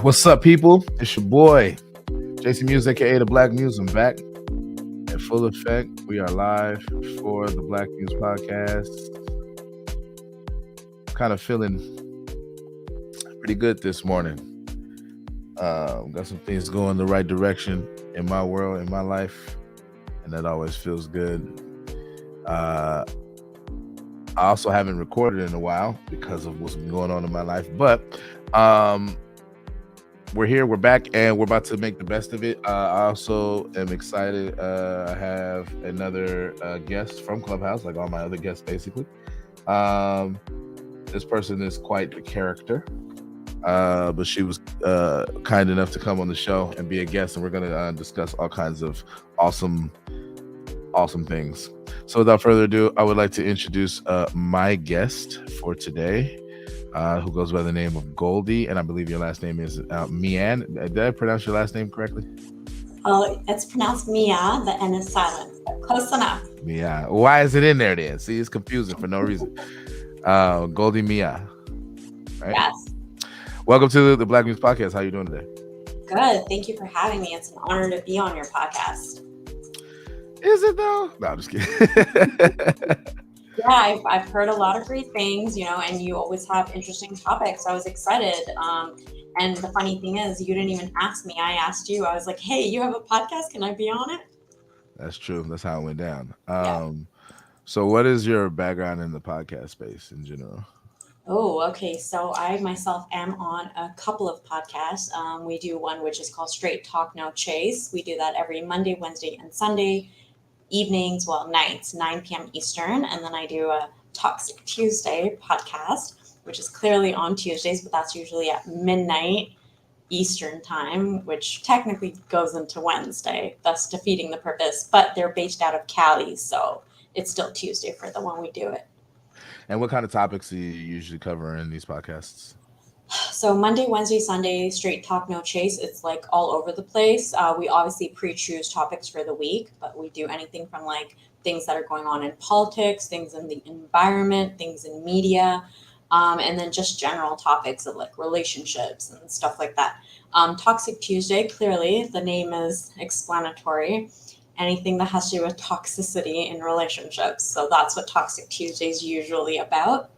What's up, people? It's your boy, JC Muse, aka the Black Muse. I'm back in full effect. We are live for the Black Muse podcast. Kind of feeling pretty good this morning. Got some things going the right direction in my world, in my life, and that always feels good. I also haven't recorded in a while because of what's been going on in my life, but we're here, we're back, and we're about to make the best of it. I also am excited. I have another guest from Clubhouse, like all my other guests, basically. This person is quite a character, but she was kind enough to come on the show and be a guest, and we're going to discuss all kinds of awesome things. So without further ado, I would like to introduce my guest for today, who goes by the name of Goldie, and I believe your last name is Mian. Did I pronounce your last name correctly? Oh, it's pronounced Mia. The N is silent. Close enough. Mia. Why is it in there then? See, it's confusing for no reason. Goldie Mia. Right? Yes. Welcome to the Black Muse podcast. How are you doing today? Good. Thank you for having me. It's an honor to be on your podcast. Is it though? No, I'm just kidding. Yeah, I've heard a lot of great things, and you always have interesting topics. I was excited. And the funny thing is, you didn't even ask me. I asked you. I was like, hey, you have a podcast? Can I be on it? That's true. That's how it went down. Yeah. So what is your background in the podcast space in general? Oh, okay. So I myself am on a couple of podcasts. We do one which is called Straight Talk No Chase. We do that every Monday, Wednesday, and Sunday evenings, nights, 9 p.m. Eastern. And then I do a Toxic Tuesday podcast, which is clearly on Tuesdays, but that's usually at midnight Eastern time, which technically goes into Wednesday, thus defeating the purpose. But they're based out of Cali, so it's still Tuesday for the one we do it. And what kind of topics do you usually cover in these podcasts? So Monday, Wednesday, Sunday, Straight Talk No Chase. It's like all over the place. We obviously pre-choose topics for the week, but we do anything from like things that are going on in politics, things in the environment, things in media, and then just general topics of like relationships and stuff like that. Toxic Tuesday, clearly the name is explanatory. Anything that has to do with toxicity in relationships. So that's what Toxic Tuesday is usually about.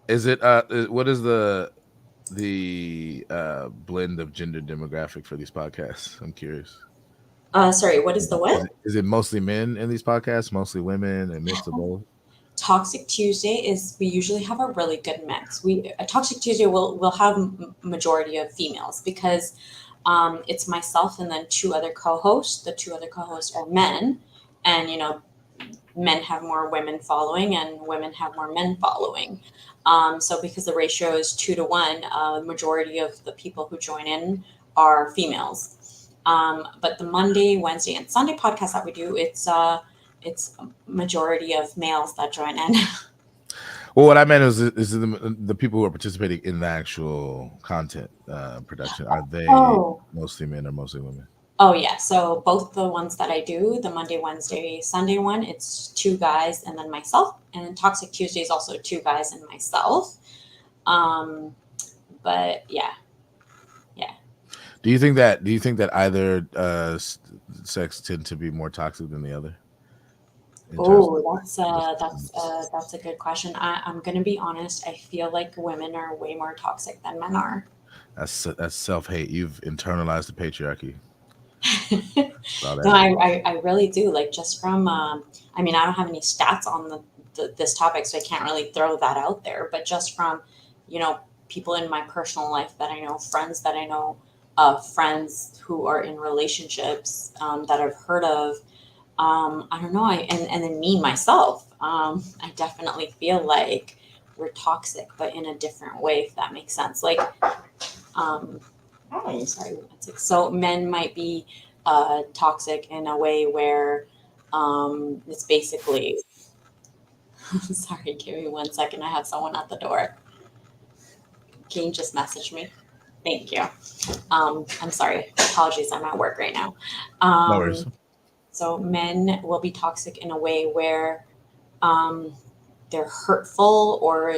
Is it what is the blend of gender demographic for these podcasts? I'm curious. Sorry, what is the what? Is it mostly men in these podcasts, mostly women, and mix of both? Toxic Tuesday is we usually have a really good mix. A Toxic Tuesday will have majority of females because it's myself and then two other co-hosts. The two other co-hosts are men, and men have more women following and women have more men following. So because the ratio is 2-1, the majority of the people who join in are females. But the Monday, Wednesday, and Sunday podcast that we do, it's a majority of males that join in. Well, what I meant is the people who are participating in the actual content production. Are they mostly men or mostly women? Oh, yeah. So both the ones that I do, the Monday, Wednesday, Sunday one, it's 2 guys and then myself. And then Toxic Tuesday is also 2 guys and myself. But yeah. Do you think that either sex tend to be more toxic than the other? Oh, that's a good question. I'm gonna be honest. I feel like women are way more toxic than men are. That's self-hate. You've internalized the patriarchy. No, I really do. Like just from, I don't have any stats on this topic, so I can't really throw that out there. But just from, people in my personal life that I know, friends that I know, friends who are in relationships that I've heard of. I don't know. And then me myself, I definitely feel like we're toxic, but in a different way, if that makes sense. Like, so men might be toxic in a way where it's basically. Sorry, give me 1 second. I have someone at the door. Can you just message me? Thank you. I'm sorry. Apologies. I'm at work right now. No worries. So men will be toxic in a way where they're hurtful or,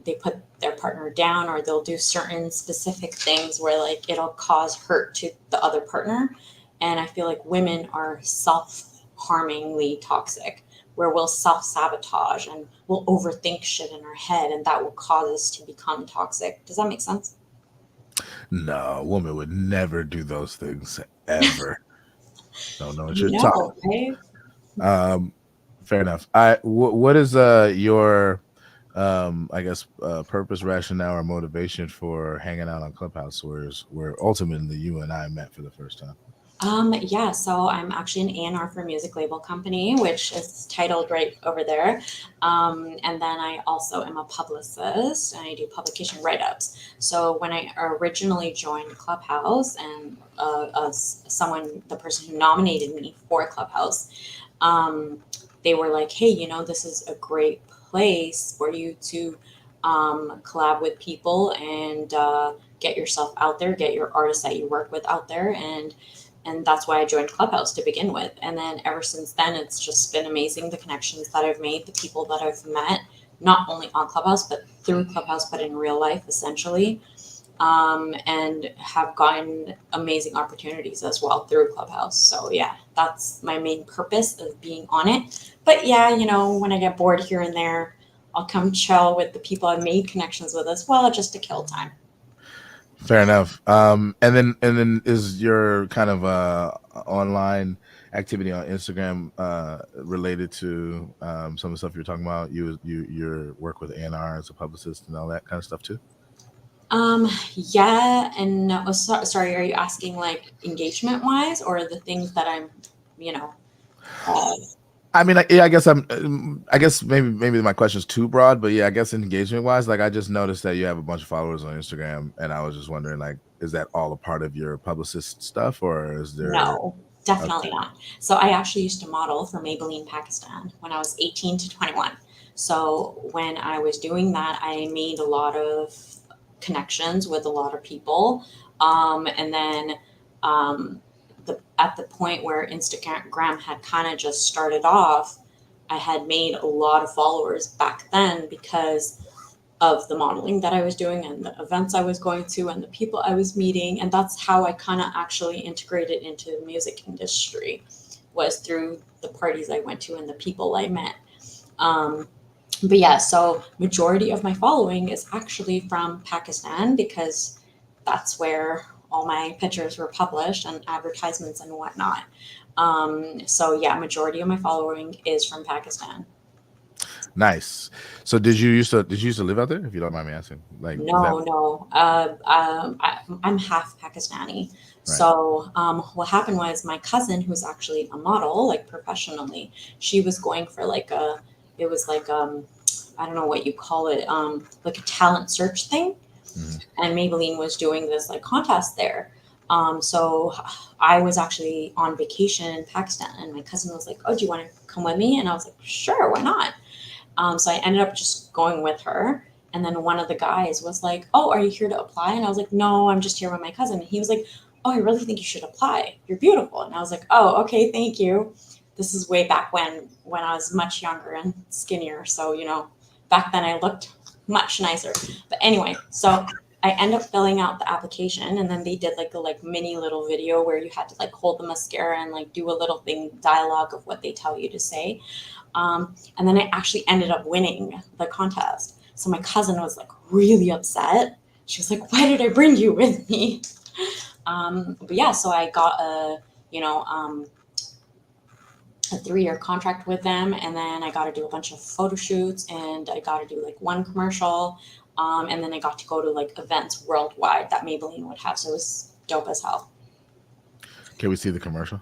they put their partner down, or they'll do certain specific things where like it'll cause hurt to the other partner. And I feel like women are self-harmingly toxic, where we'll self-sabotage and we'll overthink shit in our head, and that will cause us to become toxic. Does that make sense? No, a woman would never do those things ever. Don't know what you're talking. No, right? Um, fair enough. What is your I guess purpose, rationale, or motivation for hanging out on Clubhouse, where ultimately you and I met for the first time? Yeah, so I'm actually an A&R for a music label company, which is titled right over there. And then I also am a publicist, and I do publication write-ups. So when I originally joined Clubhouse, and the person who nominated me for Clubhouse, um, they were like, hey, this is a great place for you to collab with people and get yourself out there, get your artists that you work with out there, and that's why I joined Clubhouse to begin with. And then ever since then, it's just been amazing, the connections that I've made, the people that I've met, not only on Clubhouse, but through Clubhouse, but in real life, essentially. And have gotten amazing opportunities as well through Clubhouse. So, yeah, that's my main purpose of being on it. But yeah, when I get bored here and there, I'll come chill with the people I've made connections with as well, just to kill time. Fair enough. And then is your kind of online activity on Instagram related to some of the stuff you're talking about? Your work with A&R as a publicist and all that kind of stuff too? Yeah, and no, sorry, are you asking like engagement wise, or the things that I'm, you know, uh, I mean, yeah, I guess I guess maybe my question is too broad, but yeah, I guess engagement wise, like I just noticed that you have a bunch of followers on Instagram, and I was just wondering, like, is that all a part of your publicist stuff, or is there? no, definitely Okay, not. So I actually used to model for Maybelline Pakistan when I was 18 to 21. So when I was doing that, I made a lot of connections with a lot of people. And then um, at the point where Instagram had kind of just started off, I had made a lot of followers back then because of the modeling that I was doing and the events I was going to and the people I was meeting. And that's how I kind of actually integrated into the music industry, was through the parties I went to and the people I met. Um, but yeah, so majority of my following is actually from Pakistan, because that's where all my pictures were published and advertisements and whatnot. So yeah, majority of my following is from Pakistan. nice. So did you used to live out there? If you don't mind me asking, like, is that No, no. I'm half Pakistani. right? So what happened was my cousin, who's actually a model, like professionally, she was going for like it was like I don't know what you call it, like a talent search thing, Hmm. and Maybelline was doing this like contest there. So I was actually on vacation in Pakistan, and my cousin was like, "Oh, do you want to come with me?" And I was like, "Sure, why not?" So I ended up just going with her. And then one of the guys was like, "Oh, are you here to apply?" And I was like, "No, I'm just here with my cousin." And he was like, "Oh, I really think you should apply. You're beautiful." And I was like, "Oh, okay, thank you." This is way back when I was much younger and skinnier. So, back then I looked much nicer. But anyway, so I end up filling out the application, and then they did like a like mini little video where you had to like hold the mascara and like do a little thing dialogue of what they tell you to say. And then I actually ended up winning the contest. So my cousin was like really upset. She was like, "Why did I bring you with me?" But yeah, so I got you know, um, a 3-year contract with them, and then I got to do a bunch of photo shoots, and I got to do like one commercial, and then I got to go to like events worldwide that Maybelline would have. So it was dope as hell. Can we see the commercial?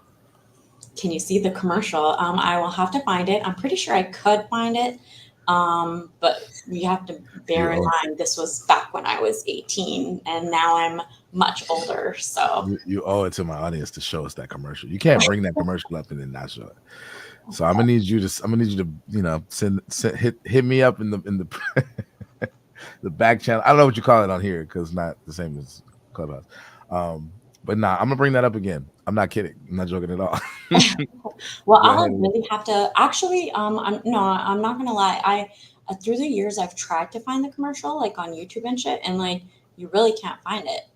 Can you see the commercial? I will have to find it. I'm pretty sure I could find it. But you have to You bear in owe mind this was back when I was 18, and now I'm much older. So, you owe it to my audience to show us that commercial. You can't bring that commercial up and then not show it. So I'm gonna need you to send hit me up in the the back channel. I don't know what you call it on here because not the same as Clubhouse. Um, but nah, I'm gonna bring that up again. I'm not kidding. I'm not joking at all. well, Go ahead. I'll really have to actually. I'm no, I'm not gonna lie. through the years I've tried to find the commercial like on YouTube and shit, and like you really can't find it.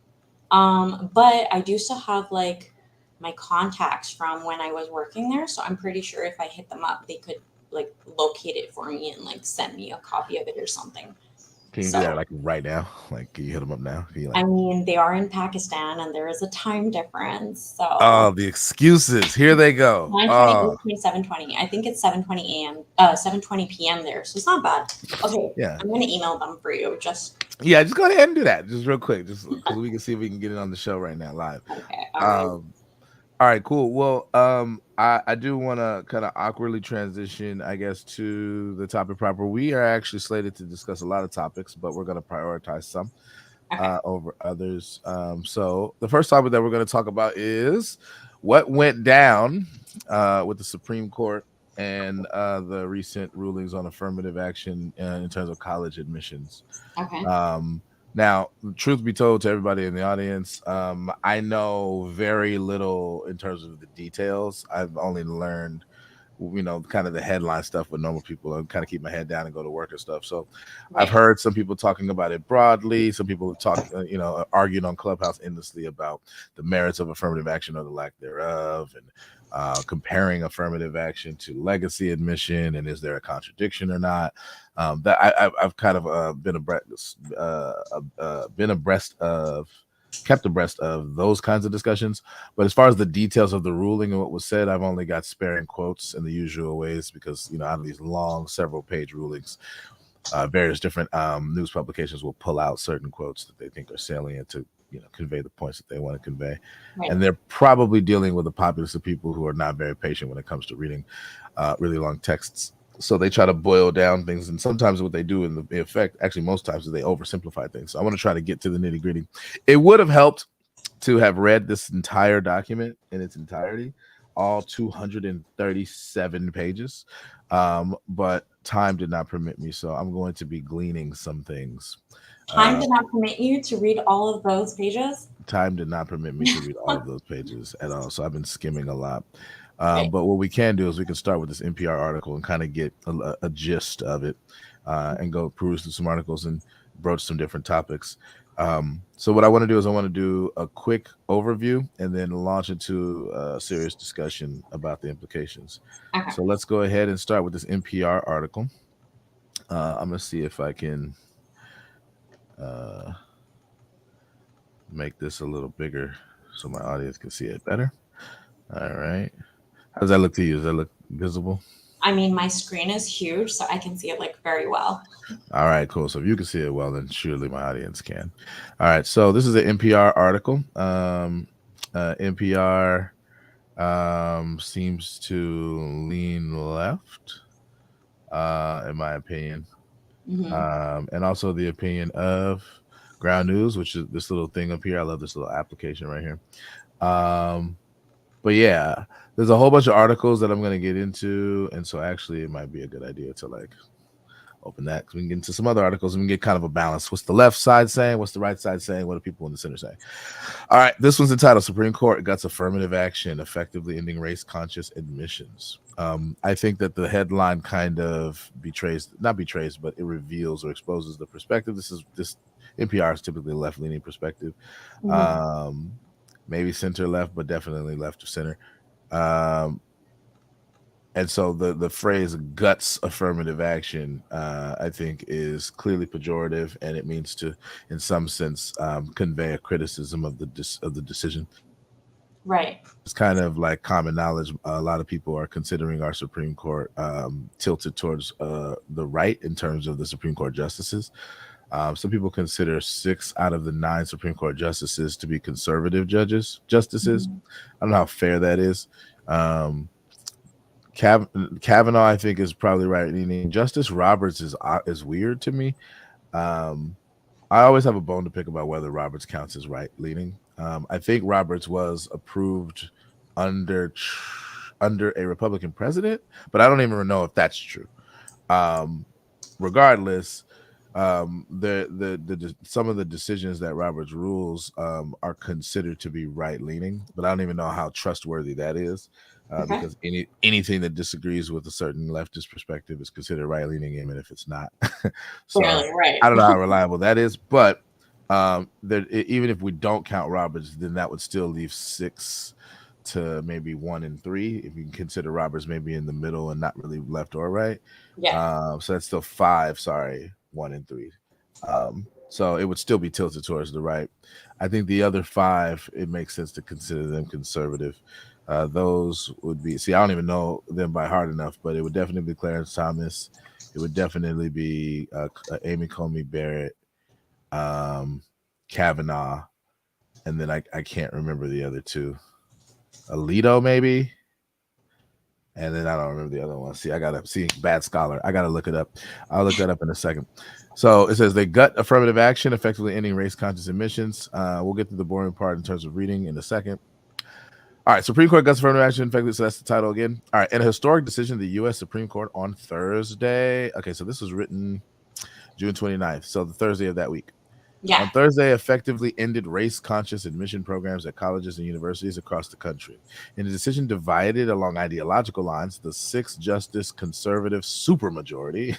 But I do still have like my contacts from when I was working there, so I'm pretty sure if I hit them up, they could like locate it for me and like send me a copy of it or something. Can you do that So like right now? Like, can you hit them up now? Can you I like? mean, they are in Pakistan and there is a time difference, so Oh, the excuses. Here they go. 9:20, Oh, 7:20. I think it's 7:20 a.m. 7:20 p.m. there, so it's not bad. Okay, yeah. I'm gonna email them for you. Just Yeah, just go ahead and do that. Just real quick. Just because we can see if we can get it on the show right now live. okay, all right. Um, all right, cool. Well, I do want to kind of awkwardly transition, I guess, to the topic proper. We are actually slated to discuss a lot of topics, but we're going to prioritize some Okay, over others. So the first topic that we're going to talk about is what went down with the Supreme Court and the recent rulings on affirmative action in terms of college admissions. okay, Um, Now, truth be told to everybody in the audience, I know very little in terms of the details. I've only learned, kind of the headline stuff with normal people. I kind of keep my head down and go to work and stuff. So I've right. heard some people talking about it broadly. Some people have talked, argued on Clubhouse endlessly about the merits of affirmative action or the lack thereof, and comparing affirmative action to legacy admission, and is there a contradiction or not? I've kind of kept abreast of those kinds of discussions. But as far as the details of the ruling and what was said, I've only got sparing quotes in the usual ways because out of these long several page rulings, various different news publications will pull out certain quotes that they think are salient to convey the points that they want to convey. Right. And they're probably dealing with a populace of people who are not very patient when it comes to reading really long texts. So they try to boil down things, and sometimes what they do in the effect, actually most times, is they oversimplify things. So I want to try to get to the nitty gritty. It would have helped to have read this entire document in its entirety, all 237 pages, but time did not permit me, so I'm going to be gleaning some things. Time did not permit you to read all of those pages. Time did not permit me to read all of those pages at all, so I've been skimming a lot. Right. But what we can do is we can start with this NPR article and kind of get a gist of it, and go peruse through some articles and broach some different topics. So what I want to do is I want to do a quick overview and then launch into a serious discussion about the implications. Okay. So let's go ahead and start with this NPR article. I'm going to see if I can make this a little bigger so my audience can see it better. All right. How does that look to you? Does that look visible? I mean, my screen is huge, so I can see it like very well. All right, cool. So if you can see it well, then surely my audience can. All right. So this is an NPR article. NPR seems to lean left, in my opinion, and also the opinion of Ground News, which is this little thing up here. I love this little application right here. But yeah, there's a whole bunch of articles that I'm going to get into, and so actually it might be a good idea to like open that, because we can get into some other articles and we can get kind of a balance. What's the left side saying? What's the right side saying? What are people in the center saying? All right, this one's entitled Supreme Court Guts Affirmative Action, Effectively Ending Race-Conscious Admissions. I think that the headline kind of not betrays, but it reveals or exposes the perspective. This NPR is typically a left-leaning perspective. Maybe center left, but definitely left of center. And so the phrase guts affirmative action, I think, is clearly pejorative, and it means to, in some sense, convey a criticism of the decision. Right. It's kind of like common knowledge. A lot of people are considering our Supreme Court tilted towards the right in terms of the Supreme Court justices. Some people consider 6 out of the 9 Supreme Court justices to be conservative justices. I don't know how fair that is. Kavanaugh, I think, is probably right leaning. Justice Roberts is weird to me. I always have a bone to pick about whether Roberts counts as right leaning. I think Roberts was approved under a Republican president, but I don't even know if that's true. Regardless, some of the decisions that Roberts rules are considered to be right leaning, but I don't even know how trustworthy that is. Okay. Because anything that disagrees with a certain leftist perspective is considered right leaning, even if it's not. So Clearly, right. I don't know how reliable that is, but even if we don't count Roberts, then that would still leave 6 to maybe 1 and 3 if you can consider Roberts maybe in the middle and not really left or right. Yeah. So that's still 5. Sorry, 1 and 3. So it would still be tilted towards the right. I think the other 5, it makes sense to consider them conservative. Those would be, see, I don't even know them by heart enough, but it would definitely be Clarence Thomas. It would definitely be Amy Coney Barrett, Kavanaugh, and then I can't remember the other 2. Alito, maybe. And then I don't remember the other one. See, I gotta see bad scholar. I gotta look it up. I'll look that up in a second. So it says they gut affirmative action, effectively ending race conscious admissions. We'll get to the boring part in terms of reading in a second. All right, Supreme Court guts affirmative action, effectively. So that's the title again. All right, in a historic decision, the U.S. Supreme Court on Thursday. Okay, so this was written June 29th, so the Thursday of that week. Yeah. On Thursday, effectively ended race-conscious admission programs at colleges and universities across the country. In a decision divided along ideological lines, the 6-justice conservative supermajority,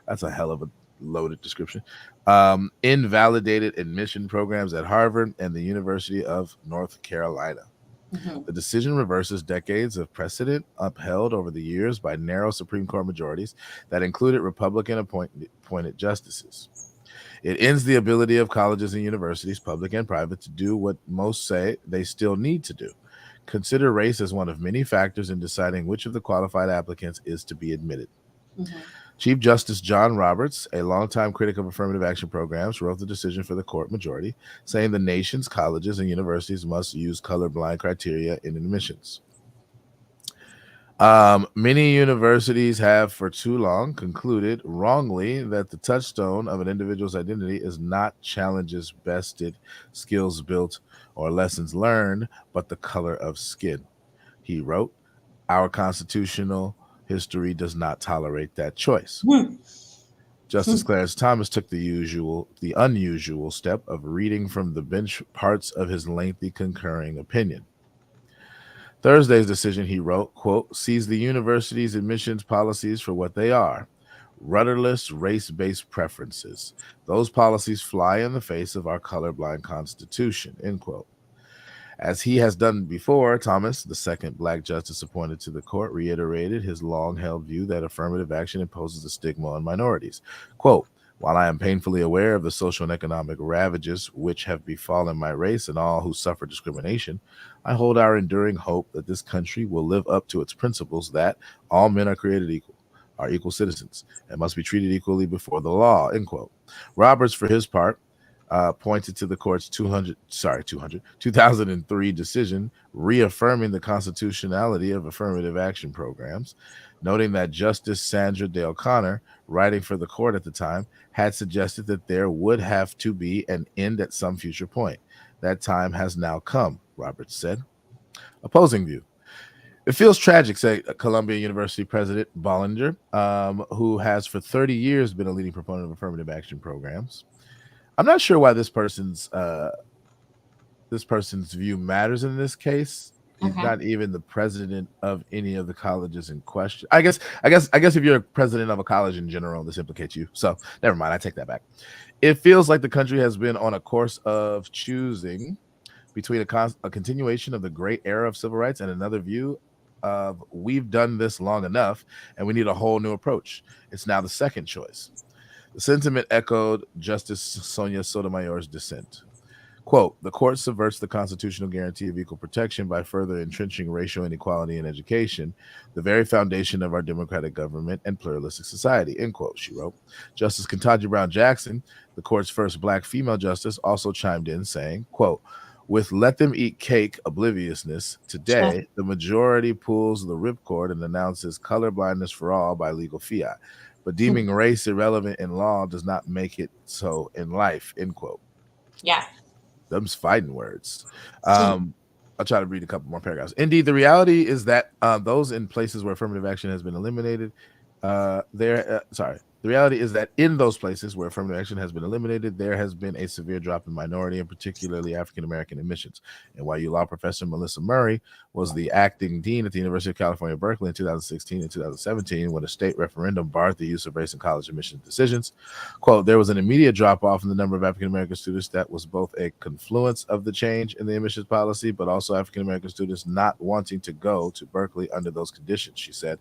that's a hell of a loaded description, invalidated admission programs at Harvard and the University of North Carolina. Mhm. The decision reverses decades of precedent upheld over the years by narrow Supreme Court majorities that included Republican appointed justices. It ends the ability of colleges and universities, public and private, to do what most say they still need to do: consider race as one of many factors in deciding which of the qualified applicants is to be admitted. Mhm. Chief Justice John Roberts, a longtime critic of affirmative action programs, wrote the decision for the court majority, saying the nation's colleges and universities must use colorblind criteria in admissions. Many universities have for too long concluded wrongly that the touchstone of an individual's identity is not challenges bested, skills built, or lessons learned, but the color of skin. He wrote, "Our constitutional history does not tolerate that choice." Hmm. Justice Clarence Thomas took the unusual step of reading from the bench parts of his lengthy concurring opinion. Thursday's decision, he wrote, quote, "sees the university's admissions policies for what they are: rudderless, race-based preferences. Those policies fly in the face of our colorblind constitution," end quote. As he has done before, Thomas, the second black justice appointed to the court, reiterated his long-held view that affirmative action imposes a stigma on minorities. Quote, "While I am painfully aware of the social and economic ravages which have befallen my race and all who suffer discrimination, I hold our enduring hope that this country will live up to its principles that all men are created equal, are equal citizens, and must be treated equally before the law," end quote. Roberts, for his part, pointed to the court's 2003 decision reaffirming the constitutionality of affirmative action programs, noting that Justice Sandra Day O'Connor, writing for the court at the time, had suggested that there would have to be an end at some future point. That time has now come, Roberts said. Opposing view. "It feels tragic," said Columbia University President Bollinger, who has for 30 years been a leading proponent of affirmative action programs. I'm not sure why this person's view matters in this case. He's Okay. not even the president of any of the colleges in question. I guess if you're a president of a college in general, this implicates you. So never mind. I take that back. "It feels like the country has been on a course of choosing between a continuation of the great era of civil rights and another view of we've done this long enough and we need a whole new approach. It's now the second choice." The sentiment echoed Justice Sonia Sotomayor's dissent. Quote, "The court subverts the constitutional guarantee of equal protection by further entrenching racial inequality in education, the very foundation of our democratic government and pluralistic society," end quote, she wrote. Justice Ketanji Brown Jackson, the court's first black female justice, also chimed in saying, quote, "With let them eat cake obliviousness, today the majority pulls the ripcord and announces colorblindness for all by legal fiat. But deeming race irrelevant in law does not make it so in life," end quote. Yeah. Them's fighting words. I'll try to read a couple more paragraphs. "Indeed, the reality is that those in places where affirmative action has been eliminated, The reality is that in those places where affirmative action has been eliminated, there has been a severe drop in minority and particularly African American admissions. NYU law professor Melissa Murray was the acting dean at the University of California, Berkeley in 2016 and 2017 when a state referendum barred the use of race in college admission decisions. Quote, there was an immediate drop off in the number of African American students that was both a confluence of the change in the admissions policy, but also African American students not wanting to go to Berkeley under those conditions, she said.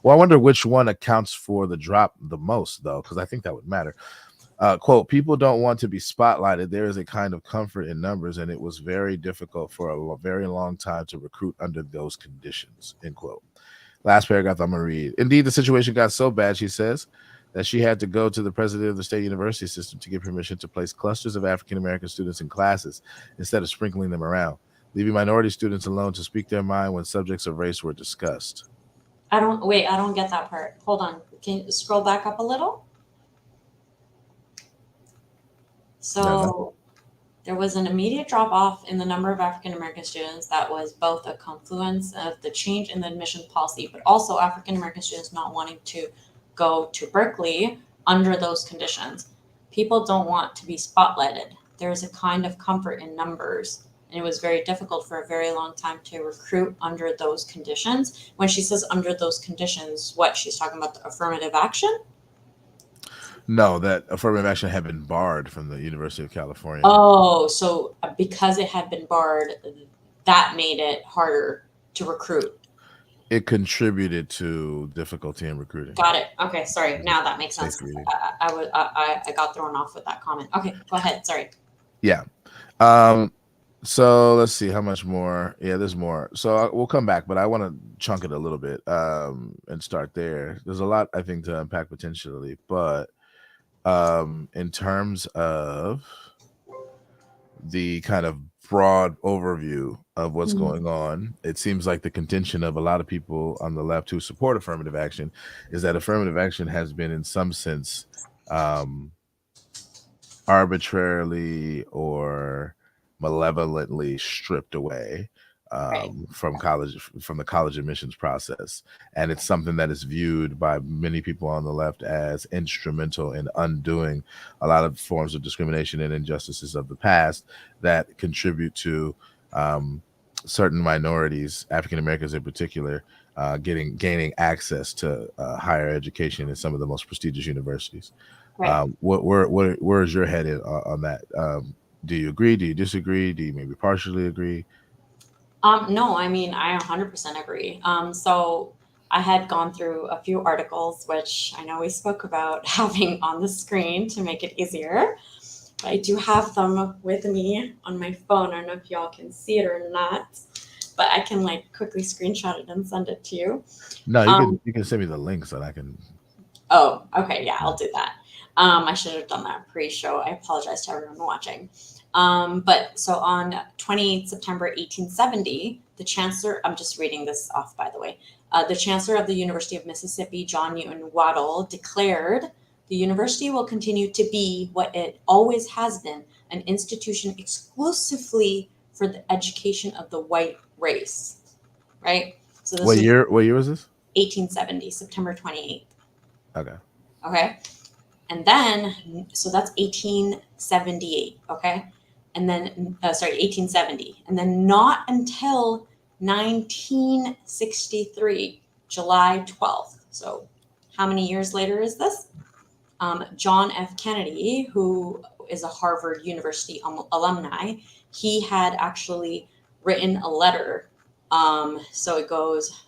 Well, I wonder which one accounts for the drop the most, though, because I think that would matter. Quote, people don't want to be spotlighted. There is a kind of comfort in numbers, and it was very difficult for a very long time to recruit under those conditions, end quote. Last paragraph I'm going to read. Indeed, the situation got so bad, she says, that she had to go to the president of the state university system to get permission to place clusters of African-American students in classes instead of sprinkling them around, leaving minority students alone to speak their mind when subjects of race were discussed. I don't get that part. Hold on. Can you scroll back up a little? So there was an immediate drop off in the number of African American students that was both a confluence of the change in the admission policy, but also African American students not wanting to go to Berkeley under those conditions. People don't want to be spotlighted. There's a kind of comfort in numbers. And it was very difficult for a very long time to recruit under those conditions. When she says under those conditions, what she's talking about, the affirmative action? No, that affirmative action had been barred from the University of California. Oh, so because it had been barred, that made it harder to recruit. It contributed to difficulty in recruiting. Got it. Okay, sorry. Now that makes sense. I got thrown off with that comment. Okay, go ahead. Sorry. Yeah. So let's see how much more. Yeah, there's more. So we'll come back, but I want to chunk it a little bit and start there. There's a lot, I think, to unpack potentially, but in terms of the kind of broad overview of what's going on, it seems like the contention of a lot of people on the left who support affirmative action is that affirmative action has been in some sense arbitrarily or malevolently stripped away from the college admissions process, and it's something that is viewed by many people on the left as instrumental in undoing a lot of forms of discrimination and injustices of the past that contribute to certain minorities, African Americans in particular, gaining access to higher education in some of the most prestigious universities. Right. Where is your head on that? Do you agree? Do you disagree? Do you maybe partially agree? No, I mean, I 100% agree. So I had gone through a few articles, which I know we spoke about having on the screen to make it easier. But I do have them with me on my phone. I don't know if y'all can see it or not, but I can like quickly screenshot it and send it to you. No, you can send me the link so that I can. Oh, okay. Yeah, I'll do that. I should have done that pre-show. I apologize to everyone watching. But so on 28 September 1870, the chancellor, I'm just reading this off, by the way, the chancellor of the University of Mississippi, John Newton Waddell, declared the university will continue to be what it always has been, an institution exclusively for the education of the white race. Right? So this What year was this? 1870, September 28th. Okay. And then, so that's 1878, okay? And then, 1870. And then not until 1963, July 12th. So how many years later is this? John F. Kennedy, who is a Harvard University alumni, he had actually written a letter. So it goes,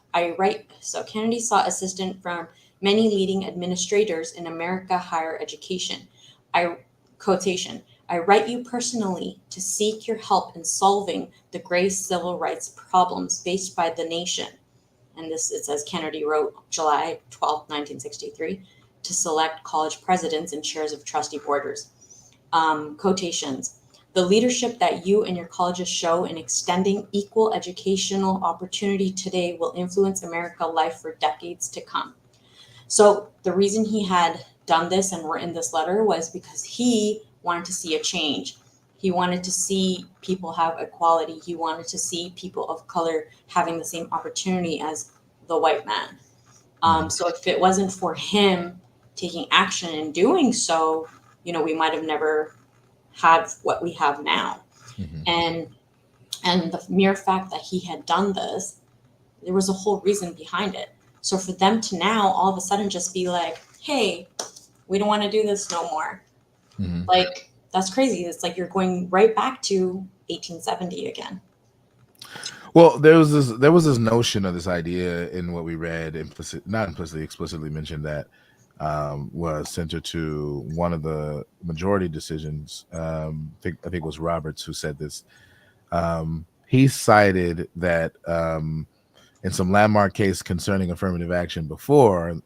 so Kennedy sought assistance from many leading administrators in America higher education. Quotation, I write you personally to seek your help in solving the grave civil rights problems faced by the nation. And this, it says Kennedy wrote July 12, 1963, to select college presidents and chairs of trustee boards. Quotations, the leadership that you and your colleges show in extending equal educational opportunity today will influence American life for decades to come. So the reason he had done this and written this letter was because he wanted to see a change. He wanted to see people have equality. He wanted to see people of color having the same opportunity as the white man. So if it wasn't for him taking action and doing so, we might have never had what we have now. Mhm. And the mere fact that he had done this, there was a whole reason behind it. So for them to now all of a sudden just be like, hey, we don't want to do this no more. Mhm. Like, that's crazy. It's like you're going right back to 1870 again. Well, there was this notion of this idea in what we read, not implicitly, explicitly mentioned, that was centered to one of the majority decisions. I think it was Roberts who said this. He cited that in some landmark case concerning affirmative action before,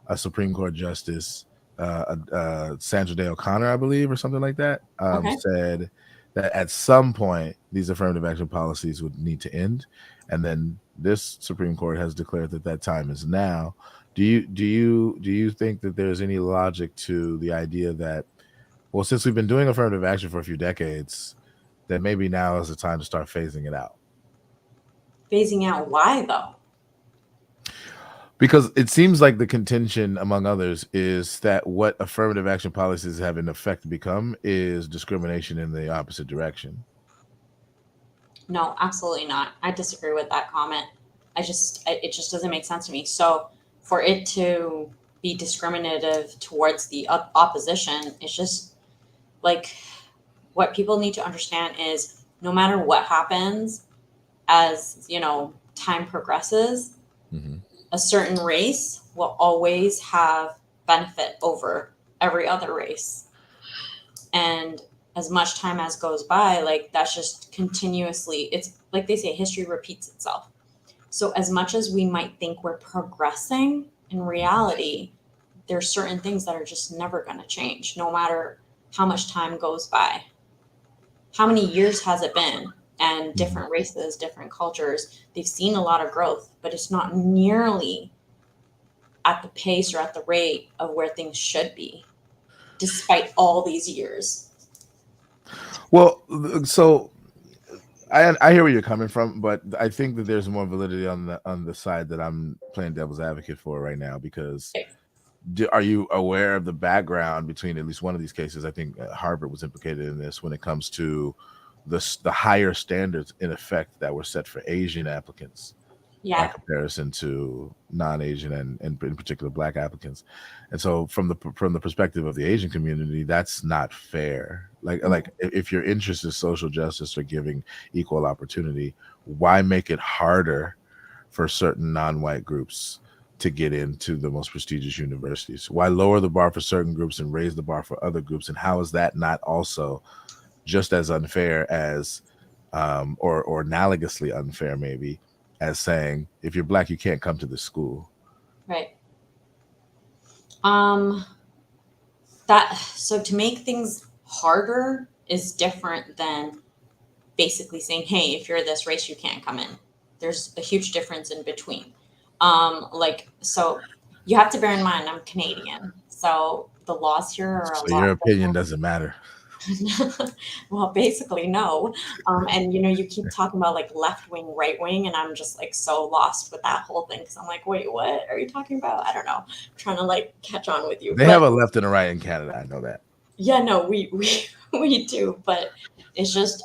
a Supreme Court justice, Sandra Day O'Connor, I believe, or something like that, Okay. said that at some point these affirmative action policies would need to end, and then this Supreme Court has declared that that time is now. Do you think that there's any logic to the idea that, well, since we've been doing affirmative action for a few decades, that maybe now is the time to start phasing it out? Phasing out, why though? Because it seems like the contention, among others, is that what affirmative action policies have in effect become is discrimination in the opposite direction. No, absolutely not. I disagree with that comment. It just doesn't make sense to me. So for it to be discriminative towards the opposition, it's just like, what people need to understand is no matter what happens, as time progresses, Mm-hmm. a certain race will always have benefit over every other race. And as much time as goes by, like, that's just continuously, it's like they say, history repeats itself. So as much as we might think we're progressing, in reality, there's certain things that are just never going to change, no matter how much time goes by. How many years has it been? And different races, different cultures, they've seen a lot of growth, but it's not nearly at the pace or at the rate of where things should be, despite all these years. Well, so I hear where you're coming from, but I think that there's more validity on the side that I'm playing devil's advocate for right now, because are you aware of the background between at least one of these cases? I think Harvard was implicated in this when it comes to the higher standards in effect that were set for Asian applicants by Yeah. comparison to non-Asian and in particular Black applicants. And so from the perspective of the Asian community, that's not fair. Like if your interest is social justice or giving equal opportunity, why make it harder for certain non-white groups to get into the most prestigious universities? Why lower the bar for certain groups and raise the bar for other groups? And how is that not also just as unfair as or analogously unfair maybe as saying, if you're Black, you can't come to the school? Right. Um so to make things harder is different than basically saying, hey, if you're this race, you can't come in. There's a huge difference in between. So you have to bear in mind, I'm Canadian. So the laws here are a So your lot opinion doesn't matter. different. Well, basically, no. And you keep talking about like left wing, right wing, and I'm just like so lost with that whole thing because I'm like, wait, what are you talking about? I don't know. I'm trying to like catch on with you. They But have a left and a right in Canada. I know that. yeah, no, we do, but it's just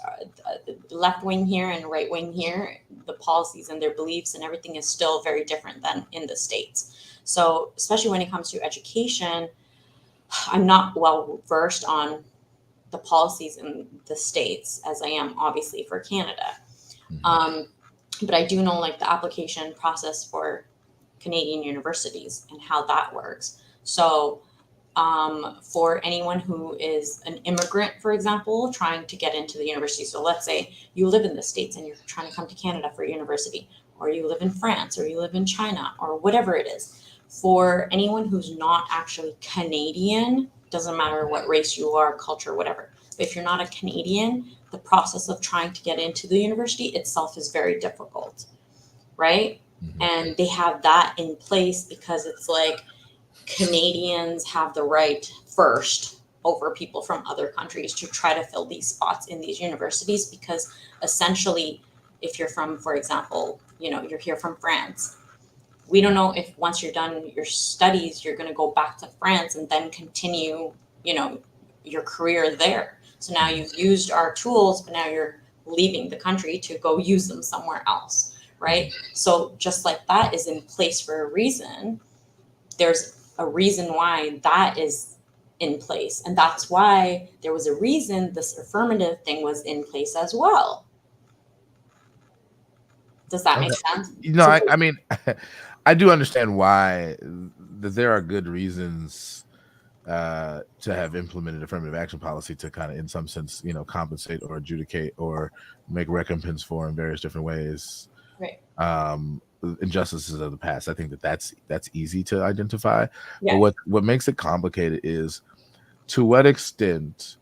left wing here and right wing here. The policies and their beliefs and everything is still very different than in the States. So, especially when it comes to education, I'm not well versed on the policies in the States as I am obviously for Canada. Mhm. But I do know like the application process for Canadian universities and how that works. So, for anyone who is an immigrant, for example, trying to get into the university. So let's say you live in the States and you're trying to come to Canada for university, or you live in France, or you live in China, or whatever it is. For anyone who's not actually Canadian, doesn't matter what race you are, culture, whatever. But if you're not a Canadian, the process of trying to get into the university itself is very difficult, right? Mhm. And they have that in place because it's like, Canadians have the right first over people from other countries to try to fill these spots in these universities because essentially if you're from, for example, you're here from France, We don't know if once you're done your studies, you're going to go back to France and then continue, your career there. So now Mhm. you've used our tools, but now you're leaving the country to go use them somewhere else, right? So just like that is in place for a reason, there's a reason why that is in place. And that's why there was a reason this affirmative thing was in place as well. Does that make Okay. sense? No, So I mean, I do understand why that there are good reasons to have implemented affirmative action policy to kind of, in some sense, compensate or adjudicate or make recompense for in various different ways right. injustices of the past. I think that's easy to identify. But Yeah. what makes it complicated is to what extent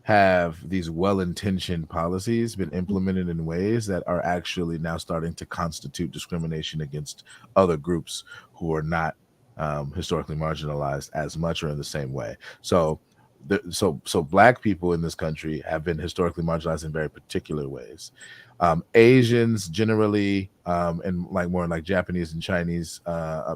have these well-intentioned policies been implemented in ways that are actually now starting to constitute discrimination against other groups who are not historically marginalized as much or in the same way. So so black people in this country have been historically marginalized in very particular ways. Asians generally, and like more like Japanese and Chinese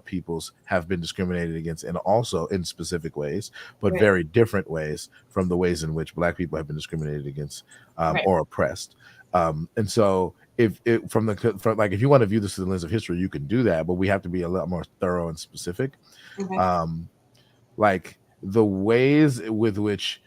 peoples have been discriminated against, and also in specific ways, but Right. very different ways from the ways in which black people have been discriminated against Right. or oppressed. And so if it, from like, if you want to view this through the lens of history, you can do that, but we have to be a lot more thorough and specific. Okay. Um, like the ways with which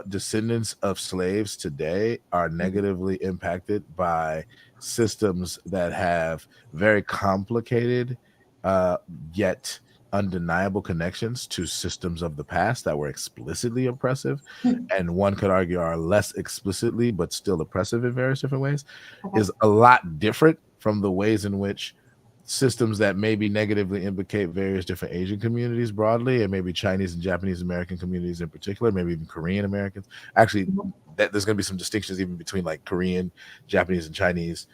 descendants of slaves today are Mhm. negatively impacted by systems that have very complicated uh, yet undeniable connections to systems of the past that were explicitly oppressive, and one could argue are less explicitly but still oppressive in various different ways, Okay. is a lot different from the ways in which systems that maybe negatively implicate various different Asian communities broadly, and maybe Chinese and Japanese American communities in particular, maybe even Korean Americans. Actually, Mhm. that there's going to be some distinctions even between like Korean, Japanese, and Chinese.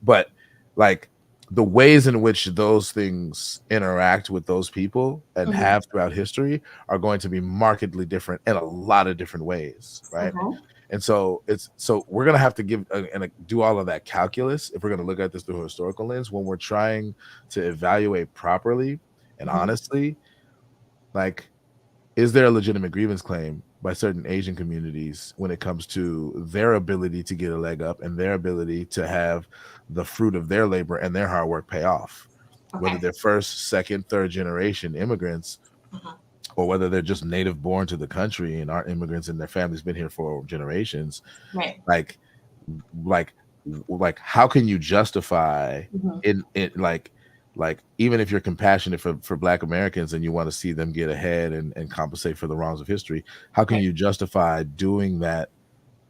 But like the ways in which those things interact with those people and Mhm. have throughout history are going to be markedly different in a lot of different ways, right? Okay. And so we're gonna have to give do all of that calculus if we're gonna look at this through a historical lens when we're trying to evaluate properly and Mhm. honestly. Like, is there a legitimate grievance claim by certain Asian communities when it comes to their ability to get a leg up and their ability to have the fruit of their labor and their hard work pay off, whether Okay. they're first, second, third generation immigrants, Uh-huh. or whether they're just native born to the country and aren't immigrants and their families been here for generations. Right. like like how can you justify Mhm. in it, like even if you're compassionate for black Americans and you want to see them get ahead and compensate for the wrongs of history, how can Right. you justify doing that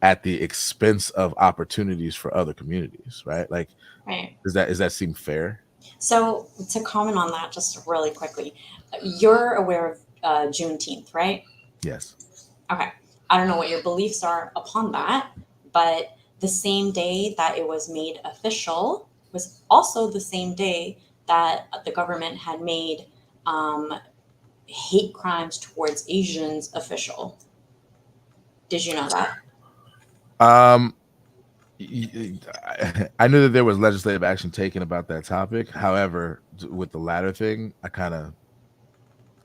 at the expense of opportunities for other communities, right? Like, Right. does that seem fair? So to comment on that just really quickly, you're aware of Juneteenth, right? Yes. Okay. I don't know what your beliefs are upon that, but the same day that it was made official was also the same day that the government had made um, hate crimes towards Asians official. Did you know that? um I knew that there was legislative action taken about that topic. However, with the latter thing, I kind of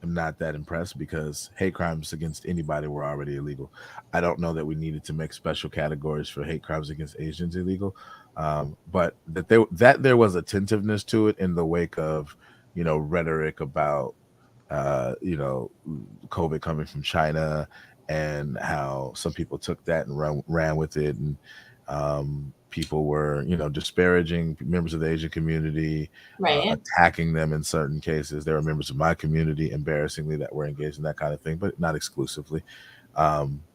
am not that impressed because hate crimes against anybody were already illegal. I don't know that we needed to make special categories for hate crimes against Asians illegal, but that there was attentiveness to it in the wake of rhetoric about COVID coming from China and how some people took that and ran with it, and people were disparaging members of the Asian community, Right. attacking them in certain cases. There were members of my community, embarrassingly, that were engaged in that kind of thing, but not exclusively.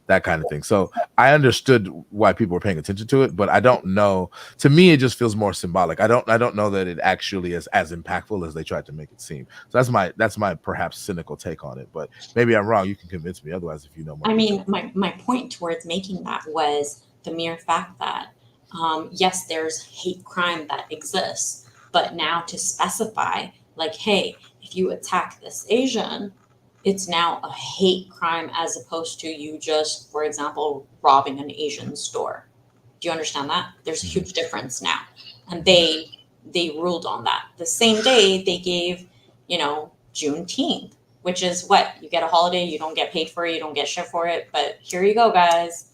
That kind of thing. So I understood why people were paying attention to it, but I don't know. To me, it just feels more symbolic. I don't know that it actually is as impactful as they tried to make it seem. So that's my perhaps cynical take on it. But maybe I'm wrong. You can convince me otherwise if you know more I detail. mean, my point towards making that was the mere fact that, yes, there's hate crime that exists, but now to specify, like, hey, if you attack this Asian, it's now a hate crime as opposed to you just, for example, robbing an Asian store. Do you understand that? There's a Mhm, huge difference now. And mhm. they ruled on that. The same day they gave, Juneteenth, which is what? You get a holiday, you don't get paid for it, you don't get shit for it, but here you go, guys.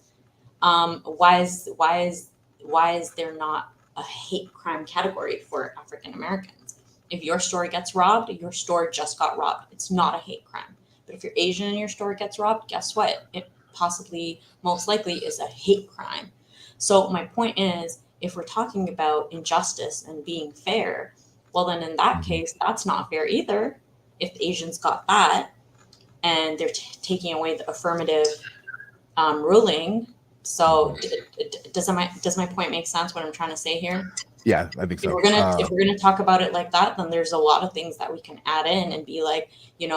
Why is there not a hate crime category for African Americans? If your store gets robbed, your store just got robbed. It's not a hate crime. But if you're Asian and your store gets robbed, guess what? It possibly, most likely, is a hate crime. So my point is, if we're talking about injustice and being fair, well, then in that case, that's not fair either. If Asians got that and they're taking away the affirmative ruling. So does my point make sense? What I'm trying to say here? Yeah, I think so. If we're gonna talk about it like that, then there's a lot of things that we can add in and be like, you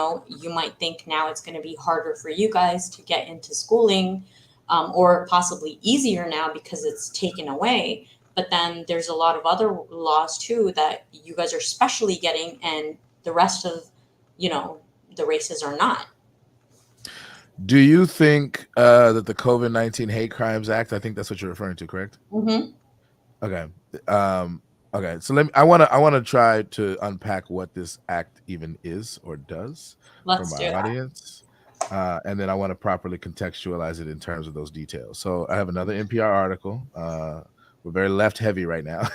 might think now it's going to be harder for you guys to get into schooling, or possibly easier now because it's taken away. But then there's a lot of other laws too that you guys are specially getting, and the rest of, the races are not. Do you think that the COVID-19 Hate Crimes Act, I think that's what you're referring to, correct? Mm-hmm. Okay. Okay. So I want to try to unpack what this act even is or does for my audience. And then I want to properly contextualize it in terms of those details. So I have another NPR article. We're very left heavy right now.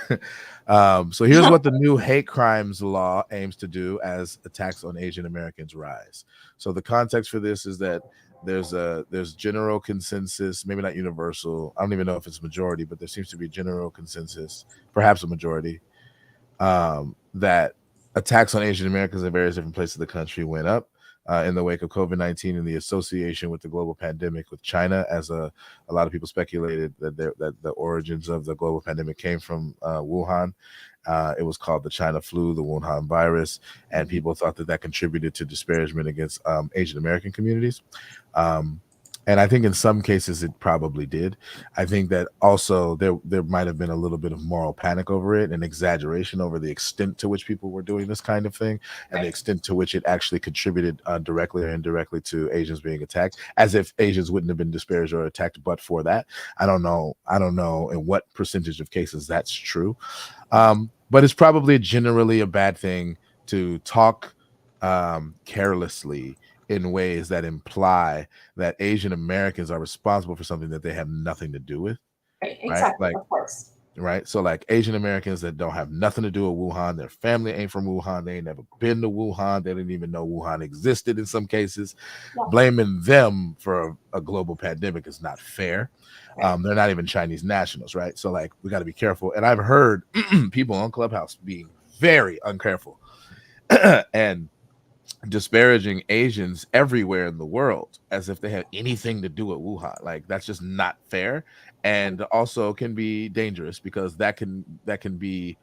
So here's what the new hate crimes law aims to do as attacks on Asian Americans rise. So the context for this is that there's general consensus, maybe not universal. I don't even know if it's majority, but there seems to be general consensus, perhaps a majority, that attacks on Asian Americans in various different places of the country went up in the wake of COVID-19 and the association with the global pandemic with China, as a lot of people speculated that the origins of the global pandemic came from Wuhan. It was called the China flu, the Wuhan virus, and people thought that contributed to disparagement against Asian American communities. And I think in some cases it probably did. I think that also there might have been a little bit of moral panic over it and exaggeration over the extent to which people were doing this kind of thing and the extent to which it actually contributed directly or indirectly to Asians being attacked, as if Asians wouldn't have been disparaged or attacked but for that. I don't know in what percentage of cases that's true. But it's probably generally a bad thing to talk carelessly in ways that imply that Asian Americans are responsible for something that they have nothing to do with. Right, exactly, right? Of course. Right. So like Asian Americans that don't have nothing to do with Wuhan, their family ain't from Wuhan, they ain't never been to Wuhan, they didn't even know Wuhan existed in some cases. Yeah. Blaming them for a global pandemic is not fair. Right. They're not even Chinese nationals, right? So like we got to be careful. And I've heard people on Clubhouse being very uncareful and disparaging Asians everywhere in the world as if they have anything to do with Wuhan. Like that's just not fair, and also can be dangerous because that can be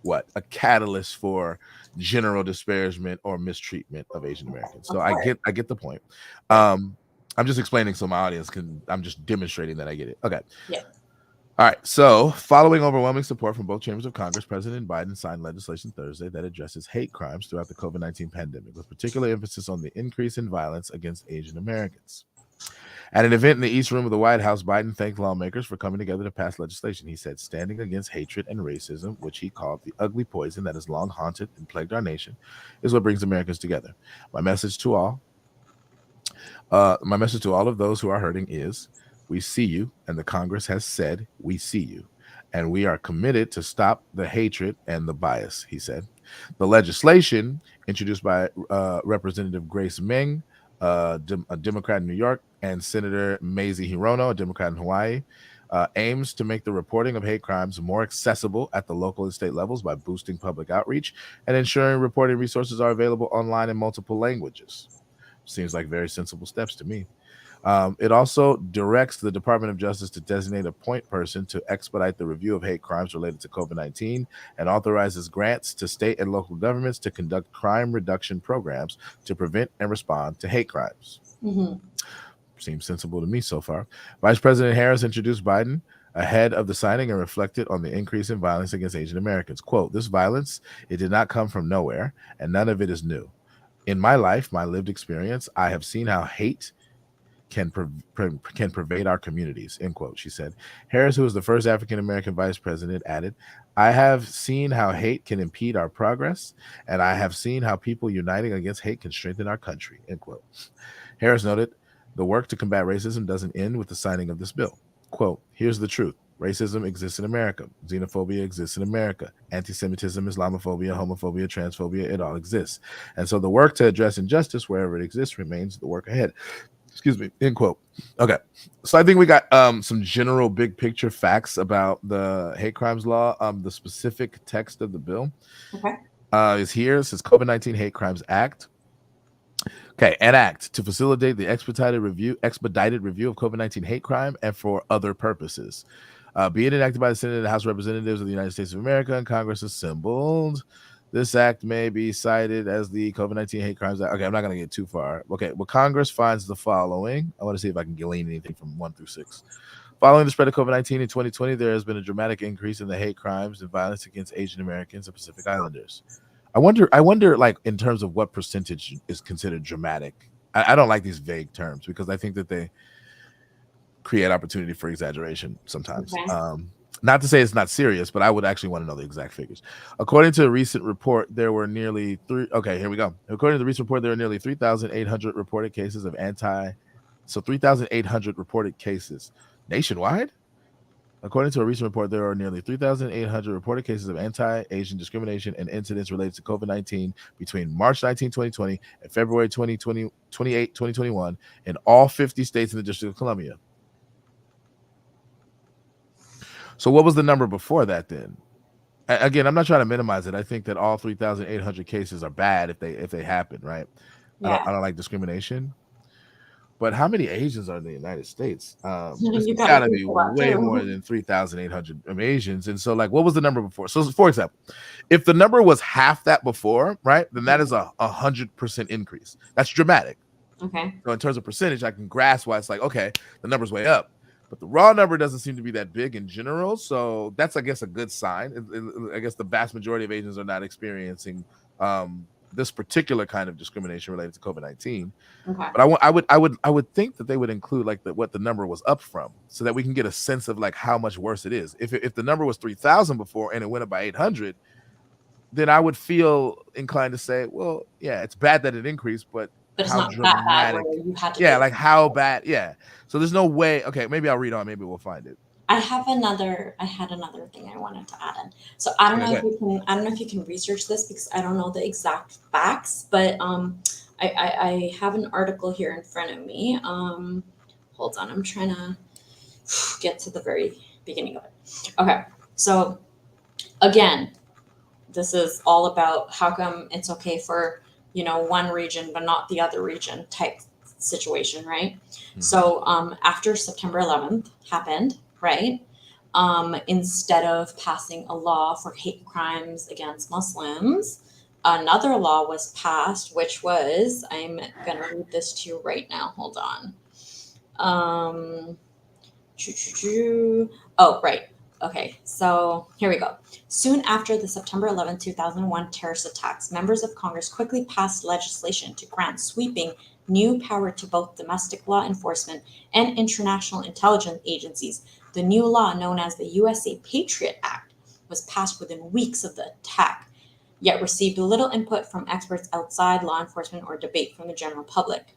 a catalyst for general disparagement or mistreatment of Asian Americans. So I get the point. I'm just explaining so my audience I'm just demonstrating that I get it. Okay. Yeah. All right. So, following overwhelming support from both chambers of Congress, President Biden signed legislation Thursday that addresses hate crimes throughout the COVID-19 pandemic, with particular emphasis on the increase in violence against Asian Americans. At an event in the East Room of the White House, Biden thanked lawmakers for coming together to pass legislation. He said, standing against hatred and racism, which he called the ugly poison that has long haunted and plagued our nation, is what brings Americans together. My message to all of those who are hurting is, we see you, and the Congress has said, we see you, and we are committed to stop the hatred and the bias, he said. The legislation, introduced by Representative Grace Meng, a Democrat in New York, and Senator Mazie Hirono, a Democrat in Hawaii, aims to make the reporting of hate crimes more accessible at the local and state levels by boosting public outreach and ensuring reporting resources are available online in multiple languages. Seems like very sensible steps to me. It also directs the Department of Justice to designate a point person to expedite the review of hate crimes related to COVID-19 and authorizes grants to state and local governments to conduct crime reduction programs to prevent and respond to hate crimes. Mm-hmm. Seems sensible to me so far. Vice President Harris introduced Biden ahead of the signing and reflected on the increase in violence against Asian Americans. Quote, this violence, it did not come from nowhere, and none of it is new. In my life, my lived experience, I have seen how hate can pervade our communities, end quote, she said. Harris, who was the first African-American vice president, added, I have seen how hate can impede our progress, and I have seen how people uniting against hate can strengthen our country, end quote. Harris noted, the work to combat racism doesn't end with the signing of this bill. Quote, here's the truth. Racism exists in America. Xenophobia exists in America. Anti-Semitism, Islamophobia, homophobia, transphobia, it all exists. And so the work to address injustice wherever it exists remains the work ahead. Excuse me, end quote. Okay. So I think we got some general big picture facts about the hate crimes law. The specific text of the bill is here. It says COVID-19 Hate Crimes Act. Okay, an act to facilitate the expedited review of COVID-19 hate crime and for other purposes. Being enacted by the Senate and House of Representatives of the United States of America and Congress assembled. This act may be cited as the COVID-19 Hate Crimes Act. Okay, I'm not going to get too far. Okay, well, Congress finds the following. I want to see if I can glean anything from 1 through 6. Following the spread of COVID-19 in 2020, there has been a dramatic increase in the hate crimes and violence against Asian Americans and Pacific Islanders. I wonder, like, in terms of what percentage is considered dramatic. I don't like these vague terms because I think that they create opportunity for exaggeration sometimes. Okay. Not to say it's not serious, but I would actually want to know the exact figures. According to a recent report, there were nearly here we go. According to the recent report, there were nearly 3,800 reported cases of 3,800 reported cases nationwide. According to a recent report, there are nearly 3,800 reported cases of anti-Asian discrimination and incidents related to COVID-19 between March 19, 2020 and February 28, 2021 in all 50 states in the District of Columbia. So what was the number before that then? Again, I'm not trying to minimize it. I think that all 3,800 cases are bad if they happen, right? Yeah. I don't like discrimination. But how many Asians are in the United States? It's gotta got to be way more than 3,800 Asians. And so, like, what was the number before? So, for example, if the number was half that before, right, then that is a 100% increase. That's dramatic. Okay. So in terms of percentage, I can grasp why it's like, okay, the number's way up. But the raw number doesn't seem to be that big in general. So that's, I guess, a good sign. I guess the vast majority of Asians are not experiencing this particular kind of discrimination related to COVID-19. Okay. But I would think that they would include like what the number was up from, so that we can get a sense of like how much worse it is. If the number was 3,000 before and it went up by 800, then I would feel inclined to say, well, yeah, it's bad that it increirncreased, but it's how not dramatic? that bad where you had to. Yeah, like how bad? Yeah. So there's no way. Okay, maybe I'll read on. Maybe we'll find it. I had another thing I wanted to add in. So I don't know if you can research this because I don't know the exact facts, but I have an article here in front of me. Hold on, I'm trying to get to the very beginning of it. Okay, so again, this is all about how come it's okay for one region but not the other region type situation, right? Mm-hmm. So after September 11th happened, right? Instead of passing a law for hate crimes against Muslims, another law was passed, which was, I'm going to read this to you right now. Hold on. Oh, right. Okay, so here we go. Soon after the September 11, 2001 terrorist attacks, members of Congress quickly passed legislation to grant sweeping new power to both domestic law enforcement and international intelligence agencies. The new law, known as the USA Patriot Act, was passed within weeks of the attack, yet received little input from experts outside law enforcement or debate from the general public.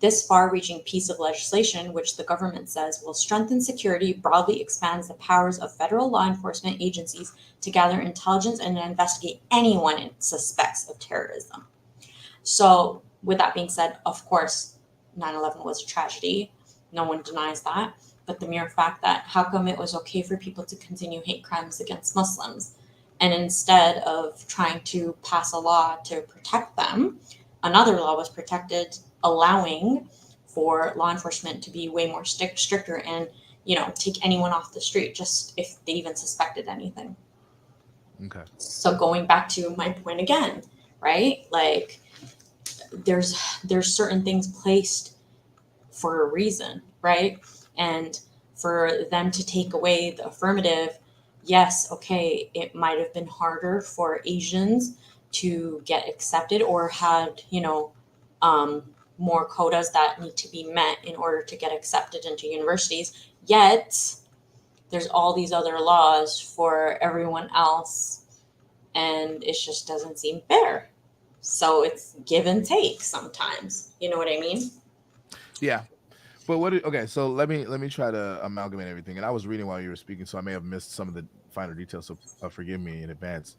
This far-reaching piece of legislation, which the government says will strengthen security, broadly expands the powers of federal law enforcement agencies to gather intelligence and investigate anyone it suspects of terrorism. So, with that being said, of course, 9/11 was a tragedy. No one denies that. But the mere fact that how come it was okay for people to continue hate crimes against Muslims, and instead of trying to pass a law to protect them, another law was protected, allowing for law enforcement to be way more stricter and, take anyone off the street just if they even suspected anything. Okay. So going back to my point again, right? Like there's certain things placed for a reason, right? And for them to take away the affirmative, yes, okay, it might have been harder for Asians to get accepted or had, more quotas that need to be met in order to get accepted into universities. Yet there's all these other laws for everyone else, and it just doesn't seem fair. So it's give and take sometimes. You know what I mean? Yeah. But okay, so let me try to amalgamate everything. And I was reading while you were speaking, so I may have missed some of the finer details, so forgive me in advance.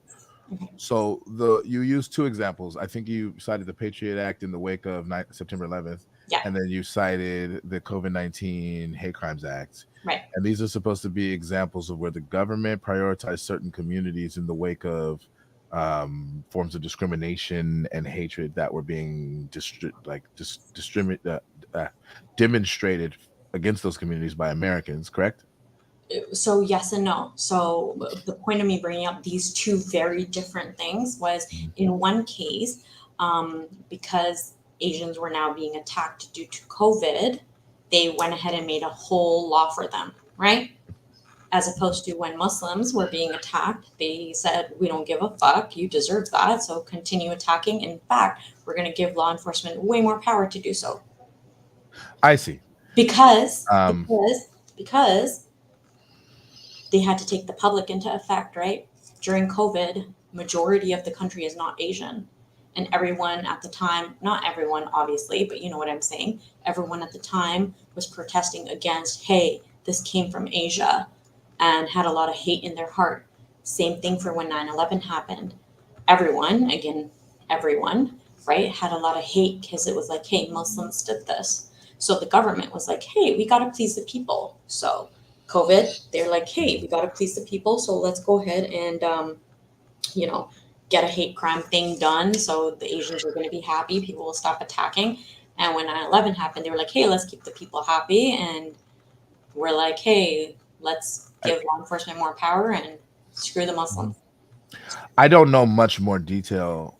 Okay. So you used two examples. I think you cited the Patriot Act in the wake of September 11th, Yeah. and then you cited the COVID-19 Hate Crimes Act. Right. And these are supposed to be examples of where the government prioritized certain communities in the wake of forms of discrimination and hatred that were being demonstrated against those communities by Americans, correct? So yes and no. So the point of me bringing up these two very different things was, in one case, because Asians were now being attacked due to COVID, they went ahead and made a whole law for them, right? As opposed to when Muslims were being attacked, they said, we don't give a fuck, you deserve that, so continue attacking. In fact, we're going to give law enforcement way more power to do so. I see. Because they had to take the public into effect, right? During COVID, majority of the country is not Asian. And everyone at the time, not everyone obviously, but you know what I'm saying, everyone at the time was protesting against, hey, this came from Asia, and had a lot of hate in their heart. Same thing for when 9/11 happened. Everyone, again, everyone, right, had a lot of hate because it was like, hey, Muslims did this. So the government was like, hey, we got to please the people. So COVID, they're like, hey, we got to please the people. So let's go ahead and, get a hate crime thing done. So the Asians are going to be happy. People will stop attacking. And when 9/11 happened, they were like, hey, let's keep the people happy. And we're like, hey, let's give law enforcement more power and screw the Muslims. I don't know much more detail,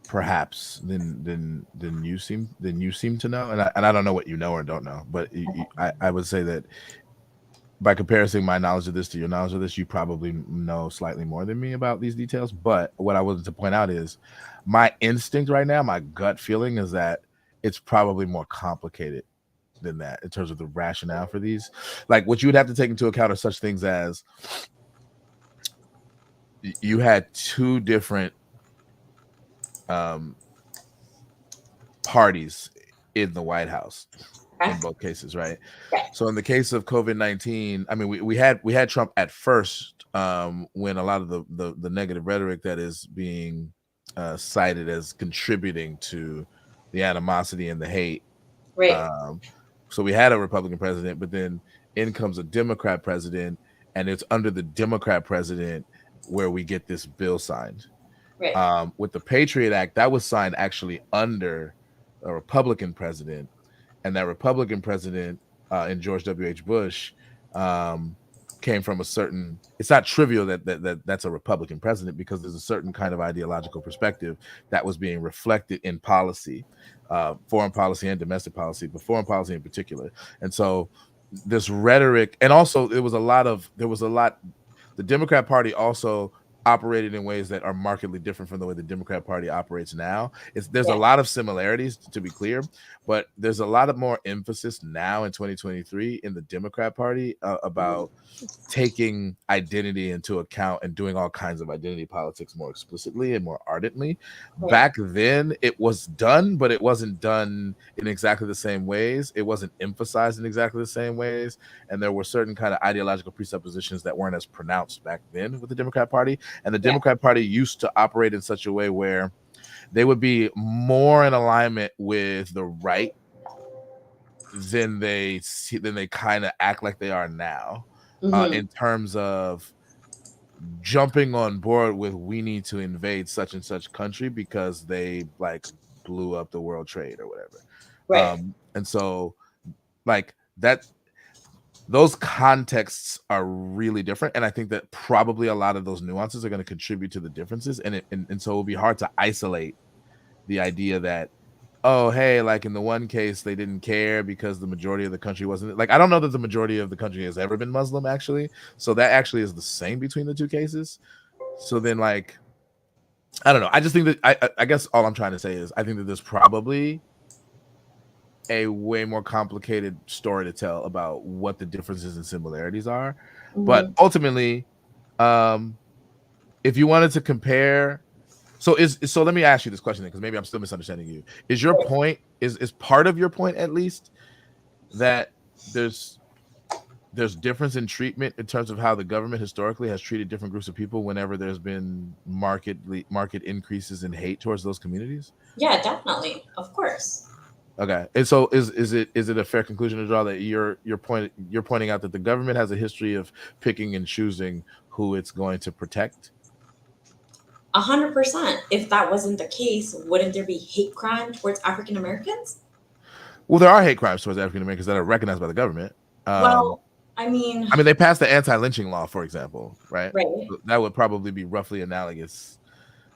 perhaps than you seem to know, and I don't know what you know or don't know, but I would say that by comparison my knowledge of this to your knowledge of this, you probably know slightly more than me about these details. But what I wanted to point out is my instinct right now, my gut feeling is that it's probably more complicated than that in terms of the rationale for these. Like what you would have to take into account are such things as you had two different parties in the White House in both cases, right? So in the case of COVID-19, I mean, we had Trump at first, when a lot of the negative rhetoric that is being cited as contributing to the animosity and the hate. Right. So we had a Republican president, but then in comes a Democrat president, and it's under the Democrat president where we get this bill signed. Right. With the Patriot Act, that was signed actually under a Republican president, and that Republican president in George W.H. Bush came from a certain. It's not trivial that's a Republican president, because there's a certain kind of ideological perspective that was being reflected in policy, foreign policy and domestic policy, but foreign policy in particular. And so this rhetoric, and also there was a lot. The Democrat Party also operated in ways that are markedly different from the way the Democrat Party operates now. There's a lot of similarities, to be clear, but there's a lot of more emphasis now in 2023 in the Democrat Party about taking identity into account and doing all kinds of identity politics more explicitly and more ardently. Back then it was done, but it wasn't done in exactly the same ways. It wasn't emphasized in exactly the same ways. And there were certain kind of ideological presuppositions that weren't as pronounced back then with the Democrat Party. And the Democrat Party used to operate in such a way where they would be more in alignment with the right than they kind of act like they are now. In terms of jumping on board with, we need to invade such and such country because they like blew up the World Trade or whatever. And so like that, those contexts are really different. And I think that probably a lot of those nuances are going to contribute to the differences. And so it'll be hard to isolate the idea that, oh, hey, like in the one case, they didn't care because the majority of the country wasn't. Like, I don't know that the majority of the country has ever been Muslim, actually. So that actually is the same between the two cases. So then, like, I don't know. I just think that I guess all I'm trying to say is I think that there's probably a way more complicated story to tell about what the differences and similarities are. But Mhm. ultimately, if you wanted to compare, so let me ask you this question, because maybe I'm still misunderstanding you. Is your point, is part of your point at least, that there's difference in treatment in terms of how the government historically has treated different groups of people whenever there's been market increases in hate towards those communities? Yeah, definitely. Of course. Okay, and so is it a fair conclusion to draw that you're pointing out that the government has a history of picking and choosing who it's going to protect? 100%. If that wasn't the case, wouldn't there be hate crime towards African Americans? Well, there are hate crimes towards African Americans that are recognized by the government. Well, I mean, I mean, they passed the anti-lynching law, for example, right? right. That would probably be roughly analogous,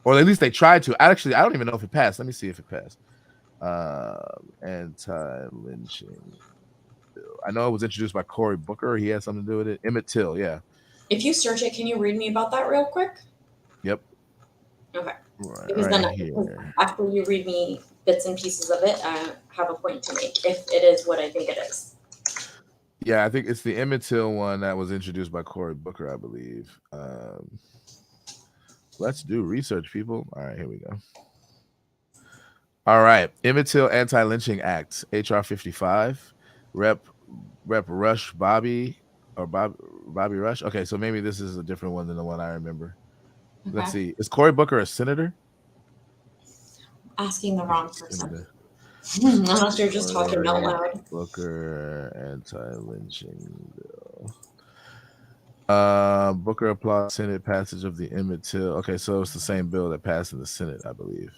or at least they tried to. Actually, I don't even know if it passed. Let me see if it passed. Anti-lynching bill. I know it was introduced by Cory Booker. He had something to do with it. Emmett Till, yeah. If you search it, can you read me about that real quick? Yep. Okay. Because Right then, here. after you read me bits and pieces of it, I have a point to make if it is what I think it is. Yeah, I think it's the Emmett Till one that was introduced by Cory Booker, I believe. Let's do research, people. All right, here we go. All right, Emmett Till Anti-Lynching Act, HR 55, Rep Rush Bobby Rush. Okay, so maybe this is a different one than the one I remember. Okay. Let's see. Is Cory Booker a senator? Asking the wrong person. Unless you're just talking out loud. Booker anti-lynching bill. Booker applauds Senate passage of the Emmett Till. Okay, so it's the same bill that passed in the Senate, I believe.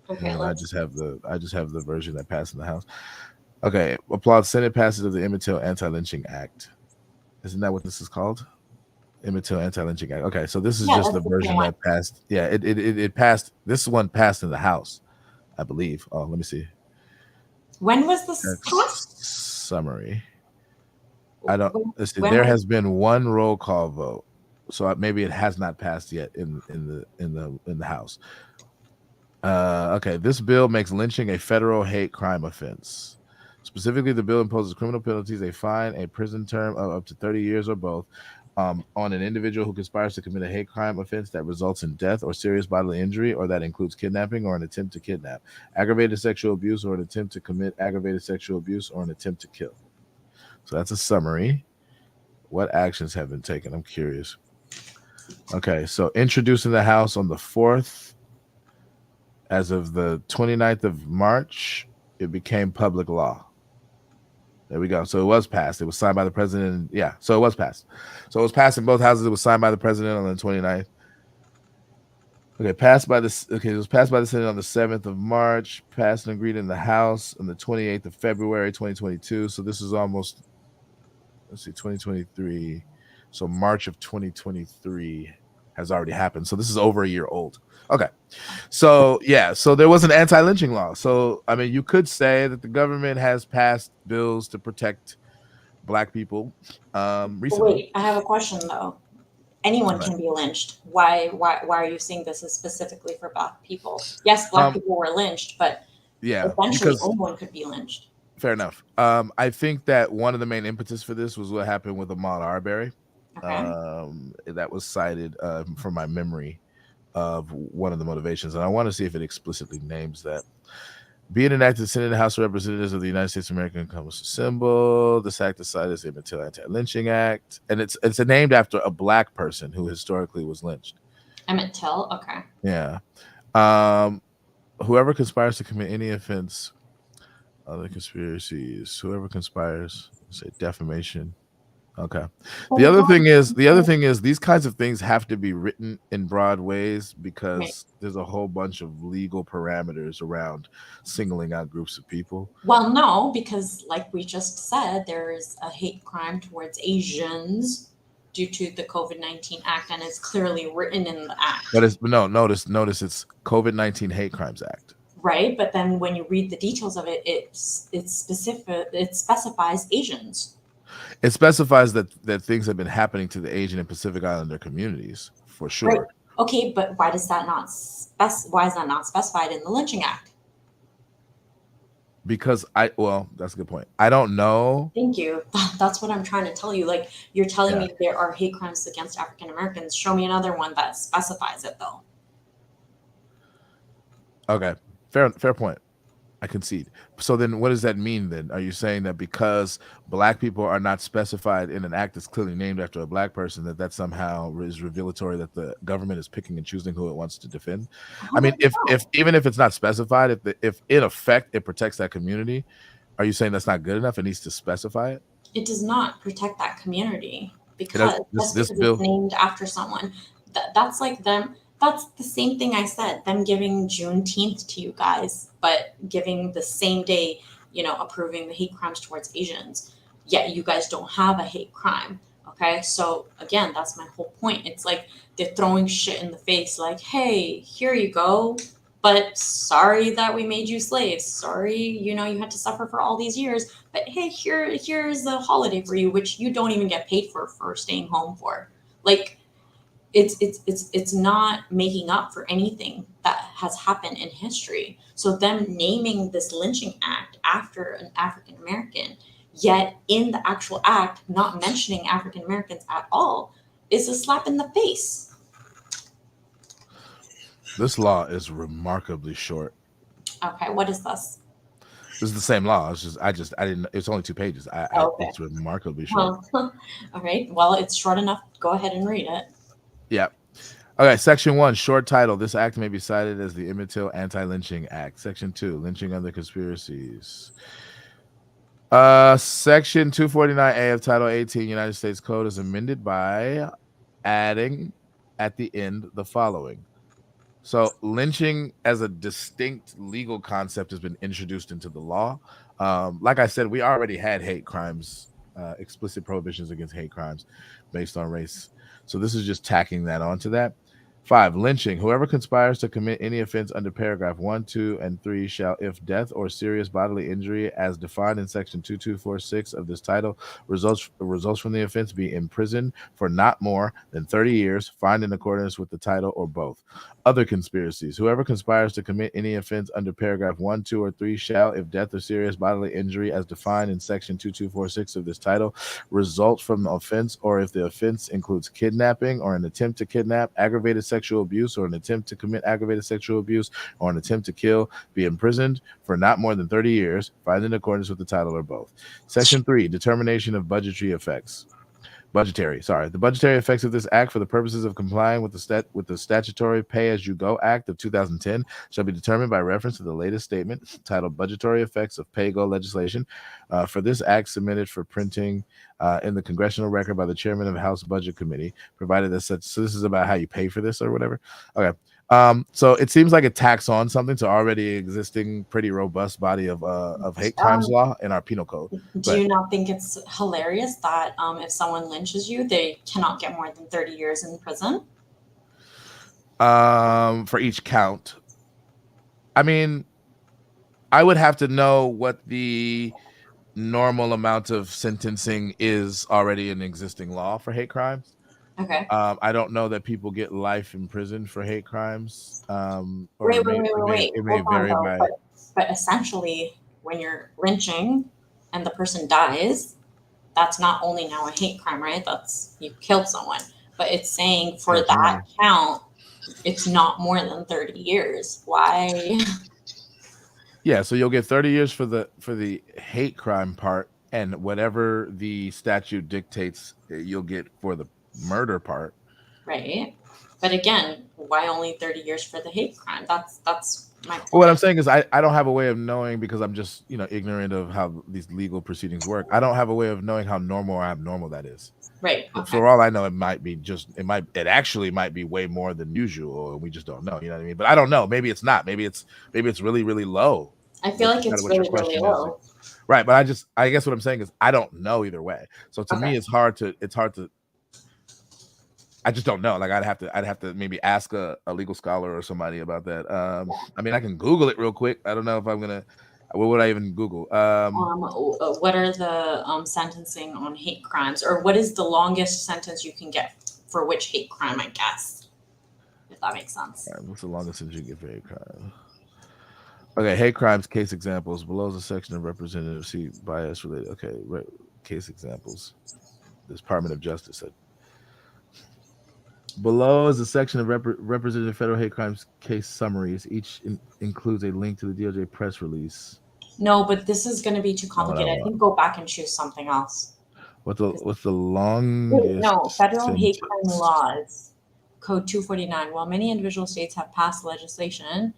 Okay, and I just have the version that passed in the House. Okay, applauds Senate passage of the Emmett Till Anti-Lynching Act. Isn't that what this is called? Emmett Till Anti-Lynching Act. Okay, so this is just the version that passed. Yeah, it passed. This one passed in the House, I believe. Oh, let me see. When was this passed? Summary. I don't. Let's see. There has been one roll call vote, so maybe it has not passed yet in the House. Okay, this bill makes lynching a federal hate crime offense. Specifically, the bill imposes criminal penalties, a fine, a prison term of up to 30 years or both, on an individual who conspires to commit a hate crime offense that results in death or serious bodily injury, or that includes kidnapping or an attempt to kidnap, aggravated sexual abuse or an attempt to commit aggravated sexual abuse, or an attempt to kill. So that's a summary. What actions have been taken? I'm curious. Okay, so introduced in the House on the 4th. As of the 29th of March, it became public law. There we go. So it was passed. It was signed by the president. Yeah, so it was passed. So it was passed in both houses. It was signed by the president on the 29th. Okay, passed by this. Okay, it was passed by the Senate on the 7th of March. Passed and agreed in the House on the 28th of February, 2022. So this is almost, let's see, 2023. So March of 2023 has already happened. So this is over a year old. Okay. So yeah, so there was an anti-lynching law. So I mean, you could say that the government has passed bills to protect Black people recently. Wait, I have a question though. Anyone can be lynched. Why are you saying this is specifically for Black people? Yes, Black people were lynched, but yeah, eventually anyone could be lynched. Fair enough. I think that one of the main impetus for this was what happened with Ahmaud Arbery. Okay. That was cited from my memory of one of the motivations, and I want to see if it explicitly names that. Be it enacted, the Senate and House of Representatives of the United States of America Congress assemble. This act is cited as the Emmett Till Anti-Lynching Act, and it's named after a Black person who historically was lynched. Emmett Till. Okay. Yeah. Whoever conspires to commit any offense, other conspiracies. Whoever conspires, say defamation. Okay. The other thing is these kinds of things have to be written in broad ways because there's a whole bunch of legal parameters around singling out groups of people. Well, no, because like we just said, there's a hate crime towards Asians due to the COVID-19 Act, and it's clearly written in the act. But notice it's COVID-19 Hate Crimes Act. Right, but then when you read the details of it, it's specific. It specifies Asians. It specifies that things have been happening to the Asian and Pacific Islander communities for sure. Okay, but why does that not why is that not specified in the Lynching Act? Because that's a good point. I don't know. Thank you. That's what I'm trying to tell you. Like, you're telling Yeah. me there are hate crimes against African Americans. Show me another one that specifies it, though. Okay. Fair point. I concede. So then what does that mean then? Are you saying that because black people are not specified in an act that's clearly named after a black person, that somehow is revelatory that the government is picking and choosing who it wants to defend? How I mean, about if no? even if it's not specified, if in effect it protects that community, are you saying that's not good enough? It needs to specify it? It does not protect that community It does, because this just this because it's bill. named after someone, that's like them. That's the same thing I said. Them giving Juneteenth to you guys, but giving the same day, approving the hate crimes towards Asians. Yet you guys don't have a hate crime. Okay, so again, that's my whole point. It's like they're throwing shit in the face, like, "Hey, here you go." But sorry that we made you slaves. Sorry, you had to suffer for all these years, but hey, here's a holiday for you, which you don't even get paid for staying home for. Like, it's not making up for anything that has happened in history. So them naming this lynching act after an African American, yet in the actual act not mentioning African Americans at all, is a slap in the face. This law is remarkably short. Okay, what is this? This is the same law. I didn't. It's only 2 pages. Okay. It's remarkably short. Well, all right. Well, it's short enough. Go ahead and read it. Yeah. Okay, Section 1, short title. This act may be cited as the Emmett Till Anti-Lynching Act. Section 2, lynching under conspiracies. Section 249A of Title 18 United States Code is amended by adding at the end the following. So lynching as a distinct legal concept has been introduced into the law. Like I said, we already had hate crimes, explicit prohibitions against hate crimes based on race. So this is just tacking that onto that. 5, lynching. Whoever conspires to commit any offense under paragraph 1, 2, and 3 shall, if death or serious bodily injury as defined in section 2246 of this title results from the offense, be imprisoned for not more than 30 years, fined in accordance with the title, or both. Other conspiracies. Whoever conspires to commit any offense under paragraph 1, 2, or 3 shall, if death or serious bodily injury as defined in section 2246 of this title results from the offense, or if the offense includes kidnapping or an attempt to kidnap, aggravated sexual abuse or an attempt to commit aggravated sexual abuse, or an attempt to kill, be imprisoned for not more than 30 years, fined in accordance with the title, or both. Section 3, determination of budgetary effects. The budgetary effects of this act for the purposes of complying with the statutory Pay-as-you-go Act of 2010 shall be determined by reference to the latest statement titled Budgetary Effects of Pay-Go Legislation for this act, submitted for printing in the Congressional Record by the chairman of the House Budget Committee, provided that such. So this is about how you pay for this or whatever. Okay. So it seems like it tacks on something to already existing pretty robust body of hate crimes Um, law in our penal code. do you not think it's hilarious that if someone lynches you, they cannot get more than 30 years in prison? For each count. I mean, I would have to know what the normal amount of sentencing is already in existing law for hate crimes. Okay. I don't know that people get life in prison for hate crimes. Or Wait, wait, wait, wait, wait. it may Hold on, vary though. by. But essentially, when you're lynching and the person dies, that's not only now a hate crime, right? That's you killed someone. But it's saying for Makes that money. count, it's not more than 30 years. Why? Yeah, so you'll get 30 years for the hate crime part, and whatever the statute dictates, you'll get for the murder part. Right? But again, why only 30 years for the hate crime? That's my Well, what point. I'm saying is I don't have a way of knowing, because I'm just ignorant of how these legal proceedings work. I don't have a way of knowing how normal or abnormal that is. Right. Okay. For all I know, it actually might be way more than usual, and we just don't know. You know what I mean? But I don't know. Maybe it's not. Maybe it's really, really low. I feel Which like is kind of it's what your really, really question is. low. Right. But I guess what I'm saying is I don't know either way. So to me, Okay. it's hard to I just don't know. Like I'd have to maybe ask a legal scholar or somebody about that. I mean, I can Google it real quick. I don't know if I'm gonna. What would I even Google? What are the sentencing on hate crimes, or what is the longest sentence you can get for which hate crime? I guess. if that makes sense. All right, what's the longest sentence you get for hate crime? Okay, hate crimes case examples. Below is a section of representative see bias related. Okay, case examples. The Department of Justice said. Below is a section of representative federal hate crimes case summaries. Each includes a link to the DOJ press release. No, but this is going to be too complicated. I think go back and choose something else. What's the longest? No, federal sentence? hate crime laws, Code 249. While many individual states have passed legislation,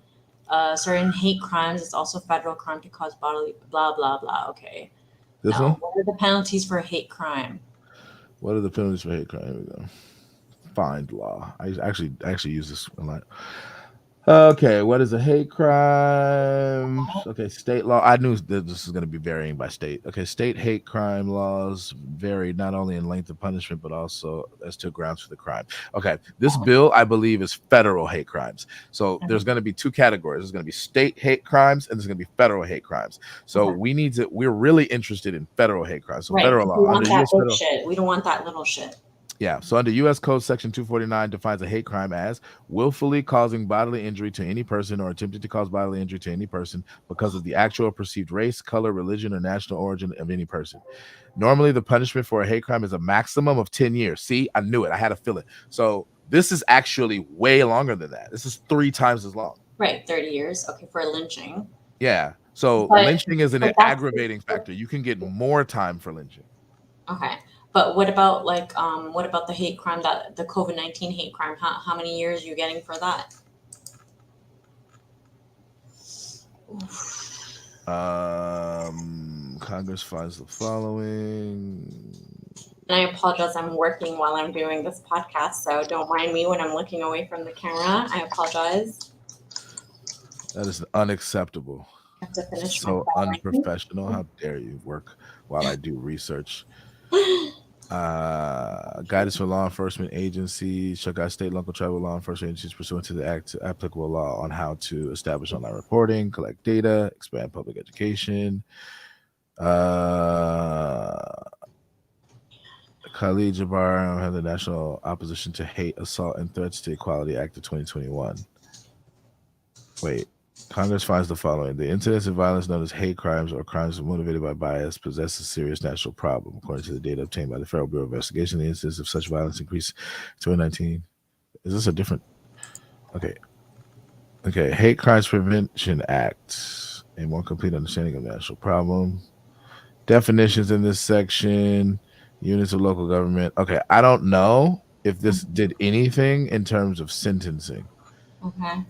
certain hate crimes, it's also federal crime to cause bodily blah blah blah. Okay. This now, one? what are the penalties for hate crime? What are the penalties for hate crime? Here we go. Find law. I actually use this a lot. Okay, what is a hate crime? Okay, state law. I knew that this is going to be varying by state. Okay, state hate crime laws vary not only in length of punishment, but also as to grounds for the crime. Okay, this bill, I believe, is federal hate crimes. So there's going to be two categories. There's going to be state hate crimes, and there's going to be federal hate crimes. So we're really interested in federal hate crimes. So federal law. We want that big shit. We don't want that little shit. Yeah. So under U.S. Code Section 249 defines a hate crime as willfully causing bodily injury to any person or attempting to cause bodily injury to any person because of the actual or perceived race, color, religion, or national origin of any person. Normally, the punishment for a hate crime is a maximum of 10 years. See, I knew it. I had to feel it. So this is actually way longer than that. This is 3 times as long. Right. 30 years. Okay. For lynching. Yeah. So lynching is an aggravating factor. You can get more time for lynching. Okay. But what about the hate crime, that the COVID-19 hate crime? How many years are you getting for that? Congress finds the following. And I apologize, I'm working while I'm doing this podcast, so don't mind me when I'm looking away from the camera. I apologize. That is unacceptable. I have to finish so unprofessional. How dare you work while I do research? Guidance for law enforcement agencies shall guide state, local, tribal law enforcement agencies pursuant to the applicable law on how to establish online reporting, collect data, expand public education. Khalid Jabbar had the National Opposition to Hate, Assault, and Threats to Equality Act of 2021. Wait. Congress finds the following. The incidents of violence known as hate crimes or crimes motivated by bias possess a serious national problem. According to the data obtained by the Federal Bureau of Investigation, the incidence of such violence increased in 2019. Is this a different? Okay. Hate Crimes Prevention Act. A more complete understanding of the national problem. Definitions in this section. Units of local government. Okay. I don't know if this did anything in terms of sentencing. Okay.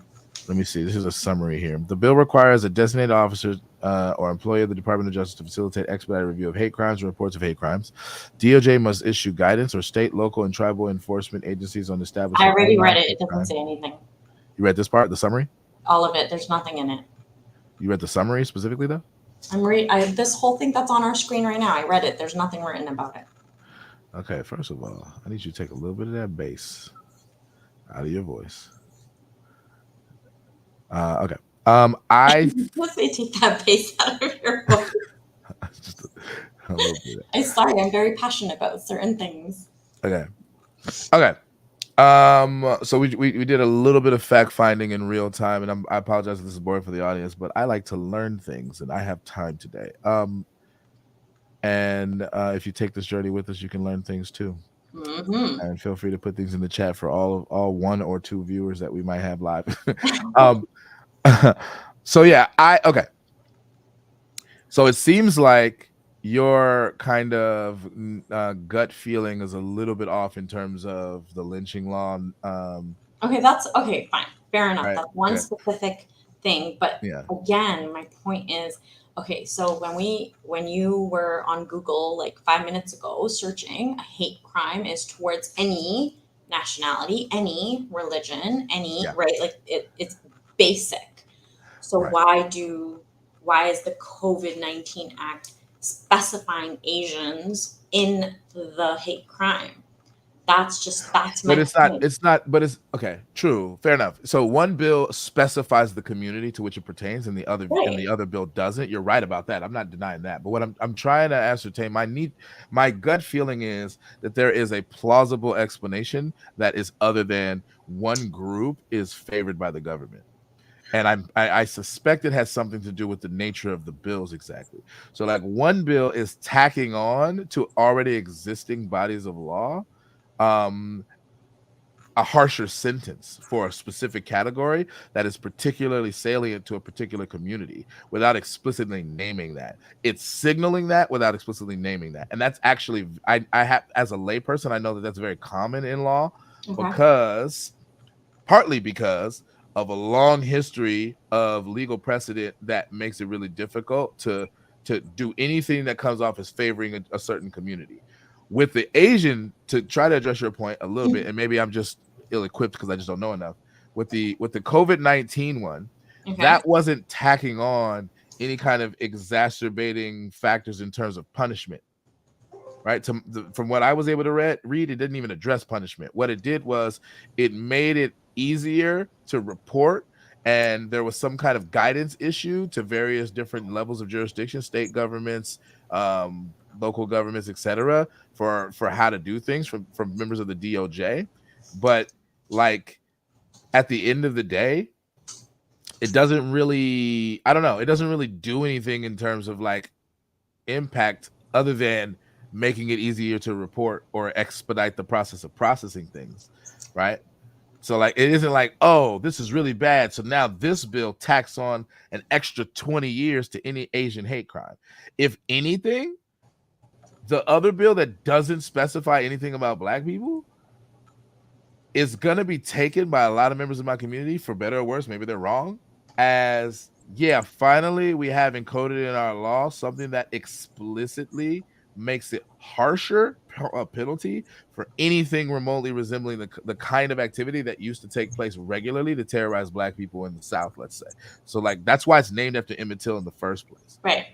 Let me see. This is a summary here. The bill requires a designated officer or employee of the Department of Justice to facilitate expedited review of hate crimes and reports of hate crimes. DOJ must issue guidance or state, local, and tribal enforcement agencies on establishing. I already read it. It doesn't say anything. You read this part, the summary? All of it. There's nothing in it. You read the summary specifically, though? This whole thing that's on our screen right now, I read it. There's nothing written about it. Okay, first of all, I need you to take a little bit of that bass out of your voice. Okay. I say take that bass out of your voice. Just a little bit. I'm sorry. I'm very passionate about certain things. Okay. So we did a little bit of fact finding in real time, and I apologize if this is boring for the audience, but I like to learn things, and I have time today. And if you take this journey with us, you can learn things too. Mm-hmm. And feel free to put things in the chat for all 1 or 2 viewers that we might have live. So yeah, okay. So it seems like your kind of gut feeling is a little bit off in terms of the lynching law. Okay, that's okay. Fine, fair enough. Right, that's one specific thing, but again, my point is, okay, so when you were on Google like 5 minutes ago searching, a hate crime is towards any nationality, any religion, right? Like it's basic. So why is the COVID-19 Act specifying Asians in the hate crime? That's But my point. it's not, but it's okay, true, fair enough. So one bill specifies the community to which it pertains, and Right. the other bill doesn't. You're right about that. I'm not denying that. But what I'm trying to ascertain, my gut feeling is that there is a plausible explanation that is other than one group is favored by the government. And I suspect it has something to do with the nature of the bills exactly. So like one bill is tacking on to already existing bodies of law um a harsher sentence for a specific category that is particularly salient to a particular community without explicitly naming that. It's signaling that without explicitly naming that. And that's actually, I have, as a layperson, I know that that's very common in law Okay. because, partly because of a long history of legal precedent that makes it really difficult to do anything that comes off as favoring a certain community. With the Asian, to try to address your point a little bit, and maybe I'm just ill-equipped because I just don't know enough. With the COVID-19 one, Okay. that wasn't tacking on any kind of exacerbating factors in terms of punishment, right? From what I was able to read, it didn't even address punishment. What it did was it made it easier to report, and there was some kind of guidance issue to various different levels of jurisdiction, state governments, local governments, etc., for how to do things from members of the DOJ. But like at the end of the day, it doesn't really, I don't know, it doesn't really do anything in terms of like impact other than making it easier to report or expedite the process of processing things, right? So like it isn't like, oh, this is really bad, so now this bill tacks on an extra 20 years to any Asian hate crime. If anything, the other bill that doesn't specify anything about black people is going to be taken by a lot of members of my community, for better or worse, maybe they're wrong, as yeah, finally we have encoded in our law something that explicitly makes it harsher penalty for anything remotely resembling the kind of activity that used to take place regularly to terrorize black people in the South, let's say. So like that's why it's named after Emmett Till in the first place. Right.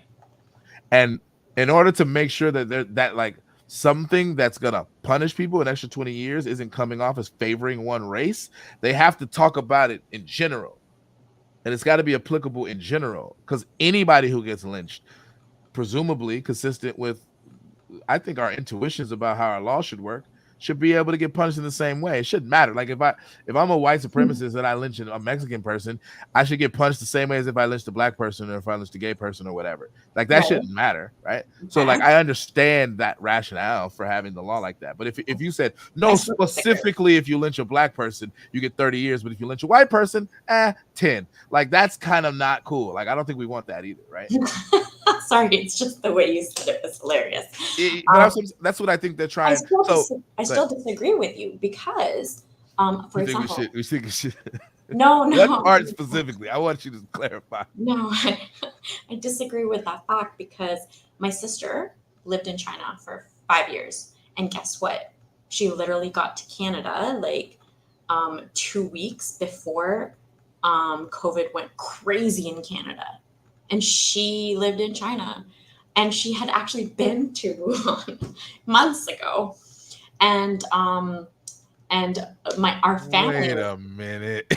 And in order to make sure that that like something that's gonna punish people an extra 20 years isn't coming off as favoring one race, they have to talk about it in general. And it's got to be applicable in general, because anybody who gets lynched, presumably consistent with, I think, our intuitions about how our law should work, should be able to get punished in the same way. It shouldn't matter. Like if I'm a white supremacist and I lynch a Mexican person, I should get punished the same way as if I lynched a black person or if I lynched a gay person or whatever. Like that Right. shouldn't matter, right? So like Okay. I understand that rationale for having the law like that. But if you said I no, still disagree. specifically if you lynch a black person, you get 30 years, but if you lynch a white person, 10. Like that's kind of not cool. Like I don't think we want that either, right? Sorry, it's just the way you said it was hilarious. But that's what I think they're I trying. still So, I still disagree with you because, for you think example, we should no, what no, part specifically? I want you to clarify. no, I disagree with that fact because my sister lived in China for 5 years, and guess what? She literally got to Canada like 2 weeks before COVID went crazy in Canada, and she lived in China, and she had actually been to Wuhan months ago, and our family. Wait a minute.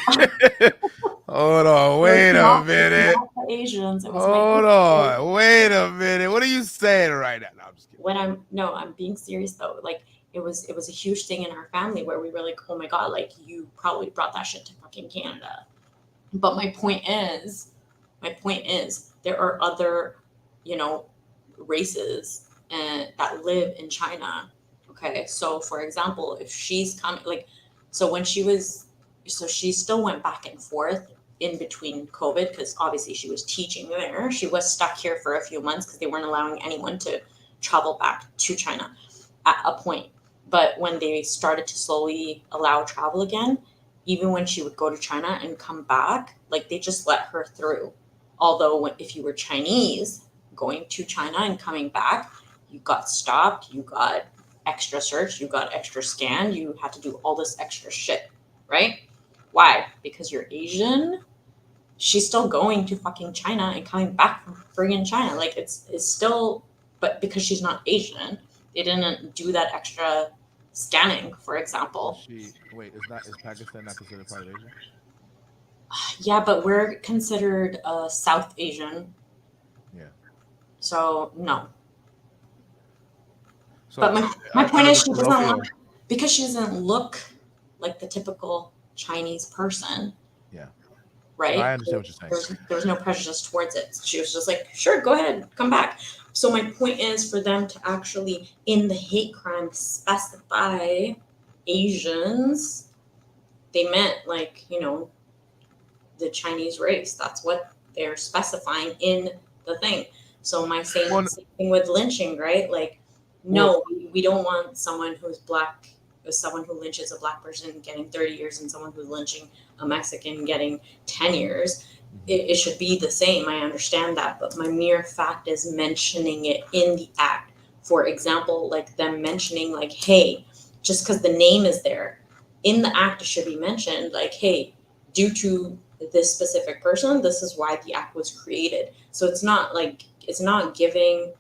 Hold on. It was Wait a not, it was minute. not the Asians. It was my Hold sister. on. Wait a minute. What are you saying right now? No, I'm just kidding. When I'm no, I'm being serious though. Like it was a huge thing in our family where we were like, oh my god, like you probably brought that shit to fucking Canada. But my point is, there are other, you know, races that live in China. Okay, so for example, if she's coming, like, so when she was, so she still went back and forth in between COVID because obviously she was teaching there. She was stuck here for a few months because they weren't allowing anyone to travel back to China at a point. But when they started to slowly allow travel again, even when she would go to China and come back, like they just let her through. Although if you were Chinese going to China and coming back, you got stopped, you got extra search, you got extra scan, you had to do all this extra shit, right? Why? Because you're Asian. She's still going to fucking China and coming back from friggin' China. Like it's still, but because she's not Asian, they didn't do that extra scanning, for example. Is Pakistan not considered part of Asia? Yeah, but we're considered South Asian, Yeah. so no. But So my point under is, the she doesn't look, colloquial, because she doesn't look like the typical Chinese person, yeah. No, I right? understand what you're saying. There was no prejudice towards it. She was just like, sure, go ahead, come back. So my point is, for them to actually in the hate crime specify Asians, they meant, like, the Chinese race. That's what they're specifying in the thing. So my same Well, thing with lynching, right? Like, well, no, we don't want someone who's black, someone who lynches a black person getting 30 years, and someone who's lynching a Mexican getting 10 years. It should be the same. I understand that, but my mere fact is mentioning it in the act. For example, like them mentioning, like, hey, just because the name is there in the act, it should be mentioned, like, hey, due to this specific person, this is why the act was created. So it's not giving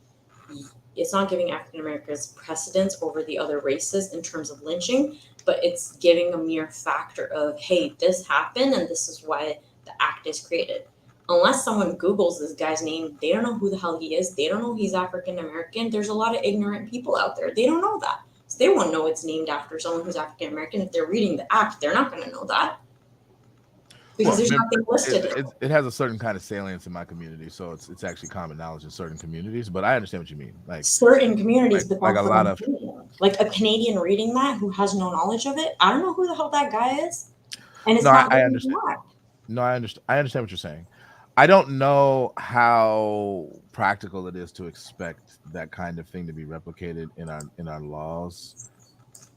African Americans precedence over the other races in terms of lynching, but it's giving a mere factor of, hey, this happened and this is why the act is created. Unless someone Googles this guy's name, they don't know who the hell he is. They don't know he's African American. There's a lot of ignorant people out there. They don't know that. So they won't know it's named after someone who's African American. If they're reading the act, they're not going to know that. Because there's nothing listed. It has a certain kind of salience in my community, so it's actually common knowledge in certain communities. But I understand what you mean. Like certain communities, but like a lot of like a Canadian reading that who has no knowledge of it. I don't know who the hell that guy is, and it's no, not. I understand. No, I understand. I understand what you're saying. I don't know how practical it is to expect that kind of thing to be replicated in our laws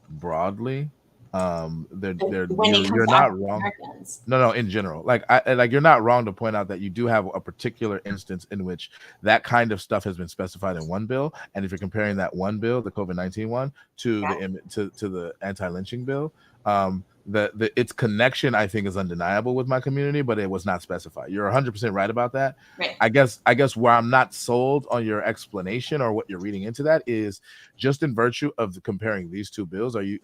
broadly. When it comes you're to not African wrong. Americans. No, in general, like you're not wrong to point out that you do have a particular instance in which that kind of stuff has been specified in one bill, and if you're comparing that one bill, the COVID-19 one, to the anti-lynching bill, the its connection, I think, is undeniable with my community, but it was not specified. You're 100% right about that. Right. I guess where I'm not sold on your explanation or what you're reading into that is just in virtue of comparing these two bills. Are you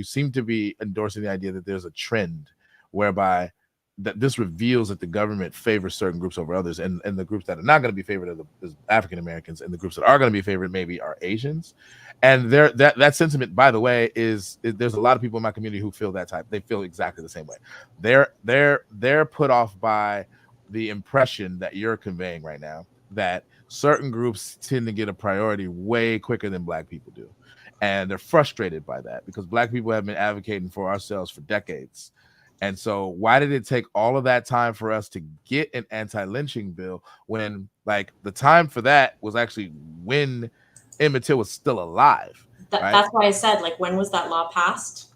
seem to be endorsing the idea that there's a trend whereby that this reveals that the government favors certain groups over others, and the groups that are not going to be favored are the African Americans, and the groups that are going to be favored maybe are Asians. And that sentiment, by the way, is there's a lot of people in my community who feel that type. They feel exactly the same way. They're put off by the impression that you're conveying right now, that certain groups tend to get a priority way quicker than Black people do. And they're frustrated by that because Black people have been advocating for ourselves for decades. And so why did it take all of that time for us to get an anti-lynching bill when, like, the time for that was actually when Emmett Till was still alive? Right? That's why I said, like, when was that law passed?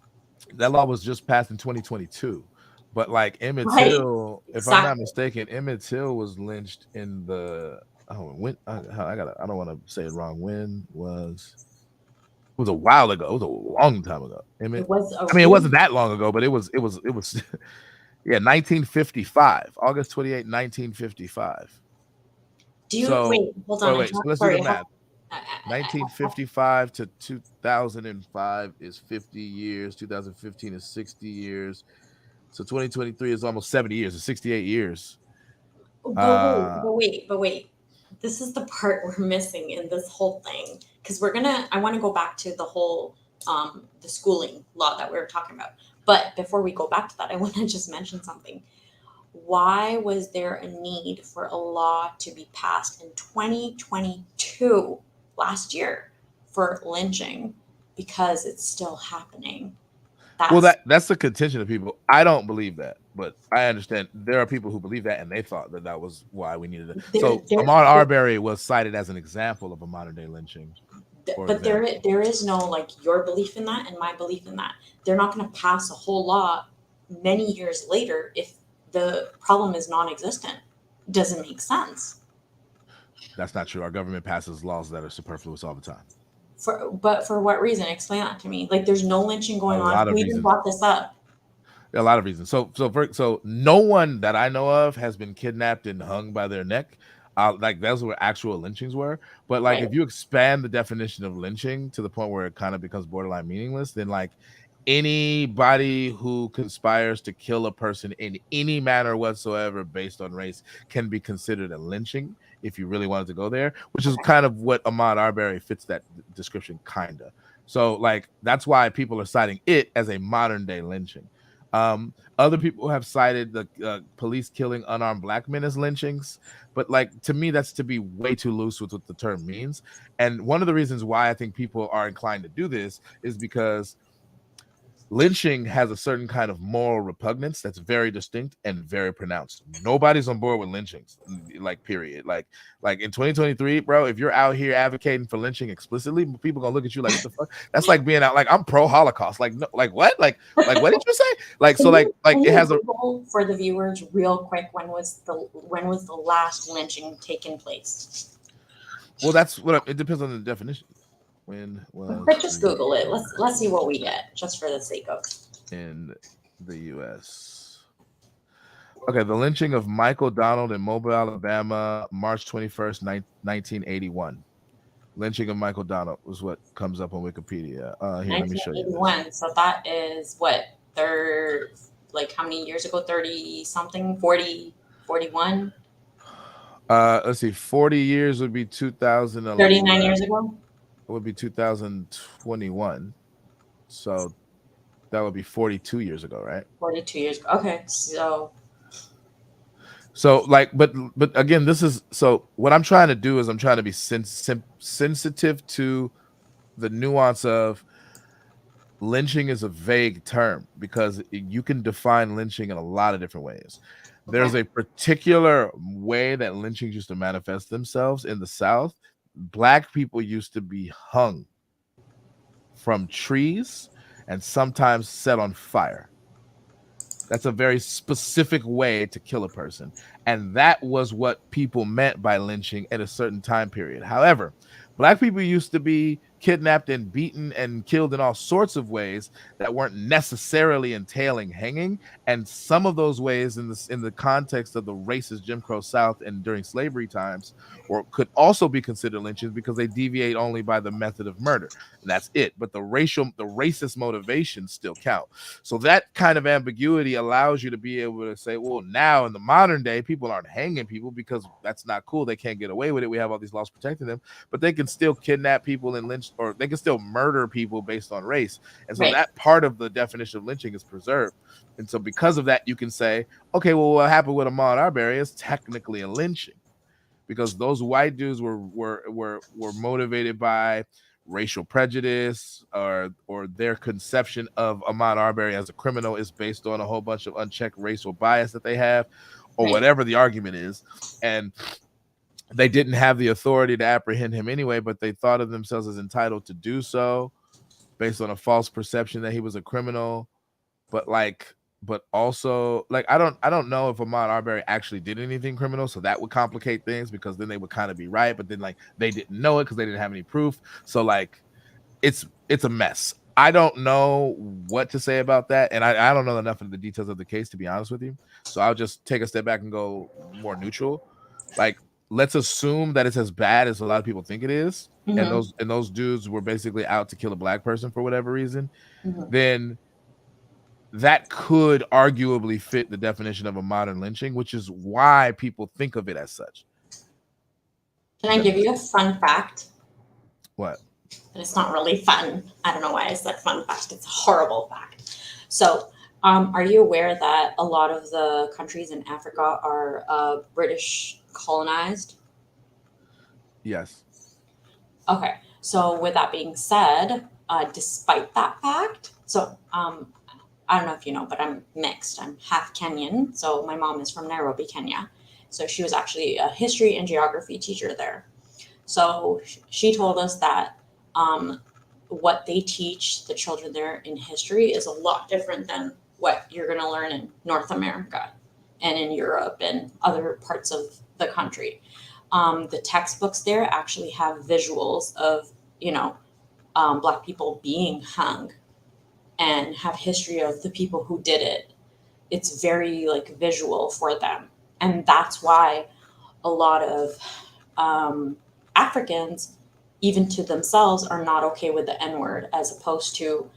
That law was just passed in 2022. But like Emmett Till, if I'm not mistaken, Emmett Till was lynched in the I don't want to say it wrong. When was it was a while ago. It was a long time ago. It wasn't that long ago, but it was yeah, 1955, August 28, 1955. Wait, hold on. Wait, so let's do the math. 1955 to 2005 is 50 years. 2015 is 60 years. So 2023 is almost 70 years. It's 68 years. But wait. This is the part we're missing in this whole thing, because I want to go back to the whole the schooling law that we were talking about. But before we go back to that, I want to just mention something. Why was there a need for a law to be passed in 2022, last year, for lynching? Because it's still happening. That's the contention of people. I don't believe that, but I understand there are people who believe that, and they thought that was why we needed it. So Ahmaud Arbery was cited as an example of a modern day lynching. But there is no, like, your belief in that and my belief in that. They're not going to pass a whole law many years later if the problem is non-existent. It doesn't make sense. That's not true. Our government passes laws that are superfluous all the time. But for what reason? Explain that to me. Like, there's no lynching going on. Who even brought this up? A lot of reasons. So no one that I know of has been kidnapped and hung by their neck. like those were actual lynchings were. But like Right. if you expand the definition of lynching to the point where it kind of becomes borderline meaningless, then like anybody who conspires to kill a person in any manner whatsoever based on race can be considered a lynching, if you really wanted to go there, which is Okay. kind of what Ahmaud Arbery fits that description, kind of. So like that's why people are citing it as a modern day lynching. Other people have cited the police killing unarmed black men as lynchings, but like to me that's to be way too loose with what the term means. And one of the reasons why I think people are inclined to do this is because lynching has a certain kind of moral repugnance that's very distinct and very pronounced. Nobody's on board with lynchings, like period. Like in 2023, bro, if you're out here advocating for lynching explicitly, people gonna look at you like, what the fuck? That's like being out like I'm pro Holocaust. Like no, like what? Like what did you say? Like so like Can it you has a Google for the viewers real quick when was the last lynching taken place? well, that's what it depends on the definition. When was Quick, just Google it. Let's see what we get, just for the sake of. in the U.S. Okay, the lynching of Michael Donald in Mobile, Alabama, March 21st, 1981. Lynching of Michael Donald was what comes up on Wikipedia. Here, let me show you this. 1981. So that is what, like how many years ago? 30 something, 40, 41, Let's see, 40 years would be 2011. 39 years ago. It would be 2021. So that would be 42 years ago, right? 42 years ago. Okay, so like, but again, this is so what I'm trying to do is I'm trying to be sensitive to the nuance of lynching is a vague term because you can define lynching in a lot of different ways. There's a particular way that lynchings used to manifest themselves in the South. Black people used to be hung from trees and sometimes set on fire. That's a very specific way to kill a person. And that was what people meant by lynching at a certain time period. However, black people used to be kidnapped and beaten and killed in all sorts of ways that weren't necessarily entailing hanging. And some of those ways in the context of the racist Jim Crow South and during slavery times, or could also be considered lynchings because they deviate only by the method of murder. And that's it. But the racist motivations still count. So that kind of ambiguity allows you to be able to say, well, now in the modern day, people aren't hanging people because that's not cool. They can't get away with it. We have all these laws protecting them, but they can still kidnap people and lynch, or they can still murder people based on race. And so that part of the definition of lynching is preserved. And so because of that, you can say, okay, well, what happened with Ahmaud Arbery is technically a lynching because those white dudes were motivated by racial prejudice, or their conception of Ahmaud Arbery as a criminal is based on a whole bunch of unchecked racial bias that they have, or whatever the argument is. And they didn't have the authority to apprehend him anyway, but they thought of themselves as entitled to do so based on a false perception that he was a criminal. But also, like, I don't know if Ahmaud Arbery actually did anything criminal, so that would complicate things because then they would kind of be right, but then like they didn't know it because they didn't have any proof. So like it's a mess. I don't know what to say about that, and I don't know enough of the details of the case to be honest with you. So I'll just take a step back and go more neutral. Like, let's assume that it's as bad as a lot of people think it is, and those dudes were basically out to kill a black person for whatever reason. Then that could arguably fit the definition of a modern lynching, which is why people think of it as such. Can I give you a fun fact? What? And it's not really fun. I don't know why I said fun fact. It's a horrible fact. So, are you aware that a lot of the countries in Africa are British colonized? Yes. Okay. So, with that being said, despite that fact, so I don't know if you know, but I'm mixed. I'm half Kenyan. So my mom is from Nairobi, Kenya. So she was actually a history and geography teacher there. So she told us that what they teach the children there in history is a lot different than what you're going to learn in North America and in Europe and other parts of the country. The textbooks there actually have visuals of, Black people being hung and have history of the people who did it. It's very like visual for them. And that's why a lot of Africans, even to themselves, are not okay with the N word, as opposed to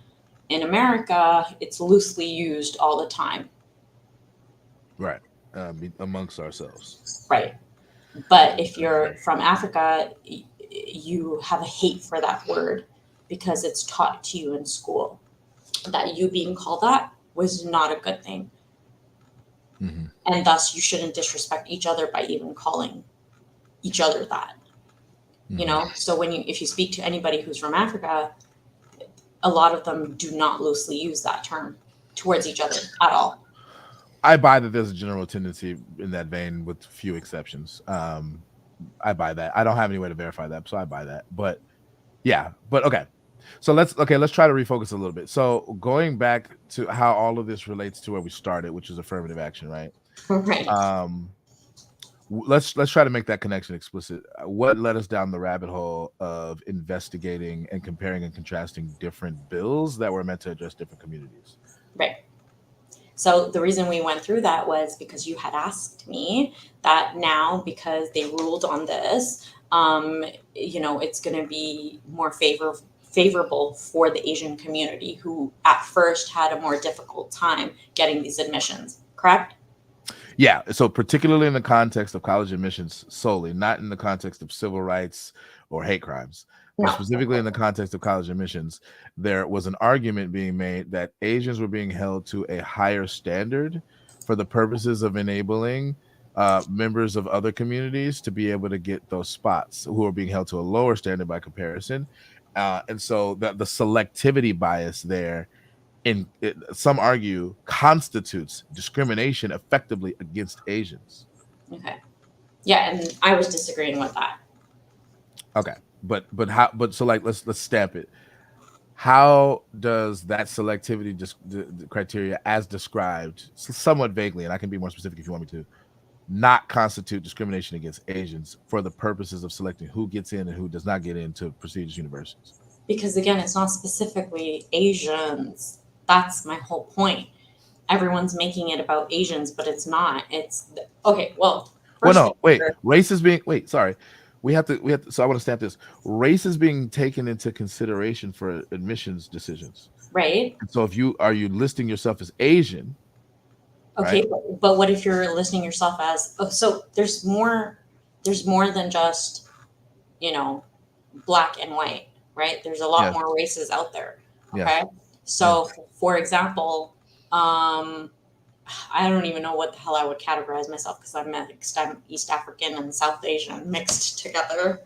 in America, it's loosely used all the time. Right. Amongst ourselves. Right. But if you're from Africa, you have a hate for that word because it's taught to you in school that you being called that was not a good thing. Mm-hmm. And thus you shouldn't disrespect each other by even calling each other that. Mm-hmm. You know, so if you speak to anybody who's from Africa, a lot of them do not loosely use that term towards each other at all. I buy that there's a general tendency in that vein, with few exceptions. I buy that. I don't have any way to verify that, so I buy that. But yeah, but okay. So let's try to refocus a little bit. So going back to how all of this relates to where we started, which is affirmative action, right? Right. Let's try to make that connection explicit. What led us down the rabbit hole of investigating and comparing and contrasting different bills that were meant to address different communities? Right. So the reason we went through that was because you had asked me that now, because they ruled on this, it's going to be more favorable for the Asian community, who at first had a more difficult time getting these admissions, correct? Yeah. So particularly in the context of college admissions solely, not in the context of civil rights or hate crimes, but No. specifically in the context of college admissions, there was an argument being made that Asians were being held to a higher standard for the purposes of enabling members of other communities to be able to get those spots, who are being held to a lower standard by comparison. And so the selectivity bias there, some argue, constitutes discrimination effectively against Asians. Okay. Yeah, and I was disagreeing with that. Okay, but how? But so like let's stamp it. How does that selectivity the criteria as described, somewhat vaguely, and I can be more specific if you want me to, not constitute discrimination against Asians for the purposes of selecting who gets in and who does not get into prestigious universities? Because again, it's not specifically Asians. That's my whole point. Everyone's making it about Asians, but it's not. It's okay. Well, Race is being sorry. We have to. So I want to stamp this. Race is being taken into consideration for admissions decisions. Right. And so if you listing yourself as Asian. Okay, right? but what if you're listing yourself as so there's more than just, black and white, right? There's a lot more races out there. Okay. Yes. So for example, I don't even know what the hell I would categorize myself, because I'm mixed. I'm East African and South Asian mixed together,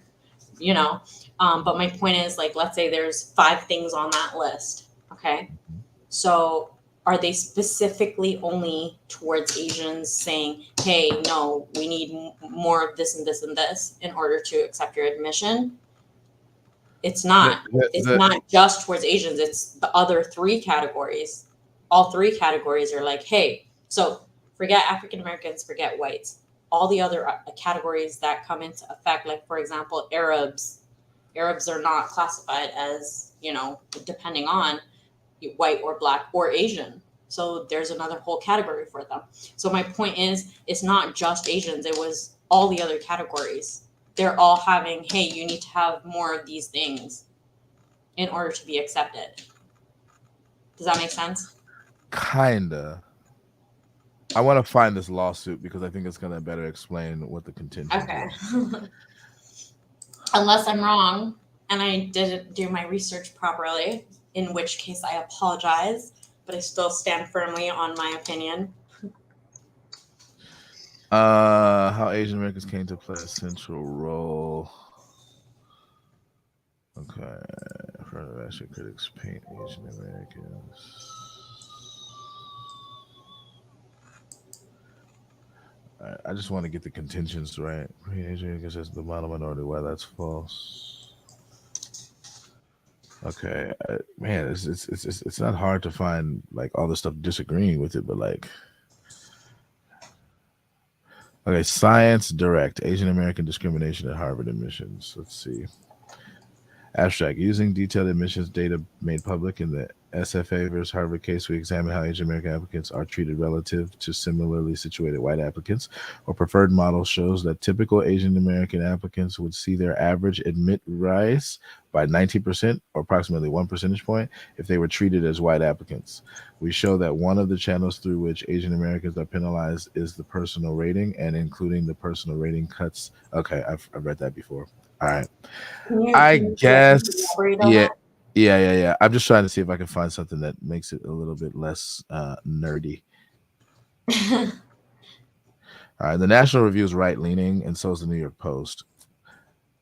But my point is, like, let's say there's 5 things on that list. Okay. So are they specifically only towards Asians, saying, hey, no, we need more of this and this and this in order to accept your admission? It's not. It's not just towards Asians. It's the other 3 categories. All 3 categories are like, hey, so forget African Americans, forget whites. All the other categories that come into effect, like, for example, Arabs are not classified as, depending on white or black or Asian. So there's another whole category for them. So my point is, it's not just Asians. It was all the other categories. They're all having, hey, you need to have more of these things in order to be accepted. Does that make sense? Kinda. I want to find this lawsuit because I think it's going to better explain what the contention is. Okay. Unless I'm wrong and I didn't do my research properly, in which case I apologize, but I still stand firmly on my opinion. How Asian Americans came to play a central role. Okay. Affirmative action critics paint Asian Americans. I just want to get the contentions right. Asian Americans as the model minority. Why that's false. Okay, man, it's not hard to find like all the stuff disagreeing with it, but like, okay, Science Direct, Asian American discrimination at Harvard admissions. Let's see. Abstract. Using detailed admissions data made public in the SFA versus Harvard case, we examine how Asian American applicants are treated relative to similarly situated white applicants. Our preferred model shows that typical Asian American applicants would see their average admit rise by 19% or approximately 1 percentage point if they were treated as white applicants. We show that one of the channels through which Asian Americans are penalized is the personal rating, and including the personal rating cuts. Okay, I've read that before. All right. Can I you guess, elaborate on yeah, that? yeah. I'm just trying to see if I can find something that makes it a little bit less nerdy. All right, the National Review is right leaning, and so is the New York Post.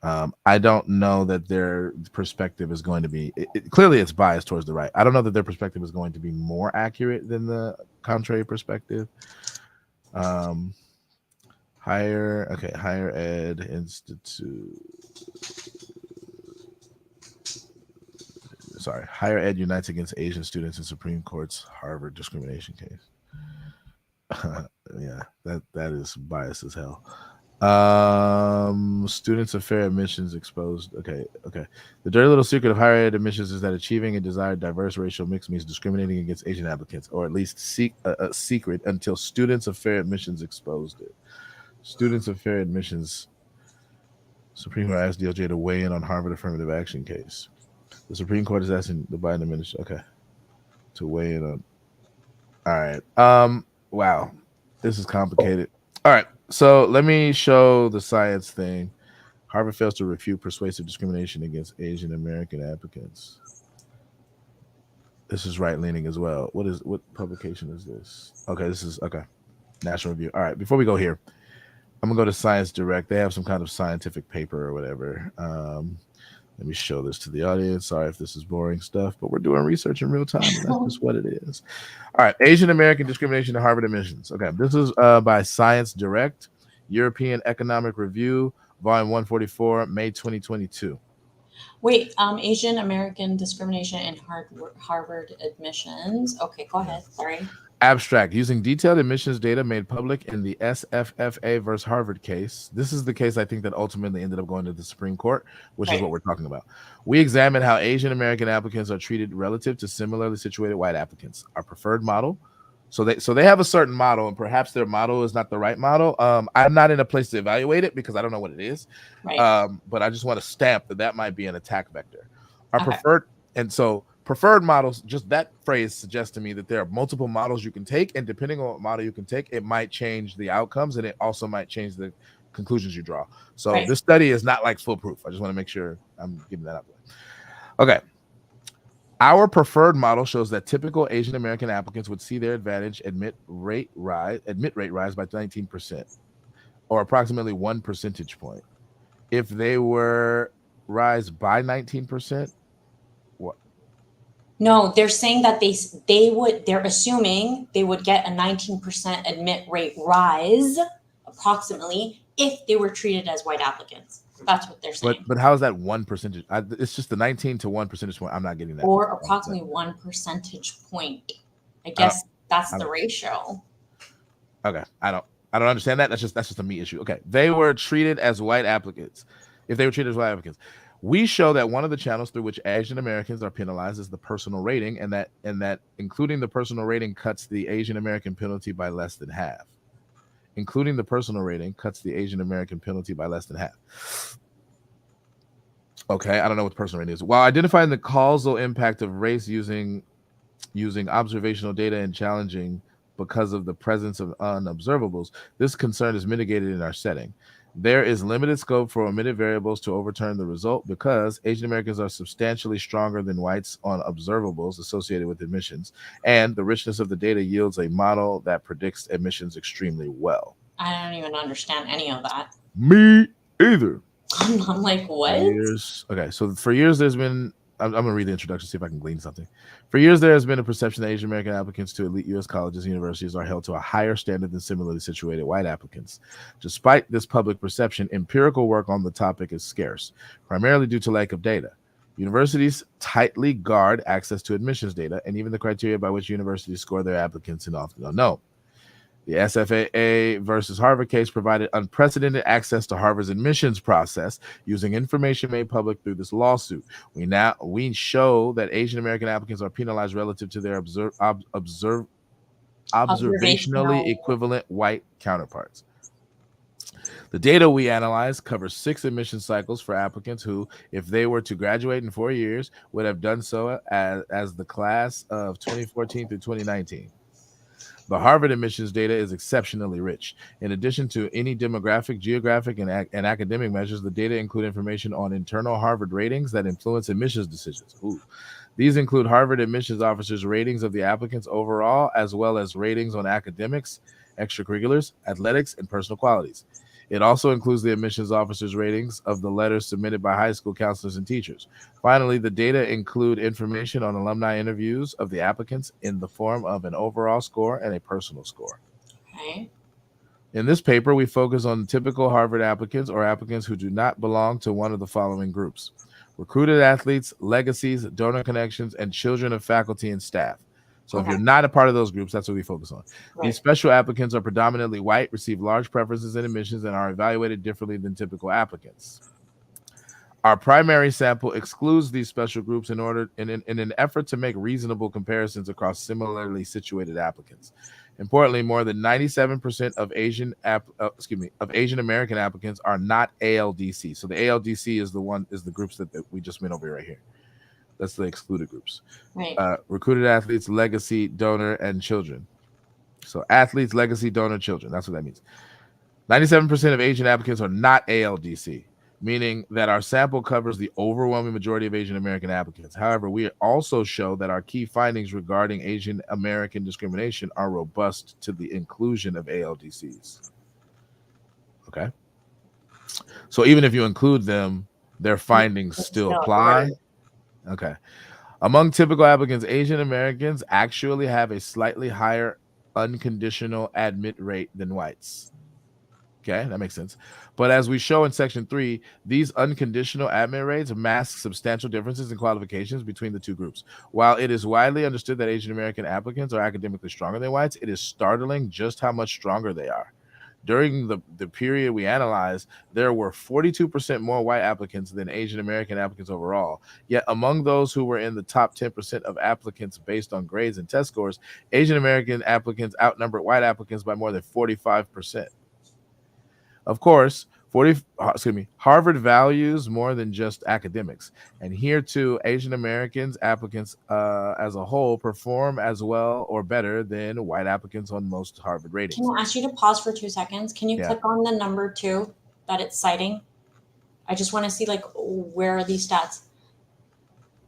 I don't know that their perspective is going to be. Clearly, it's biased towards the right. I don't know that their perspective is going to be more accurate than the contrary perspective. Higher Ed Institute. Sorry, Higher Ed unites against Asian students in Supreme Court's Harvard discrimination case. Yeah, that is biased as hell. Students of fair admissions exposed. Okay. The dirty little secret of higher ed admissions is that achieving a desired diverse racial mix means discriminating against Asian applicants, or at least a secret until students of fair admissions exposed it. Students of fair admissions. Supreme Court asked DOJ to weigh in on Harvard affirmative action case. The Supreme Court is asking the Biden administration, to weigh in on. All right. Wow, this is complicated. All right, so let me show the science thing. Harvard fails to refute persuasive discrimination against Asian American applicants. This is right leaning as well. What publication is this? Okay, this is National Review. All right, before we go here, I'm gonna go to Science Direct. They have some kind of scientific paper or whatever. Let me show this to the audience. Sorry if this is boring stuff, but we're doing research in real time, and that's just what it is. All right, Asian American discrimination in Harvard admissions. Okay, this is by Science Direct, European Economic Review, Volume 144, May 2022. Wait, Asian American discrimination in Harvard admissions. Okay, go ahead. Sorry. Abstract. Using detailed admissions data made public in the SFFA versus Harvard case. This is the case I think that ultimately ended up going to the Supreme Court, which is what we're talking about. We examine how Asian American applicants are treated relative to similarly situated white applicants. Our preferred model. So they have a certain model, and perhaps their model is not the right model. I'm not in a place to evaluate it because I don't know what it is. Right. But I just want to stamp that might be an attack vector. Our preferred models, just that phrase suggests to me that there are multiple models you can take, and depending on what model you can take, it might change the outcomes, and it also might change the conclusions you draw. So this study is not like foolproof. I just want to make sure I'm giving that up. Okay. Our preferred model shows that typical Asian American applicants would see their advantage admit rate rise by 19%, or approximately 1 percentage point. If they were rise by 19%, what? No, they're saying that they're assuming they would get a 19% admit rate rise approximately if they were treated as white applicants. That's what they're saying. But how is that 1 percentage? It's just the 19 to 1 percentage point. I'm not getting that. Or approximately 1 percentage point. I guess that's the ratio. Okay, I don't understand that. That's just a me issue. Okay, they were treated as white applicants. If they were treated as white applicants, we show that one of the channels through which Asian Americans are penalized is the personal rating, and that including the personal rating cuts the Asian American penalty by less than half. Including the personal rating cuts the Asian American penalty by less than half. Okay, I don't know what the personal rating is. While identifying the causal impact of race using observational data and challenging because of the presence of unobservables, this concern is mitigated in our setting. There is limited scope for omitted variables to overturn the result because Asian Americans are substantially stronger than whites on observables associated with admissions, and the richness of the data yields a model that predicts admissions extremely well. I don't even understand any of that. Me either. I'm like, what? So for years there's been, I'm going to read the introduction, see if I can glean something. For years, there has been a perception that Asian American applicants to elite U.S. colleges and universities are held to a higher standard than similarly situated white applicants. Despite this public perception, empirical work on the topic is scarce, primarily due to lack of data. Universities tightly guard access to admissions data and even the criteria by which universities score their applicants and often unknown. The SFAA versus Harvard case provided unprecedented access to Harvard's admissions process using information made public through this lawsuit. We show that Asian American applicants are penalized relative to their observationally equivalent white counterparts. The data we analyzed covers 6 admission cycles for applicants who, if they were to graduate in 4 years, would have done so as the class of 2014 through 2019. The Harvard admissions data is exceptionally rich. In addition to any demographic, geographic, and academic measures, the data include information on internal Harvard ratings that influence admissions decisions. These include Harvard admissions officers' ratings of the applicants overall, as well as ratings on academics, extracurriculars, athletics, and personal qualities. It also includes the admissions officers' ratings of the letters submitted by high school counselors and teachers. Finally, the data include information on alumni interviews of the applicants in the form of an overall score and a personal score. Okay. In this paper, we focus on typical Harvard applicants or applicants who do not belong to one of the following groups: recruited athletes, legacies, donor connections, and children of faculty and staff. So if you're not a part of those groups, that's what we focus on. Right. These special applicants are predominantly white, receive large preferences in admissions, and are evaluated differently than typical applicants. Our primary sample excludes these special groups in an effort to make reasonable comparisons across similarly situated applicants. Importantly, more than 97% of Asian American applicants are not ALDC. So the ALDC is the groups that we just went over right here. That's the excluded groups. Right. Recruited athletes, legacy, donor, and children. So athletes, legacy, donor, children. That's what that means. 97% of Asian applicants are not ALDC, meaning that our sample covers the overwhelming majority of Asian American applicants. However, we also show that our key findings regarding Asian American discrimination are robust to the inclusion of ALDCs. Okay. So even if you include them, their findings still apply. Okay. Among typical applicants, Asian Americans actually have a slightly higher unconditional admit rate than whites. Okay, that makes sense. But as we show in section 3, these unconditional admit rates mask substantial differences in qualifications between the two groups. While it is widely understood that Asian American applicants are academically stronger than whites, it is startling just how much stronger they are. During the period we analyzed, there were 42% more white applicants than Asian American applicants overall. Yet among those who were in the top 10% of applicants based on grades and test scores, Asian American applicants outnumbered white applicants by more than 45%. Of course, Harvard values more than just academics. And here too, Asian Americans applicants as a whole perform as well or better than white applicants on most Harvard ratings. Can I ask you to pause for 2 seconds? Can you click on the number 2 that it's citing? I just want to see where are these stats?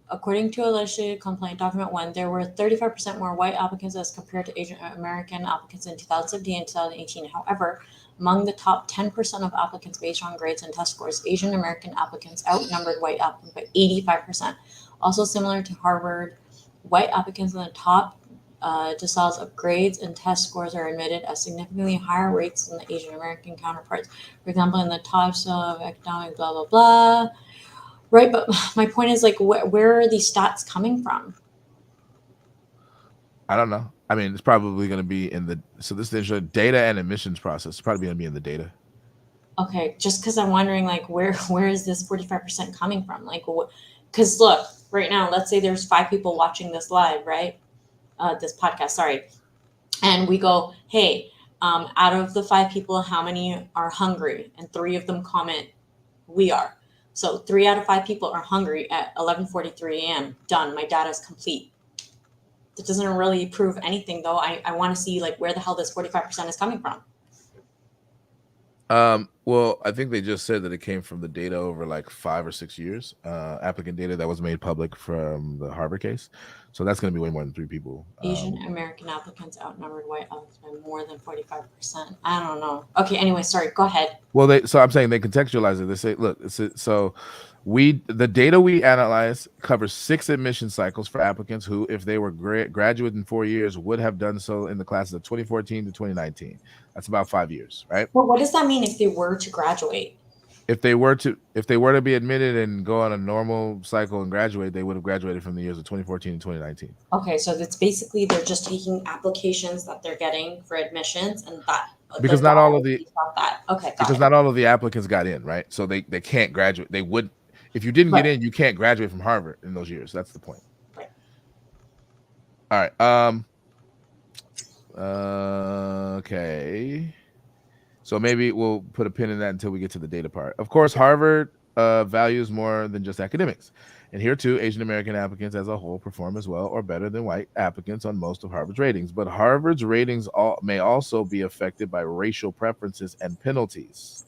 According to illustrated complaint document 1, there were 35% more white applicants as compared to Asian American applicants in 2017 and 2018. However, among the top 10% of applicants based on grades and test scores, Asian American applicants outnumbered white applicants by 85%. Also similar to Harvard, white applicants in the top deciles of grades and test scores are admitted at significantly higher rates than the Asian American counterparts. For example, in the types of economic blah, blah, blah. Right, but my point is where are these stats coming from? I don't know. I mean, it's probably going to be so this is the data and admissions process. It's probably going to be in the data. Okay, just because I'm wondering where is this 45% coming from? Because look, right now, let's say there's 5 people watching this live, right? This podcast, sorry. And we go, hey, out of the 5 people, how many are hungry? And 3 of them comment, we are. So 3 out of 5 people are hungry at 11:43 a.m. Done. My data is complete. That doesn't really prove anything, though. I want to see where the hell this 45% is coming from. Well, I think they just said that it came from the data over 5 or 6 years, applicant data that was made public from the Harvard case. So that's going to be way more than 3 people. Asian American applicants outnumbered white applicants by more than 45%. I don't know. Okay, anyway, sorry. Go ahead. Well, so I'm saying they contextualize it. They say, look, so the data we analyze covers 6 admission cycles for applicants who, if they were graduate in 4 years, would have done so in the classes of 2014 to 2019. That's about 5 years, right? Well, what does that mean if they were to graduate? If they were to be admitted and go on a normal cycle and graduate, they would have graduated from the years of 2014 and 2019. Okay, so that's basically they're just taking applications that they're getting for admissions, and that the Because not data all of is the based off that. Okay, got it. not all of the applicants got in, right? So they can't graduate. They would, if you didn't get Right. in, you can't graduate from Harvard in those years. That's the point. Right. All right. Okay. So maybe we'll put a pin in that until we get to the data part. Of course, Harvard values more than just academics. And here too, Asian American applicants as a whole perform as well or better than white applicants on most of Harvard's ratings. But Harvard's ratings may also be affected by racial preferences and penalties.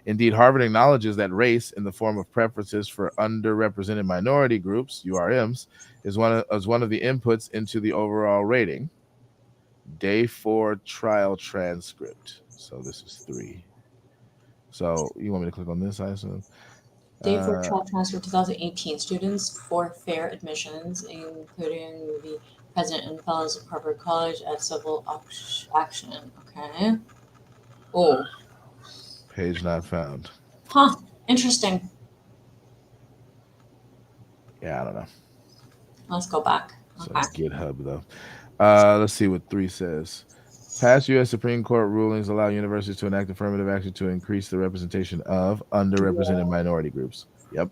Indeed, Harvard acknowledges that race, in the form of preferences for underrepresented minority groups, URMs, is one of the inputs into the overall rating. Day 4 trial transcript. So this is 3. So you want me to click on this, I assume? Day 4 trial transfer 2018. Students for fair admissions, including the president and fellows of Harvard College at civil action. Okay. Oh. Page not found. Huh. Interesting. Yeah, I don't know. Let's go back. So Okay. it's GitHub though. Let's see what 3 says. Past U.S. Supreme Court rulings allow universities to enact affirmative action to increase the representation of underrepresented minority groups. Yep.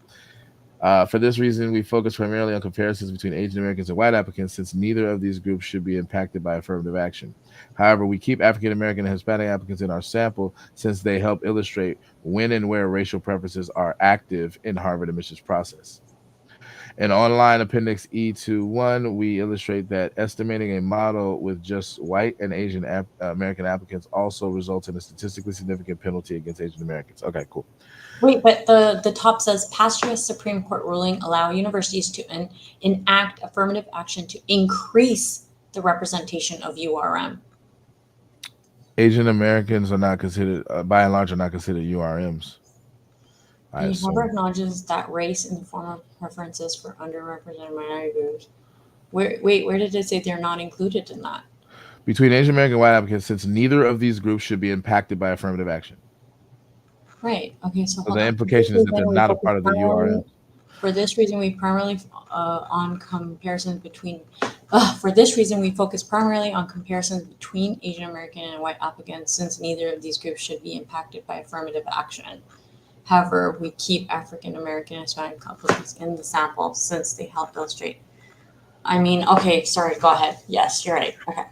For this reason, we focus primarily on comparisons between Asian Americans and white applicants, since neither of these groups should be impacted by affirmative action. However, we keep African American and Hispanic applicants in our sample since they help illustrate when and where racial preferences are active in Harvard admissions process. In online appendix E21, we illustrate that estimating a model with just white and Asian American applicants also results in a statistically significant penalty against Asian Americans. Okay, cool. Wait, but the top says past U.S. Supreme Court ruling allow universities to enact affirmative action to increase the representation of URM. Asian Americans are not considered, by and large, are not considered URMs. Harvard acknowledges that race in the form of preferences for underrepresented minority groups. Where did it say they're not included in that? Between Asian American and white applicants, since neither of these groups should be impacted by affirmative action. Right. Okay. So the implication is that they're not a part of the URM. For this reason, we primarily on comparisons between. For this reason, we focus primarily on comparisons between Asian American and white applicants, since neither of these groups should be impacted by affirmative action. However, we keep African American and Hispanic applicants in the sample since they help illustrate. I mean, okay, sorry, go ahead. Yes, you're right. Okay.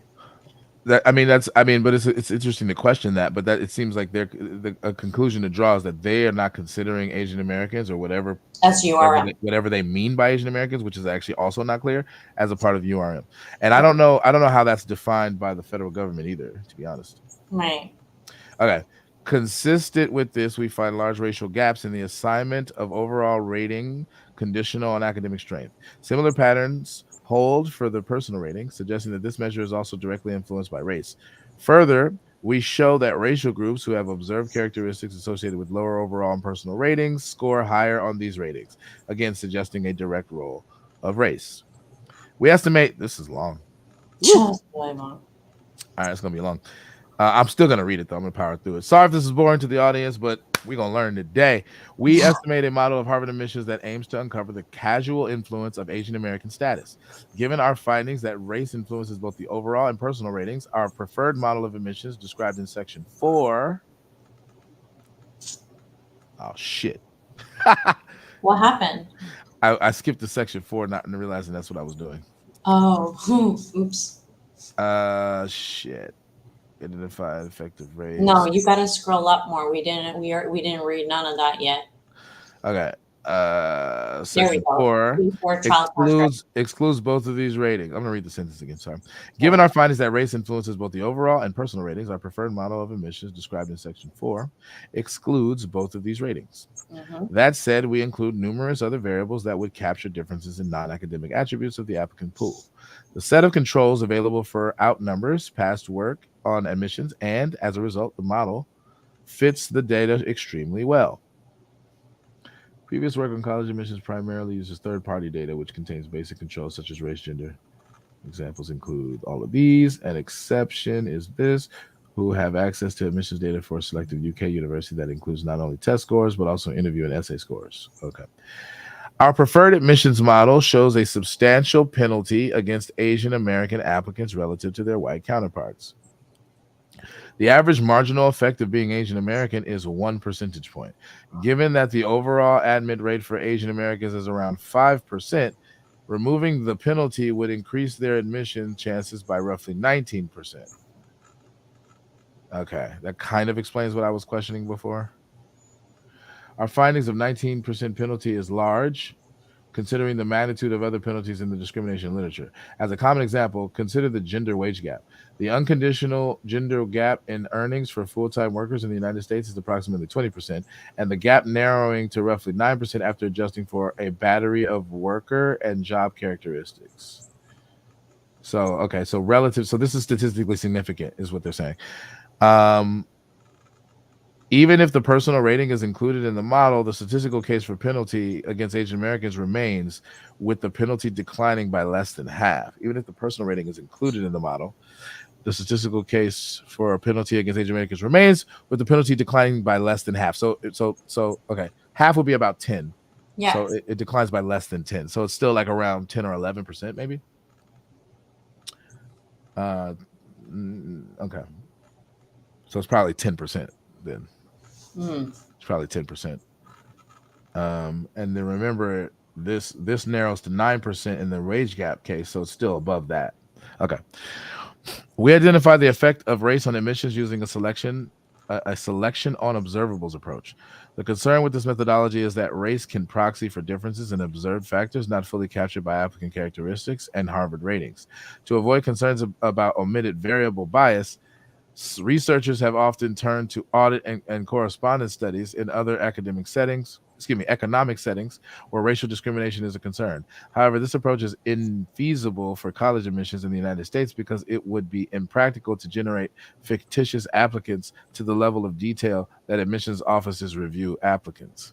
But it's interesting to question that, but that it seems like a conclusion to draw is that they are not considering Asian Americans or whatever as URM, whatever they mean by Asian Americans, which is actually also not clear, as a part of URM. And I don't know how that's defined by the federal government either, to be honest. Right. Okay. Consistent with this, we find large racial gaps in the assignment of overall rating conditional on academic strength. Similar patterns hold for the personal rating, suggesting that this measure is also directly influenced by race. Further, we show that racial groups who have observed characteristics associated with lower overall and personal ratings score higher on these ratings, again suggesting a direct role of race. We estimate this is long. Just really long. All right, it's gonna be long. I'm still going to read it, though. I'm going to power through it. Sorry if this is boring to the audience, but we're going to learn today. We estimate a model of Harvard admissions that aims to uncover the casual influence of Asian American status. Given our findings that race influences both the overall and personal ratings, our preferred model of admissions described in section 4. Oh, shit. What happened? I skipped to section 4, not realizing that's what I was doing. Oh, oops. Shit. Identify effective race. No, you gotta scroll up more. We didn't read none of that yet. Okay. Section 4 excludes both of these ratings. I'm gonna read the sentence again. Sorry. Given our findings that race influences both the overall and personal ratings, our preferred model of admissions described in section 4 excludes both of these ratings. That said, we include numerous other variables that would capture differences in non-academic attributes of the applicant pool. The set of controls available for outnumbers past work on admissions, and as a result, the model fits the data extremely well. Previous work on college admissions primarily uses third-party data, which contains basic controls such as race, gender. Examples include all of these. An exception is this, who have access to admissions data for a selected UK university that includes not only test scores, but also interview and essay scores. Okay. Our preferred admissions model shows a substantial penalty against Asian American applicants relative to their white counterparts. The average marginal effect of being Asian American is 1 percentage point. Given that the overall admit rate for Asian Americans is around 5%, removing the penalty would increase their admission chances by roughly 19%. Okay, that kind of explains what I was questioning before. Our findings of 19% penalty is large, considering the magnitude of other penalties in the discrimination literature. As a common example, consider the gender wage gap. The unconditional gender gap in earnings for full-time workers in the United States is approximately 20%, and the gap narrowing to roughly 9% after adjusting for a battery of worker and job characteristics. So, okay, so relative, so this is statistically significant, is what they're saying. Even if the personal rating is included in the model, the statistical case for penalty against Asian Americans remains, with the penalty declining by less than half. Even if the personal rating is included in the model, the statistical case for a penalty against Asian Americans remains, with the penalty declining by less than half. So okay, half would be about 10. Yeah. So it declines by less than 10. So it's still like around 10 or 11%, maybe. Okay. So it's probably 10% then. It's probably 10%. And then remember, this narrows to 9% in the wage gap case, so it's still above that. Okay. We identify the effect of race on admissions using a selection on observables approach. The concern with this methodology is that race can proxy for differences in observed factors not fully captured by applicant characteristics and Harvard ratings. To avoid concerns about omitted variable bias, researchers have often turned to audit and correspondence studies in other economic settings where racial discrimination is a concern. However, this approach is infeasible for college admissions in the United States because it would be impractical to generate fictitious applicants to the level of detail that admissions offices review applicants.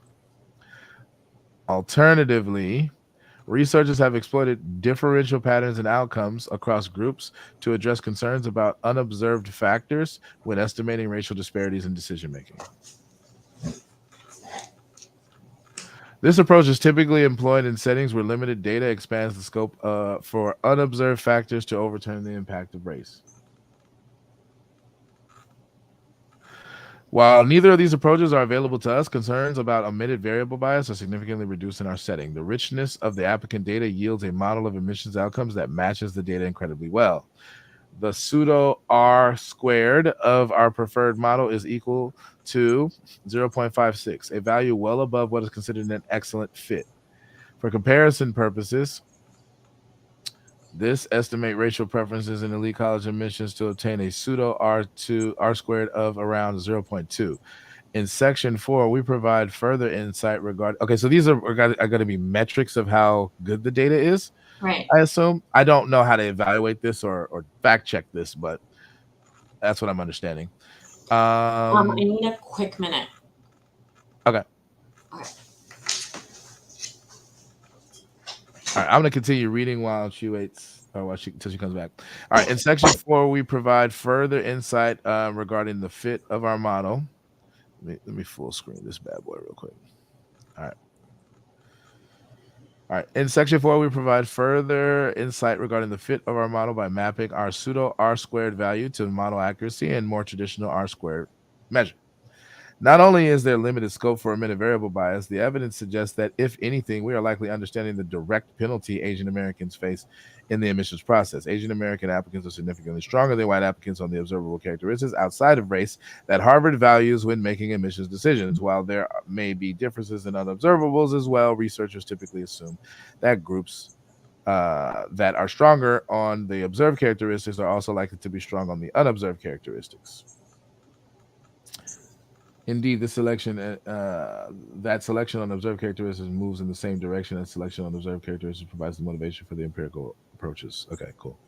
Alternatively, researchers have exploited differential patterns and outcomes across groups to address concerns about unobserved factors when estimating racial disparities in decision-making. This approach is typically employed in settings where limited data expands the scope for unobserved factors to overturn the impact of race. While neither of these approaches are available to us, concerns about omitted variable bias are significantly reduced in our setting. The richness of the applicant data yields a model of admissions outcomes that matches the data incredibly well. The pseudo R squared of our preferred model is equal to 0.56, a value well above what is considered an excellent fit. For comparison purposes, this estimate racial preferences in elite college admissions to obtain a pseudo R squared of around 0.2. In section 4, we provide further insight regarding. Okay, so these are going to be metrics of how good the data is. Right. I assume. I don't know how to evaluate this or fact check this, but that's what I'm understanding. I need a quick minute. Okay. Okay. All right, I'm going to continue reading while she waits, or until she comes back. All right, in section 4, we provide further insight regarding the fit of our model. Let me full screen this bad boy real quick. All right. In section 4, we provide further insight regarding the fit of our model by mapping our pseudo R squared value to model accuracy and more traditional R squared measure. Not only is there limited scope for omitted variable bias, the evidence suggests that, if anything, we are likely understanding the direct penalty Asian Americans face in the admissions process. Asian American applicants are significantly stronger than white applicants on the observable characteristics outside of race that Harvard values when making admissions decisions. While there may be differences in unobservables as well, researchers typically assume that groups that are stronger on the observed characteristics are also likely to be strong on the unobserved characteristics. Indeed, the selection, that selection on observed characteristics moves in the same direction as selection on observed characteristics provides the motivation for the empirical approaches. Okay, cool.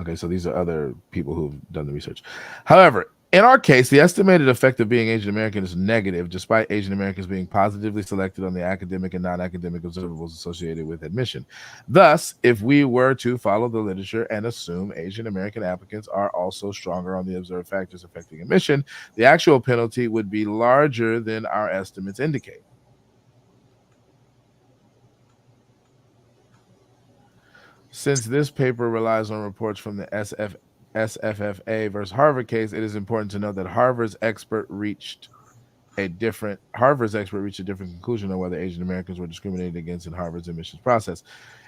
Okay, so these are other people who've done the research. However, In our case, the estimated effect of being Asian American is negative, despite Asian Americans being positively selected on the academic and non-academic observables associated with admission. Thus, if we were to follow the literature and assume Asian American applicants are also stronger on the observed factors affecting admission, the actual penalty would be larger than our estimates indicate. Since this paper relies on reports from the SFFA versus Harvard case, it is important to note that Harvard's expert reached a different conclusion on whether Asian Americans were discriminated against in Harvard's admissions process.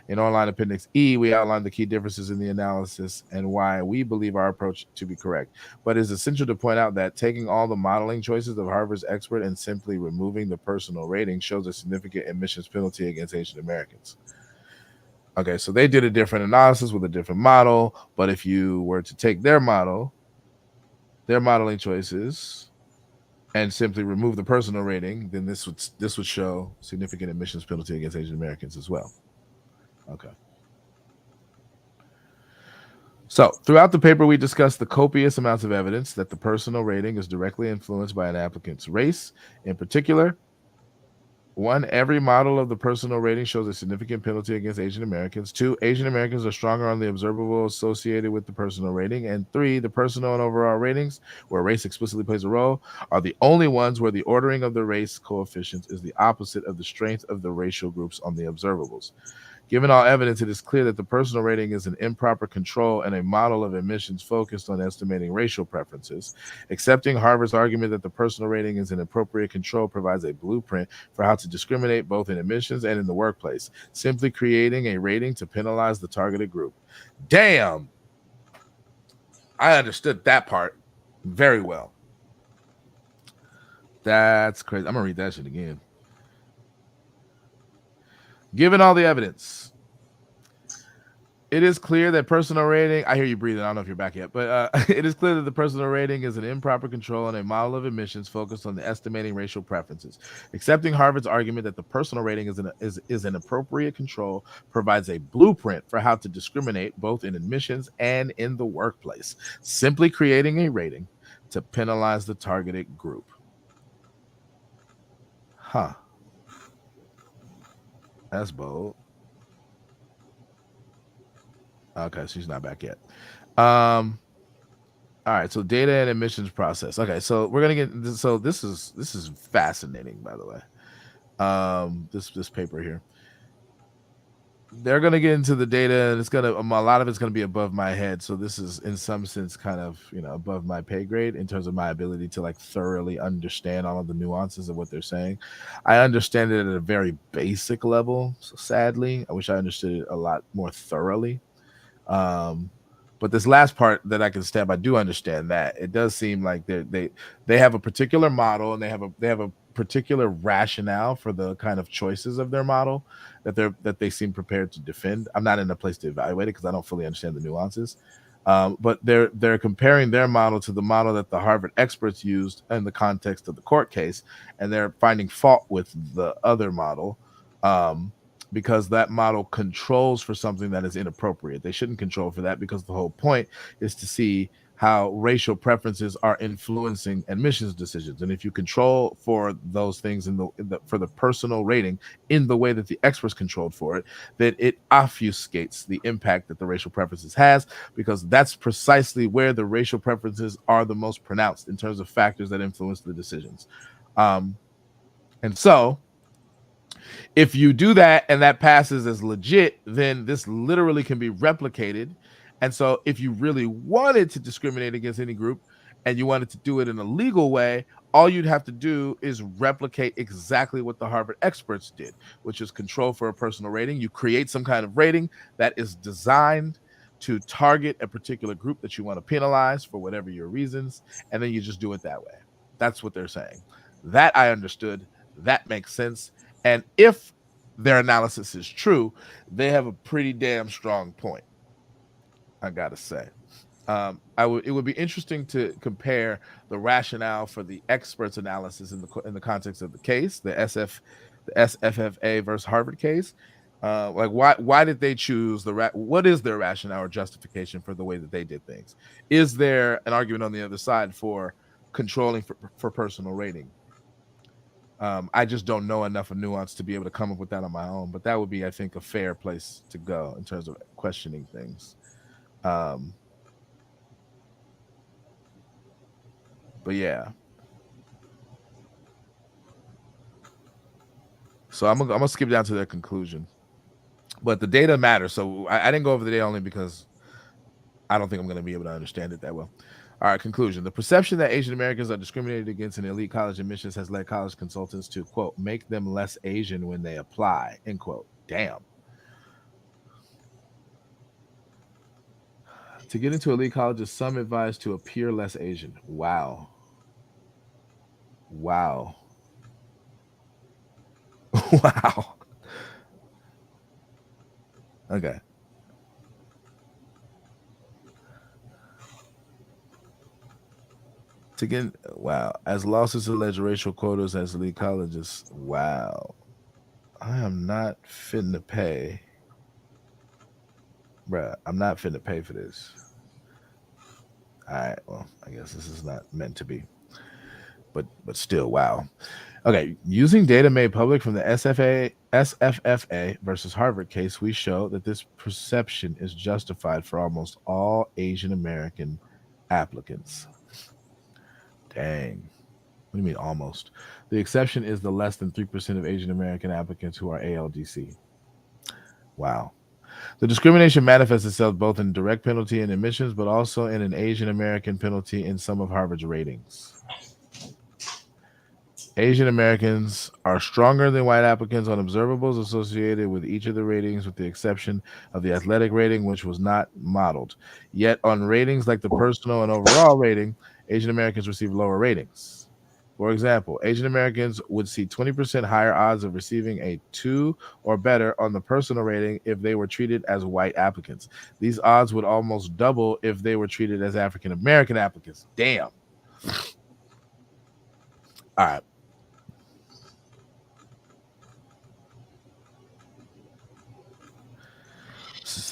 In Online Appendix E, we outline the key differences in the analysis and why we believe our approach to be correct. But it is essential to point out that taking all the modeling choices of Harvard's expert and simply removing the personal rating shows a significant admissions penalty against Asian Americans. Okay, so they did a different analysis with a different model, but if you were to take their model, their modeling choices, and simply remove the personal rating, then this would show significant admissions penalty against Asian Americans as well. Okay. So throughout the paper, we discussed the copious amounts of evidence that the personal rating is directly influenced by an applicant's race. In particular, 1, every model of the personal rating shows a significant penalty against Asian Americans. 2, Asian Americans are stronger on the observable associated with the personal rating. And 3, the personal and overall ratings, where race explicitly plays a role, are the only ones where the ordering of the race coefficients is the opposite of the strength of the racial groups on the observables. Given all evidence, it is clear that the personal rating is an improper control and a model of admissions focused on estimating racial preferences. Accepting Harvard's argument that the personal rating is an appropriate control provides a blueprint for how to discriminate both in admissions and in the workplace, simply creating a rating to penalize the targeted group. Damn! I understood that part very well. That's crazy. I'm going to read that shit again. Given all the evidence, it is clear that personal rating, I hear you breathing, I don't know if you're back yet, but it is clear that the personal rating is an improper control and a model of admissions focused on the estimating racial preferences. Accepting Harvard's argument that the personal rating is an appropriate control provides a blueprint for how to discriminate both in admissions and in the workplace, simply creating a rating to penalize the targeted group. Huh. That's bold. Okay, she's not back yet. All right, so data and admissions process. Okay, so we're gonna get this. So this is fascinating, by the way. This paper here. They're gonna get into the data, and it's gonna a lot of it's gonna be above my head. So this is in some sense kind of above my pay grade in terms of my ability to like thoroughly understand all of the nuances of what they're saying. I understand it at a very basic level. So sadly, I wish I understood it a lot more thoroughly. But this last part that I can stab, I do understand that. It does seem like they have a particular model and they have a particular rationale for the kind of choices of their model that they seem prepared to defend. I'm not in a place to evaluate it because I don't fully understand the nuances. But they're comparing their model to the model that the Harvard experts used in the context of the court case, and they're finding fault with the other model. Because that model controls for something that is inappropriate. They shouldn't control for that because the whole point is to see how racial preferences are influencing admissions decisions. And if you control for those things for the personal rating in the way that the experts controlled for it, then it obfuscates the impact that the racial preferences has, because that's precisely where the racial preferences are the most pronounced in terms of factors that influence the decisions. And so if you do that and that passes as legit, then this literally can be replicated. And so if you really wanted to discriminate against any group and you wanted to do it in a legal way, all you'd have to do is replicate exactly what the Harvard experts did, which is control for a personal rating. You create some kind of rating that is designed to target a particular group that you want to penalize for whatever your reasons, and then you just do it that way. That's what they're saying. That I understood. That makes sense. And if their analysis is true, they have a pretty damn strong point, I gotta say. It would be interesting to compare the rationale for the experts' analysis in the context of the case, the SFFA versus Harvard case, Like why did they choose what is their rationale or justification for the way that they did things? Is there an argument on the other side for controlling for personal rating? I just don't know enough of nuance to be able to come up with that on my own, but that would be, I think, a fair place to go in terms of questioning things. But yeah. So I'm gonna skip down to their conclusion. But the data matters. So I didn't go over the data only because I don't think I'm going to be able to understand it that well. All right, conclusion. The perception that Asian Americans are discriminated against in elite college admissions has led college consultants to, quote, make them less Asian when they apply, end quote. Damn. To get into elite colleges, some advise to appear less Asian. Wow. Wow. Wow. Okay. To get, wow. As losses allege racial quotas as elite colleges. Wow. I am not finna pay. Bruh, I'm not finna pay for this. All right, well, I guess this is not meant to be. But still, wow. Okay, using data made public from the SFFA versus Harvard case, we show that this perception is justified for almost all Asian American applicants. Dang. What do you mean almost? The exception is the less than 3% of Asian American applicants who are ALDC. Wow. The discrimination manifests itself both in direct penalty and admissions, but also in an Asian American penalty in some of Harvard's ratings. Asian Americans are stronger than white applicants on observables associated with each of the ratings, with the exception of the athletic rating, which was not modeled. Yet on ratings like the personal and overall rating, Asian Americans receive lower ratings. For example, Asian Americans would see 20% higher odds of receiving a 2 or better on the personal rating if they were treated as white applicants. These odds would almost double if they were treated as African American applicants. Damn. All right.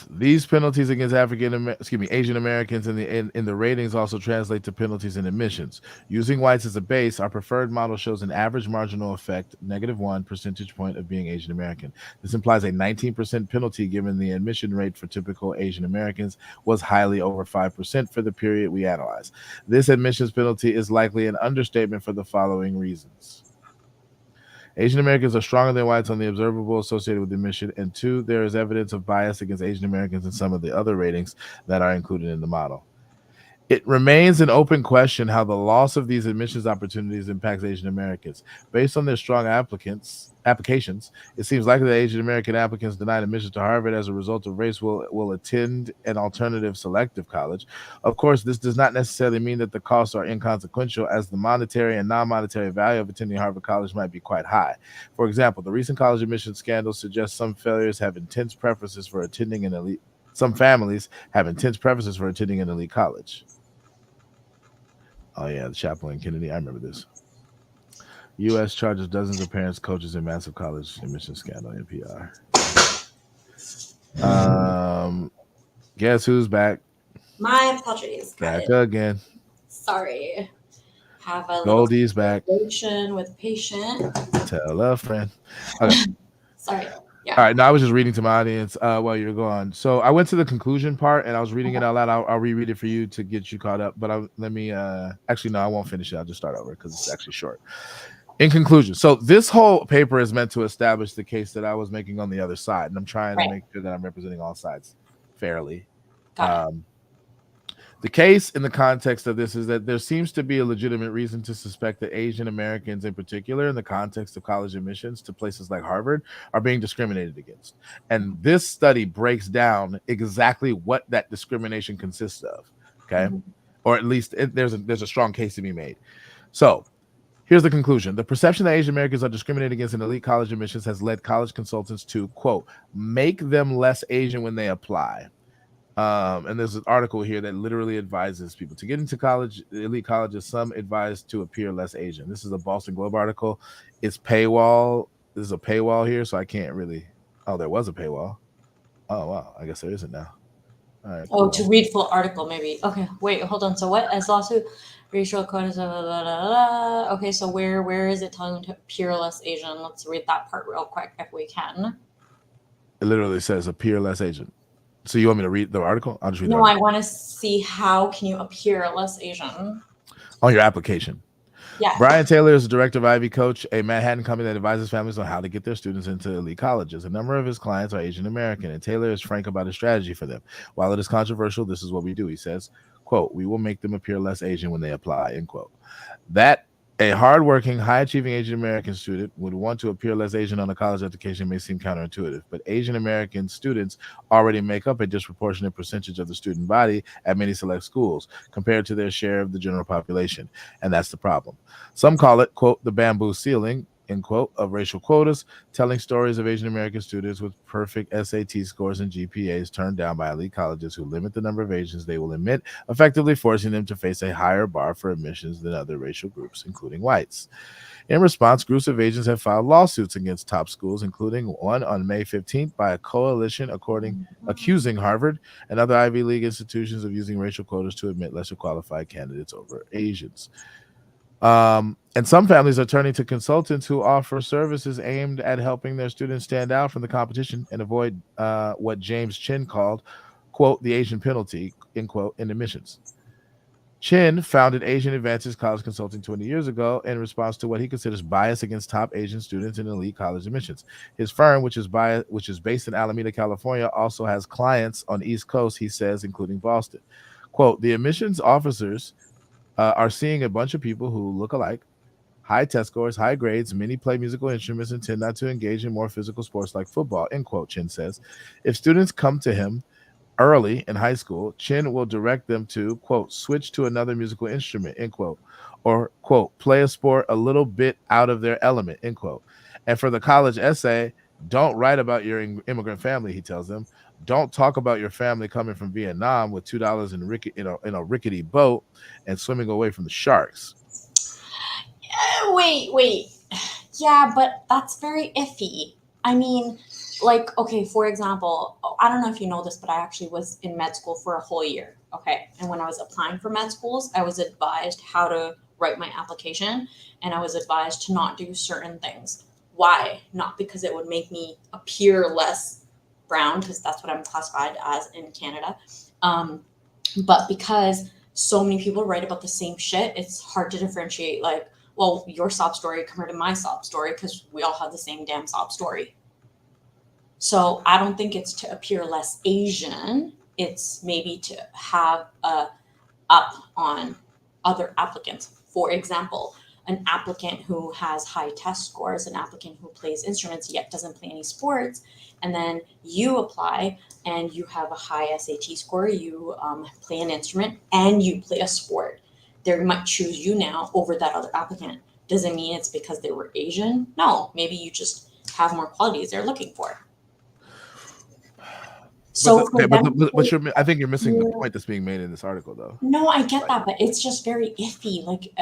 These penalties against Asian Americans in the ratings also translate to penalties in admissions. Using whites as a base, our preferred model shows an average marginal effect, -1 percentage point of being Asian American. This implies a 19% penalty given the admission rate for typical Asian Americans was highly over 5% for the period we analyzed. This admissions penalty is likely an understatement for the following reasons. Asian Americans are stronger than whites on the observable associated with admission, and 2, there is evidence of bias against Asian Americans in some of the other ratings that are included in the model. It remains an open question how the loss of these admissions opportunities impacts Asian Americans. Based on their strong applications, it seems likely that Asian American applicants denied admission to Harvard as a result of race will attend an alternative selective college. Of course, this does not necessarily mean that the costs are inconsequential, as the monetary and non-monetary value of attending Harvard College might be quite high. For example, the recent college admissions scandal suggests some families have intense preferences for attending an elite college. Oh yeah, the Chaplain Kennedy. I remember this. U.S. charges dozens of parents, coaches in massive college admissions scandal. NPR. Guess who's back? My apologies. Back again. Sorry. Have a Goldie's back. With patient. Tell a friend. Okay. Sorry. Yeah. All right. Now I was just reading to my audience while you're gone. So I went to the conclusion part and I was reading it out loud. I'll reread it for you to get you caught up. But let me actually no, I won't finish it. I'll just start over because it's actually short. In conclusion, so this whole paper is meant to establish the case that I was making on the other side, and I'm trying to make sure that I'm representing all sides fairly. The case in the context of this is that there seems to be a legitimate reason to suspect that Asian Americans in particular, in the context of college admissions to places like Harvard, are being discriminated against. And this study breaks down exactly what that discrimination consists of, okay? Mm-hmm. Or at least there's a strong case to be made. So here's the conclusion. The perception that Asian Americans are discriminated against in elite college admissions has led college consultants to, quote, make them less Asian when they apply. And there's an article here that literally advises people to get into college, elite colleges. Some advise to appear less Asian. This is a Boston Globe article. It's paywall. This is a paywall here, so I can't really Oh, there was a paywall. Oh wow, I guess there isn't now. All right, Oh, to cool. read full article, maybe. Okay, wait, hold on. So what? As lawsuit, racial quotas. Blah, blah, blah, blah. Okay, so where is it telling to appear less Asian? Let's read that part real quick if we can. It literally says appear less agent. So you want me to read the article? I'll just read the No, I article. want to see how can you appear less Asian. On your application. Yeah. Brian Taylor is the director of Ivy Coach, a Manhattan company that advises families on how to get their students into elite colleges. A number of his clients are Asian American, and Taylor is frank about his strategy for them. While it is controversial, this is what we do. He says, quote, we will make them appear less Asian when they apply, end quote. That a hardworking, high-achieving Asian American student would want to appear less Asian on a college application may seem counterintuitive, but Asian American students already make up a disproportionate percentage of the student body at many select schools compared to their share of the general population, and that's the problem. Some call it, quote, the bamboo ceiling, end quote, of racial quotas, telling stories of Asian American students with perfect SAT scores and GPAs turned down by elite colleges who limit the number of Asians they will admit, effectively forcing them to face a higher bar for admissions than other racial groups, including whites. In response, groups of Asians have filed lawsuits against top schools, including one on May 15th by a coalition accusing Harvard and other Ivy League institutions of using racial quotas to admit lesser qualified candidates over Asians. And some families are turning to consultants who offer services aimed at helping their students stand out from the competition and avoid what James Chin called, quote, the Asian penalty, end quote, in admissions. Chin founded Asian Advances College Consulting 20 years ago in response to what he considers bias against top Asian students in elite college admissions. His firm, which is based in Alameda, California, also has clients on the East Coast, he says, including Boston. Quote, the admissions officers are seeing a bunch of people who look alike, high test scores, high grades, many play musical instruments and tend not to engage in more physical sports like football, end quote, Chin says. If students come to him early in high school, Chin will direct them to, quote, switch to another musical instrument, end quote, or, quote, play a sport a little bit out of their element, end quote. And for the college essay, don't write about your immigrant family, he tells them. Don't talk about your family coming from Vietnam with $2 in a rickety boat and swimming away from the sharks. Wait. Yeah, but that's very iffy. I mean, like, okay, for example, I don't know if you know this, but I actually was in med school for a whole year. Okay. And when I was applying for med schools, I was advised how to write my application and I was advised to not do certain things. Why? Not because it would make me appear less brown, because that's what I'm classified as in Canada, but because so many people write about the same shit, it's hard to differentiate, like, well, your sob story compared to my sob story, because we all have the same damn sob story. So I don't think it's to appear less Asian. It's maybe to have a up on other applicants. For example, an applicant who has high test scores, an applicant who plays instruments yet doesn't play any sports, and then you apply and you have a high SAT score, you play an instrument and you play a sport. They might choose you now over that other applicant. Doesn't mean it's because they were Asian. No, maybe you just have more qualities they're looking for. So I think you're missing the point that's being made in this article, though. No, I get that, but it's just very iffy. Like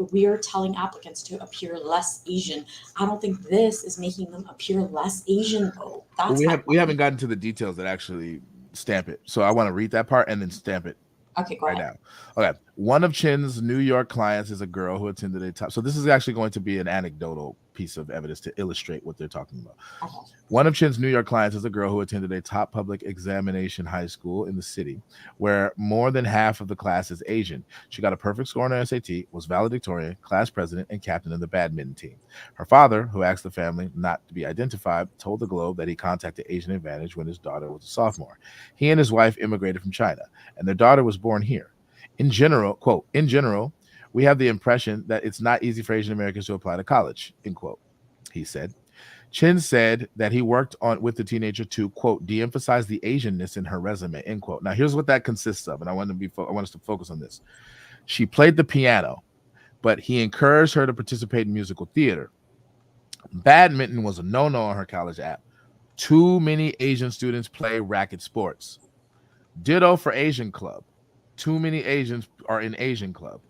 we are telling applicants to appear less Asian. I don't think this is making them appear less Asian, though. That's we haven't gotten to the details that actually stamp it. So I want to read that part and then stamp it. Okay, go right ahead. now. Okay. One of Chin's New York clients is a girl who attended a top. So this is actually going to be an anecdotal piece of evidence to illustrate what they're talking about. Okay. One of Chin's New York clients is a girl who attended a top public examination high school in the city where more than half of the class is Asian. She got a perfect score on her SAT, was valedictorian, class president, and captain of the badminton team. Her father, who asked the family not to be identified, told the Globe that he contacted Asian Advantage when his daughter was a sophomore. He and his wife immigrated from China, and their daughter was born here. In general, quote, in general, we have the impression that it's not easy for Asian Americans to apply to college, end quote, he said. Chin said that he worked with the teenager to, quote, de-emphasize the Asianness in her resume, end quote. Now, here's what that consists of, and I want us to focus on this. She played the piano, but he encouraged her to participate in musical theater. Badminton was a no-no on her college app. Too many Asian students play racket sports. Ditto for Asian club. Too many Asians are in Asian club.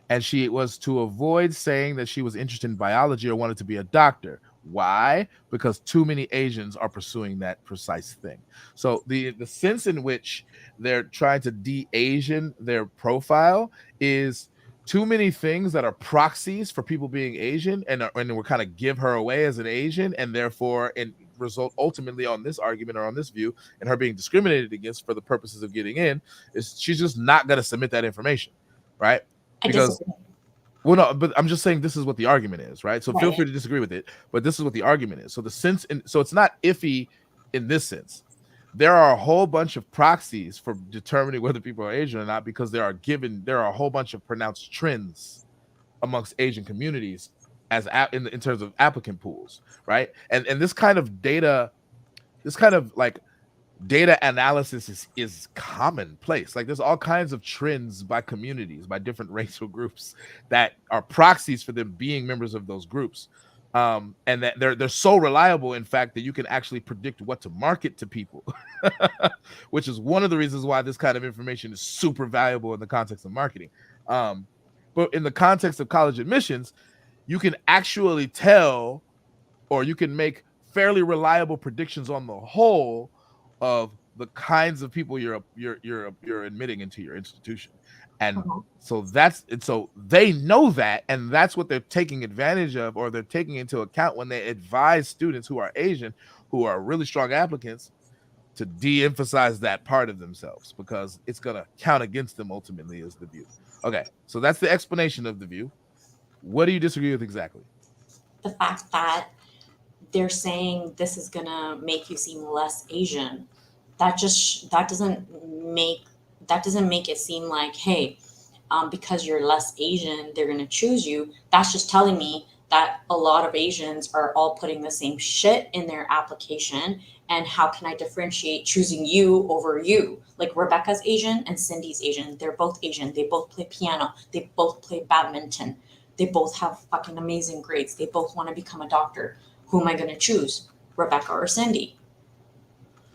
And she was to avoid saying that she was interested in biology or wanted to be a doctor. Why? Because too many Asians are pursuing that precise thing. So the sense in which they're trying to de-Asian their profile is too many things that are proxies for people being Asian, and we're kind of give her away as an Asian, and therefore and result ultimately on this argument or on this view and her being discriminated against for the purposes of getting in, is she's just not going to submit that information, right? I Because disagree. well, no, but I'm just saying this is what the argument is, right? So feel Right. free to disagree with it, but this is what the argument is. So the sense, so it's not iffy in this sense. There are a whole bunch of proxies for determining whether people are Asian or not, because there are a whole bunch of pronounced trends amongst Asian communities as in terms of applicant pools, right? And this kind of data, this kind of like data analysis is commonplace. Like there's all kinds of trends by communities, by different racial groups that are proxies for them being members of those groups. And that they're so reliable, in fact, that you can actually predict what to market to people, which is one of the reasons why this kind of information is super valuable in the context of marketing. But in the context of college admissions, you can actually tell, or you can make fairly reliable predictions on the whole of the kinds of people you're admitting into your institution. And Uh-huh. so they know that, and that's what they're taking advantage of, or they're taking into account when they advise students who are Asian, who are really strong applicants, to de-emphasize that part of themselves, because it's going to count against them ultimately, is the view. Okay, so that's the explanation of the view. What do you disagree with exactly? The fact that they're saying this is gonna make you seem less Asian, that doesn't make it seem like, hey, because you're less Asian, they're gonna choose you. That's just telling me that a lot of Asians are all putting the same shit in their application. And how can I differentiate choosing you over you? Like Rebecca's Asian and Cindy's Asian. They're both Asian. They both play piano. They both play badminton. They both have fucking amazing grades. They both want to become a doctor. Who am I going to choose, Rebecca or Cindy?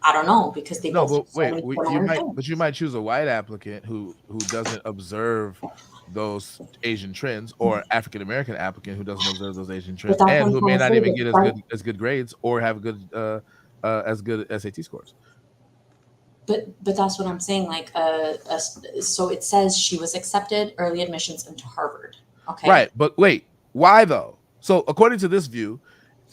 I don't know, because they No, both have but so wait, many similar you things. might choose a white applicant who doesn't observe those Asian trends, or African American applicant who doesn't observe those Asian But trends, that's what and I'm who trying may to not say. even That get as good grades, or have good as good SAT scores. but that's what I'm saying. Like, so it says she was accepted early admissions into Harvard. Okay. Right, but wait, why though? So according to this view,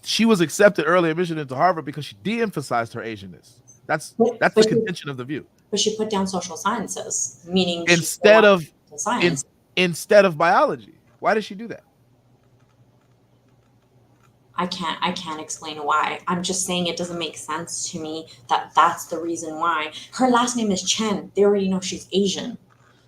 she was accepted early admission into Harvard because she de-emphasized her Asianness. But That's but the she, contention of the view. but she put down social sciences, meaning she still Instead wants of social in, science. instead of biology. Why did she do that? I can't explain why. I'm just saying it doesn't make sense to me that that's the reason why. Her last name is Chen. They already know she's Asian.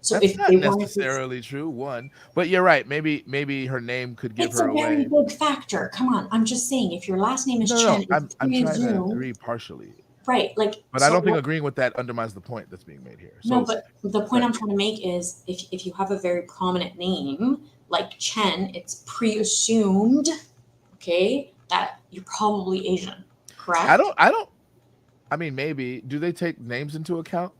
So That's if not they wanted to, necessarily true. One, but you're right. Maybe her name could give it's her a very away. big factor. Come on, I'm just saying if your last name is No. Chen, it's I'm trying to presumed, agree partially, right? Like, but I so don't think what? agreeing with that undermines the point that's being made here. No, So, but the point right. I'm trying to make is if you have a very prominent name like Chen, it's pre-assumed, okay, that you're probably Asian, I correct? don't. I don't. I mean, maybe do they take names into account?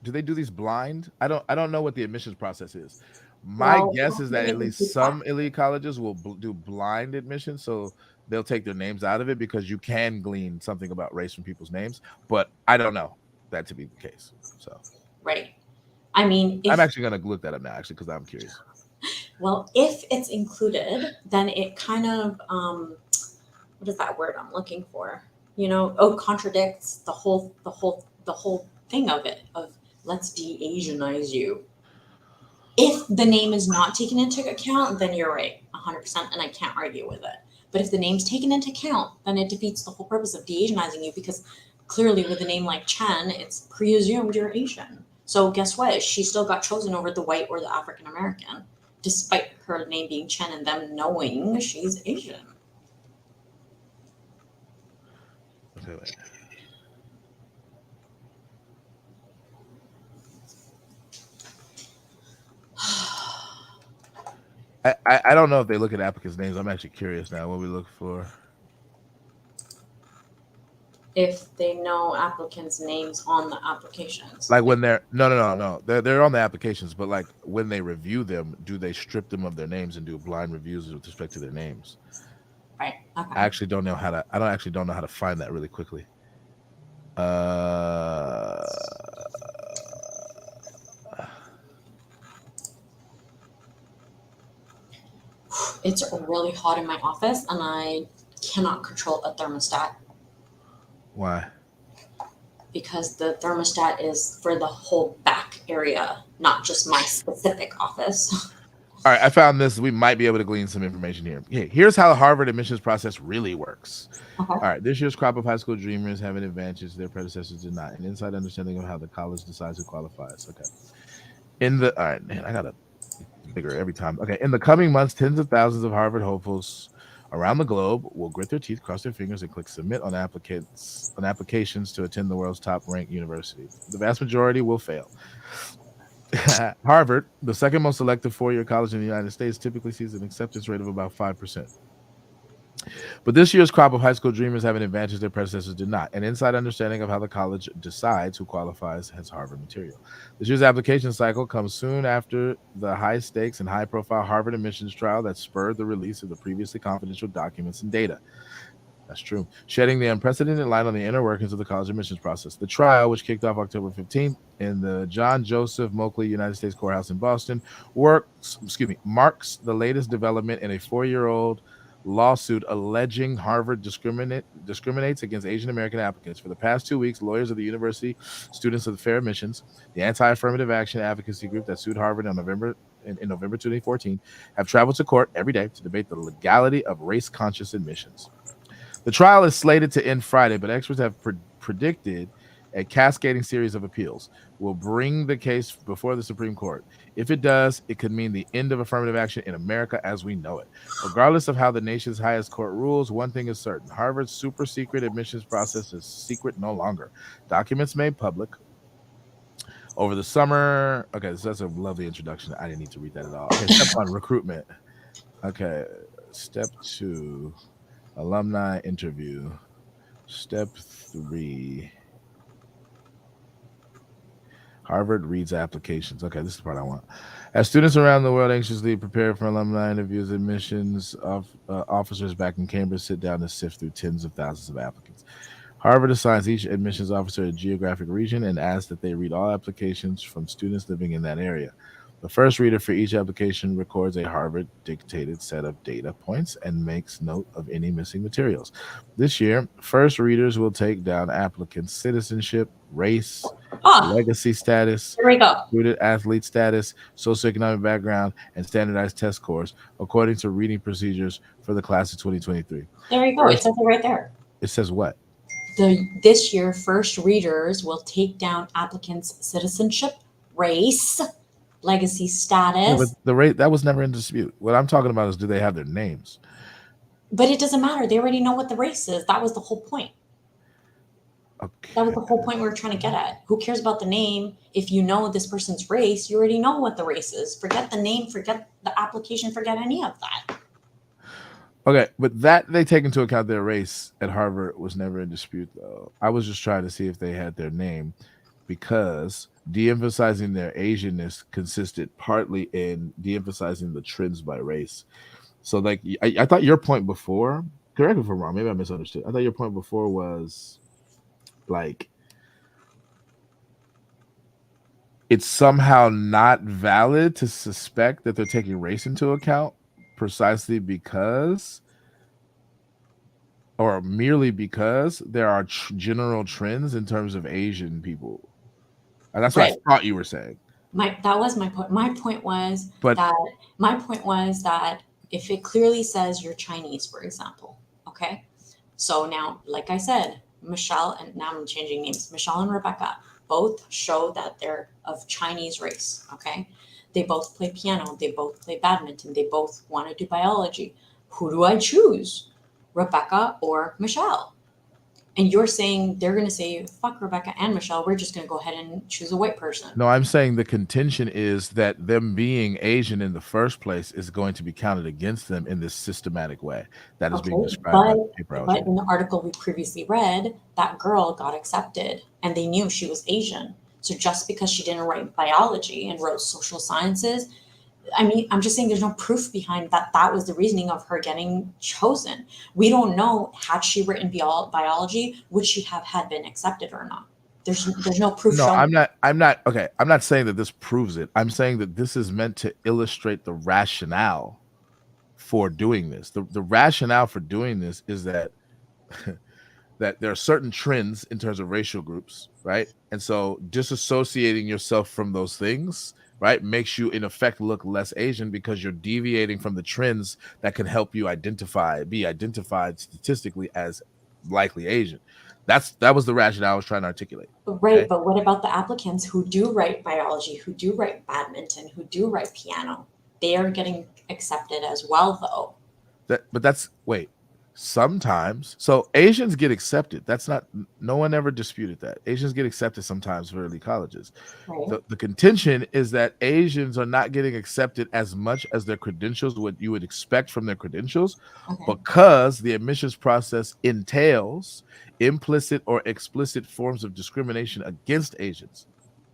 Do they do these blind? I don't know what the admissions process is. My Well, guess let is me that at make a least big some factor. elite colleges will do blind admission, so they'll take their names out of it, because you can glean something about race from people's names. But I don't know that to be the case. So Right. I mean, I'm if actually gonna look that up now, actually, because I'm curious. well, if it's included, then it kind of what is that word I'm looking for? Contradicts the whole thing of it of let's de-Asianize you. If the name is not taken into account, then you're right, 100%, and I can't argue with it. But if the name's taken into account, then it defeats the whole purpose of de-Asianizing you, because clearly with a name like Chen, it's presumed you're Asian. So guess what? She still got chosen over the white or the African American, despite her name being Chen and them knowing she's Asian. Okay, wait. I don't know if they look at applicants' names. I'm actually curious now. What we look for? If they know applicants' names on the applications. Like when they're no, they're on the applications, but like when they review them, do they strip them of their names and do blind reviews with respect to their names? Right. Okay. I actually don't know how to. I don't actually don't know how to find that really quickly. It's really hot in my office, and I cannot control a thermostat Why? because the thermostat is for the whole back area, not just my specific office. All right, I found this. We might be able to glean some information here. Here's how the Harvard admissions process really works. Okay. All right, this year's crop of high school dreamers have an advantage their predecessors did not, an inside understanding of how the college decides who qualifies. Okay. All right, man, I gotta bigger every time. Okay, in the coming months, tens of thousands of Harvard hopefuls around the globe will grit their teeth, cross their fingers, and click submit on applications to attend the world's top-ranked university. The vast majority will fail. Harvard, the second most selective four-year college in the United States, typically sees an acceptance rate of about 5%. But this year's crop of high school dreamers have an advantage their predecessors did not, an inside understanding of how the college decides who qualifies as Harvard material. This year's application cycle comes soon after the high-stakes and high-profile Harvard admissions trial that spurred the release of the previously confidential documents and data. That's true. Shedding the unprecedented light on the inner workings of the college admissions process. The trial, which kicked off October 15th in the John Joseph Moakley United States Courthouse in Boston, marks the latest development in a 4-year-old lawsuit alleging Harvard discriminates against Asian American applicants. For the past 2 weeks, lawyers of the university, students of the Fair Admissions, the anti-affirmative action advocacy group that sued Harvard in November 2014, have traveled to court every day to debate the legality of race-conscious admissions. The trial is slated to end Friday, but experts have predicted a cascading series of appeals will bring the case before the Supreme Court. If it does, it could mean the end of affirmative action in America as we know it. Regardless of how the nation's highest court rules, one thing is certain. Harvard's super secret admissions process is secret no longer. Documents made public over the summer. Okay, so that's a lovely introduction. I didn't need to read that at all. Okay, step 1, recruitment. Okay, step 2, alumni interview. Step 3, Harvard reads applications. Okay, this is the part I want. As students around the world anxiously prepare for alumni interviews, admissions officers back in Cambridge sit down to sift through tens of thousands of applicants. Harvard assigns each admissions officer a geographic region and asks that they read all applications from students living in that area. The first reader for each application records a Harvard-dictated set of data points and makes note of any missing materials. This year, first readers will take down applicants' citizenship, race, legacy status, There we go. student athlete status, socioeconomic background, and standardized test scores according to reading procedures for the class of 2023. There you go. It says it right there. It says what? This year, first readers will take down applicants' citizenship, race, legacy status. Yeah, but the rate that was never in dispute. What I'm talking about is, do they have their names? But it doesn't matter. They already know what the race is. That was the whole point. Okay. That was the whole point we were trying to get at. Who cares about the name? If you know this person's race, you already know what the race is. Forget the name, forget the application, forget any of that. Okay, but that they take into account their race at Harvard was never in dispute, though. I was just trying to see if they had their name, because de-emphasizing their Asianness consisted partly in de-emphasizing the trends by race. So, like, I thought your point before, correct me if I'm wrong, maybe I misunderstood. I thought your point before was, like, it's somehow not valid to suspect that they're taking race into account precisely because, or merely because, there are general trends in terms of Asian people. And that's what I thought you were saying. That was my point. My point was that if it clearly says you're Chinese, for example, okay? So now, like I said, Michelle, and now I'm changing names, Michelle and Rebecca both show that they're of Chinese race, okay? They both play piano, they both play badminton, they both want to do biology. Who do I choose? Rebecca or Michelle? And you're saying they're going to say, fuck Rebecca and Michelle, we're just going to go ahead and choose a white person. No, I'm saying the contention is that them being Asian in the first place is going to be counted against them in this systematic way that is being described by the paper. But in the article we previously read, that girl got accepted and they knew she was Asian. So just because she didn't write biology and wrote social sciences, I mean, I'm just saying there's no proof behind that that was the reasoning of her getting chosen. We don't know, had she written biology, would she have had been accepted or not? There's no proof No, showing. I'm not okay. I'm not saying that this proves it. I'm saying that this is meant to illustrate the rationale for doing this. The rationale for doing this is that that there are certain trends in terms of racial groups, right? And so disassociating yourself from those things, right, makes you in effect look less Asian because you're deviating from the trends that can help you be identified statistically as likely Asian. That was the rationale I was trying to articulate. Right, Okay. but what about the applicants who do write biology, who do write badminton, who do write piano? They are getting accepted as well, though. But that's wait. Sometimes, so Asians get accepted. That's not. No one ever disputed that. Asians get accepted sometimes for early colleges. Right? The contention is that Asians are not getting accepted as much as their credentials, what you would expect from their credentials, Okay. because the admissions process entails implicit or explicit forms of discrimination against Asians.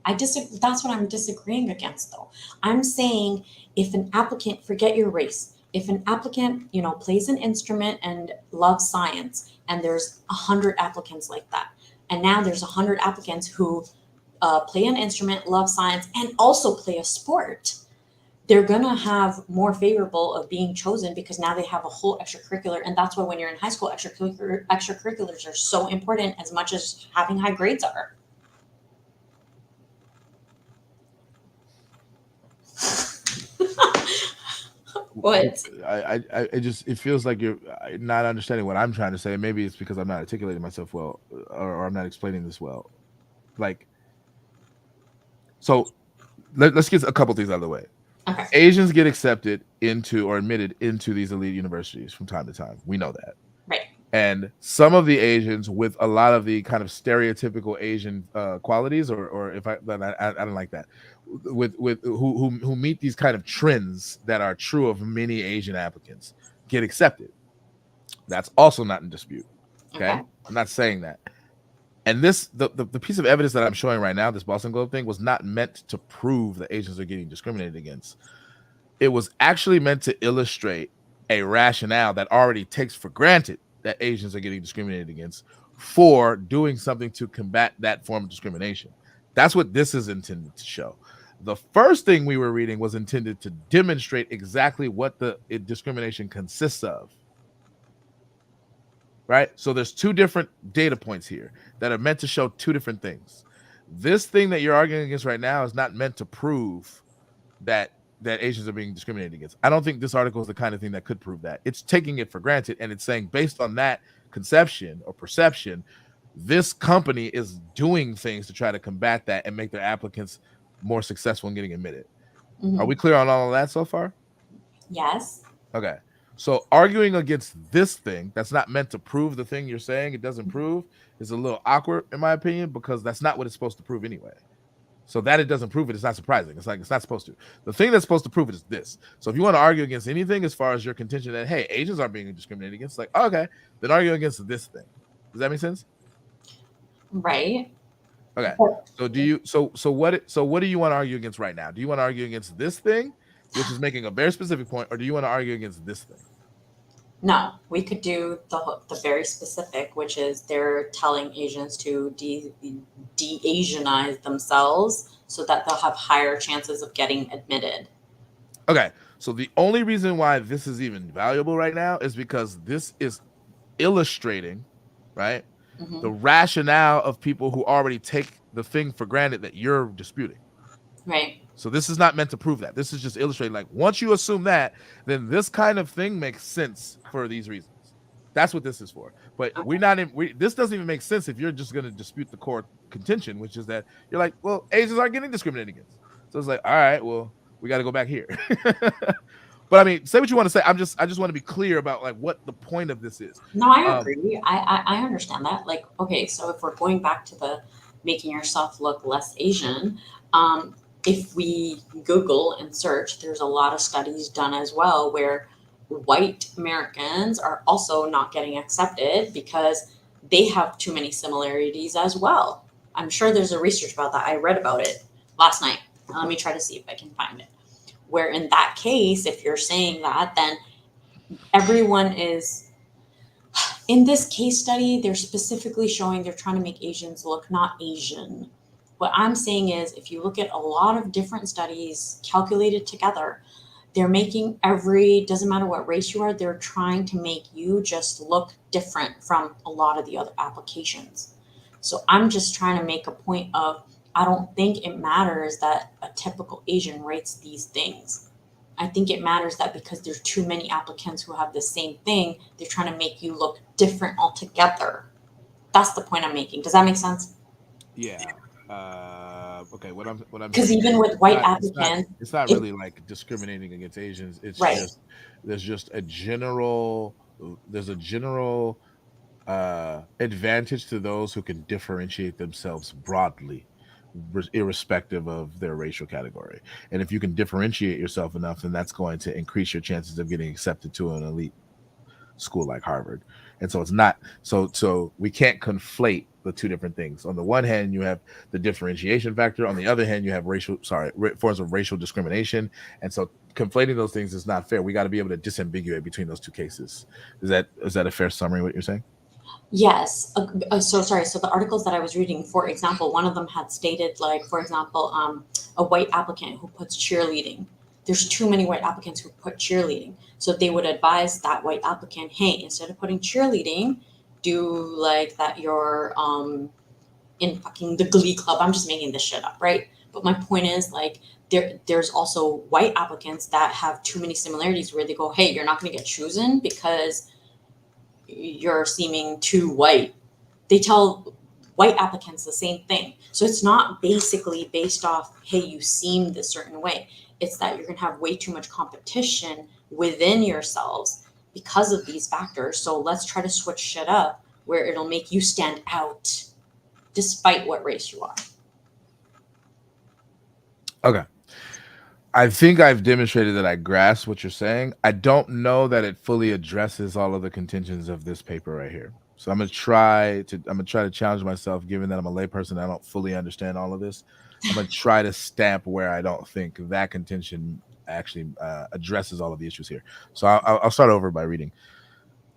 I disagree. That's what I'm disagreeing against, though. I'm saying if an applicant, forget your race, if an applicant, plays an instrument and loves science, and there's 100 applicants like that, and now there's 100 applicants who play an instrument, love science, and also play a sport, they're gonna have more favorable of being chosen because now they have a whole extracurricular, and that's why when you're in high school, extracurriculars are so important as much as having high grades are. What? It feels like you're not understanding what I'm trying to say. Maybe it's because I'm not articulating myself well, or I'm not explaining this well. Like, so let's get a couple things out of the way. Okay. Asians get accepted into or admitted into these elite universities from time to time. We know that. Right. And some of the Asians with a lot of the kind of stereotypical Asian qualities, or if I don't like that, with who meet these kind of trends that are true of many Asian applicants, get accepted. That's also not in dispute. Okay. I'm not saying that. And this the piece of evidence that I'm showing right now, this Boston Globe thing, was not meant to prove that Asians are getting discriminated against. It was actually meant to illustrate a rationale that already takes for granted that Asians are getting discriminated against for doing something to combat that form of discrimination. That's what this is intended to show. The first thing we were reading was intended to demonstrate exactly what the discrimination consists of. Right? So there's two different data points here that are meant to show two different things. This thing that you're arguing against right now is not meant to prove that Asians are being discriminated against. I don't think this article is the kind of thing that could prove that. It's taking it for granted, and it's saying based on that conception or perception, this company is doing things to try to combat that and make their applicants more successful in getting admitted. Mm-hmm. Are we clear on all of that so far? Yes. Okay. So arguing against this thing that's not meant to prove the thing you're saying it doesn't prove is a little awkward, in my opinion, because that's not what it's supposed to prove anyway. So that it doesn't prove it is not surprising. It's like it's not supposed to. The thing that's supposed to prove it is this. So if you want to argue against anything as far as your contention that, hey, Asians aren't being discriminated against, like, okay, then argue against this thing. Does that make sense? Right. Okay. So what do you want to argue against right now? Do you want to argue against this thing, which is making a very specific point, or do you want to argue against this thing? No, we could do the very specific, which is they're telling Asians to de-Asianize themselves so that they'll have higher chances of getting admitted. Okay, so the only reason why this is even valuable right now is because this is illustrating, right, the rationale of people who already take the thing for granted that you're disputing. Right. So this is not meant to prove that. This is just illustrating, like, once you assume that, then this kind of thing makes sense for these reasons. That's what this is for. But this doesn't even make sense if you're just going to dispute the core contention, which is that you're like, well, Asians aren't getting discriminated against. So it's like, all right, well, we got to go back here. But I mean, say what you want to say. I just want to be clear about like what the point of this is. No, I agree. I understand that. Like, okay, so if we're going back to the making yourself look less Asian, if we Google and search, there's a lot of studies done as well where white Americans are also not getting accepted because they have too many similarities as well. I'm sure there's a research about that. I read about it last night. Let me try to see if I can find it. Where in that case, if you're saying that, then everyone is, in this case study, they're specifically showing they're trying to make Asians look not Asian. What I'm saying is, if you look at a lot of different studies calculated together, they're making doesn't matter what race you are, they're trying to make you just look different from a lot of the other applications. So I'm just trying to make a point of, I don't think it matters that a typical Asian rates these things. I think it matters that because there's too many applicants who have the same thing, they're trying to make you look different altogether. That's the point I'm making. Does that make sense? Yeah. Okay. What I'm Because saying even is with white not applicants, it's not it, really like discriminating against Asians. It's right. just there's just a general there's a general advantage to those who can differentiate themselves broadly, irrespective of their racial category. And if you can differentiate yourself enough, then that's going to increase your chances of getting accepted to an elite school like Harvard. And so it's not so we can't conflate the two different things. On the one hand, you have the differentiation factor. On the other hand, you have forms of racial discrimination. And so conflating those things is not fair. We got to be able to disambiguate between those two cases. Is that a fair summary of what you're saying? Yes. So sorry. So the articles that I was reading, for example, one of them had stated, like, for example, a white applicant who puts cheerleading. There's too many white applicants who put cheerleading. So they would advise that white applicant, hey, instead of putting cheerleading, do like that you're in fucking the Glee Club. I'm just making this shit up, right? But my point is, like, there's also white applicants that have too many similarities where they go, hey, you're not going to get chosen because you're seeming too white. They tell white applicants the same thing. So it's not basically based off, hey, you seem this certain way. It's that you're going to have way too much competition within yourselves because of these factors. So let's try to switch shit up where it'll make you stand out despite what race you are. Okay. I think I've demonstrated that I grasp what you're saying. I don't know that it fully addresses all of the contentions of this paper right here. So I'm gonna try to challenge myself, given that I'm a layperson, I don't fully understand all of this. I'm gonna try to stamp where I don't think that contention actually addresses all of the issues here. So I'll start over by reading.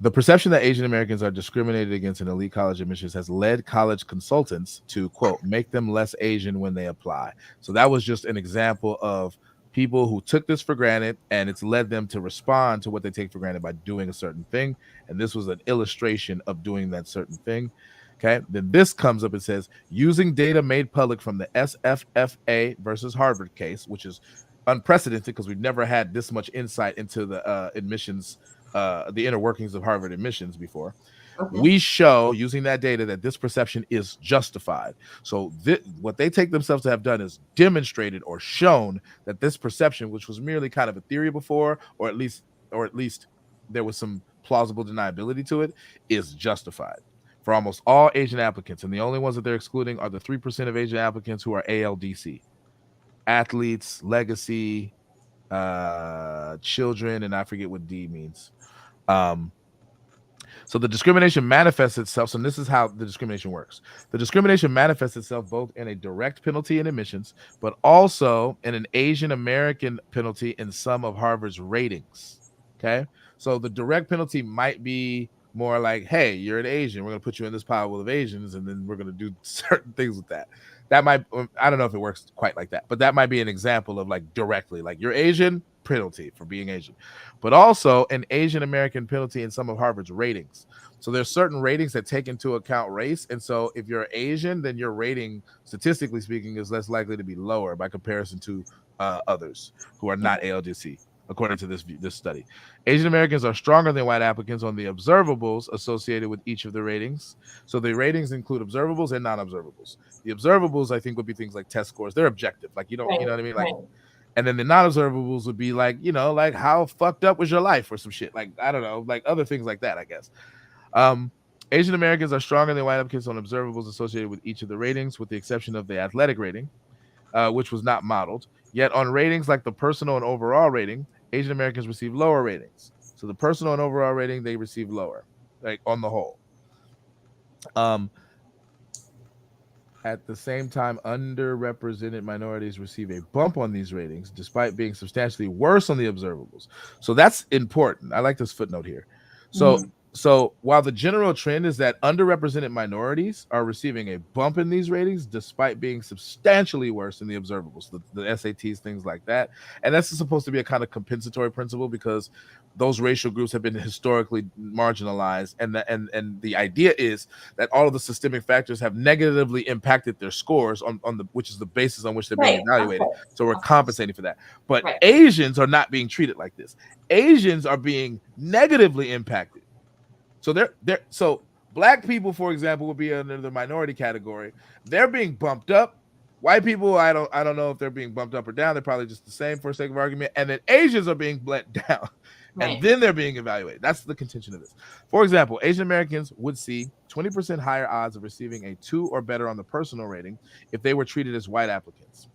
The perception that Asian Americans are discriminated against in elite college admissions has led college consultants to, quote, make them less Asian when they apply. So that was just an example of people who took this for granted, and it's led them to respond to what they take for granted by doing a certain thing. And this was an illustration of doing that certain thing. Okay. Then this comes up and says, using data made public from the SFFA versus Harvard case, which is unprecedented because we've never had this much insight into the admissions, the inner workings of Harvard admissions before. Okay. We show, using that data, that this perception is justified. So what they take themselves to have done is demonstrated or shown that this perception, which was merely kind of a theory before, or at least there was some plausible deniability to it, is justified for almost all Asian applicants. And the only ones that they're excluding are the 3% of Asian applicants who are ALDC, athletes, legacy, children, and I forget what D means. So the discrimination manifests itself. So this is how the discrimination works. The discrimination manifests itself both in a direct penalty in admissions, but also in an Asian American penalty in some of Harvard's ratings. Okay. So the direct penalty might be more like, hey, you're an Asian. We're going to put you in this pile of Asians, and then we're going to do certain things with that. That might, I don't know if it works quite like that, but that might be an example of like directly, like you're Asian, penalty for being Asian, but also an Asian American penalty in some of Harvard's ratings. So there's certain ratings that take into account race. And so if you're Asian, then your rating, statistically speaking, is less likely to be lower by comparison to others who are not ALDC, according to this study. Asian Americans are stronger than white applicants on the observables associated with each of the ratings. So the ratings include observables and non-observables. The observables, I think, would be things like test scores. They're objective. Like, you know what I mean? Like, Right. and then the non-observables would be like, like how fucked up was your life or some shit. Like, I don't know, like other things like that, I guess. Asian Americans are stronger than white applicants on observables associated with each of the ratings, with the exception of the athletic rating, which was not modeled. Yet on ratings like the personal and overall rating, Asian Americans receive lower ratings. So the personal and overall rating, they receive lower, like on the whole. At the same time, underrepresented minorities receive a bump on these ratings despite being substantially worse on the observables. So that's important. I like this footnote here. So Mhm. so while the general trend is that underrepresented minorities are receiving a bump in these ratings despite being substantially worse in the observables, the SATs, things like that. And that's supposed to be a kind of compensatory principle because those racial groups have been historically marginalized. And the idea is that all of the systemic factors have negatively impacted their scores on the which is the basis on which they're being Right, of evaluated. course, So we're of course. compensating for that. But Right, Asians are not being treated like this. Asians are being negatively impacted. So so black people, for example, would be under the minority category. They're being bumped up. White people, I don't know if they're being bumped up or down. They're probably just the same for sake of argument. And then Asians are being let down. And right. then they're being evaluated. That's the contention of this. For example, Asian Americans would see 20% higher odds of receiving a 2 or better on the personal rating if they were treated as white applicants.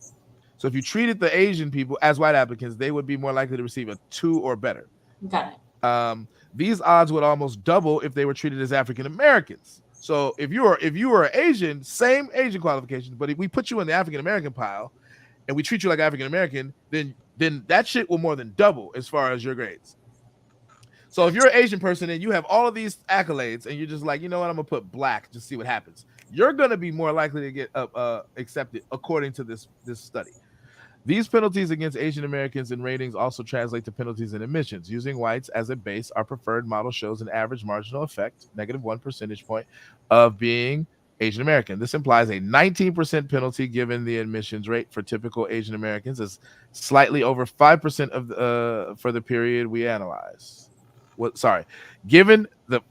So if you treated the Asian people as white applicants, they would be more likely to receive a 2 or better. Got it. These odds would almost double if they were treated as African Americans. So if you were Asian, same Asian qualifications, but if we put you in the African American pile and we treat you like African American, then that shit will more than double as far as your grades. So if you're an Asian person and you have all of these accolades and you're just like, you know what, I'm gonna put black, just see what happens. You're gonna be more likely to get accepted according to this study. These penalties against Asian Americans in ratings also translate to penalties in admissions. Using whites as a base, our preferred model shows an average marginal effect, -1 percentage point, of being Asian American. This implies a 19% penalty given the admissions rate for typical Asian Americans is slightly over 5% of for the period we analyze. Given the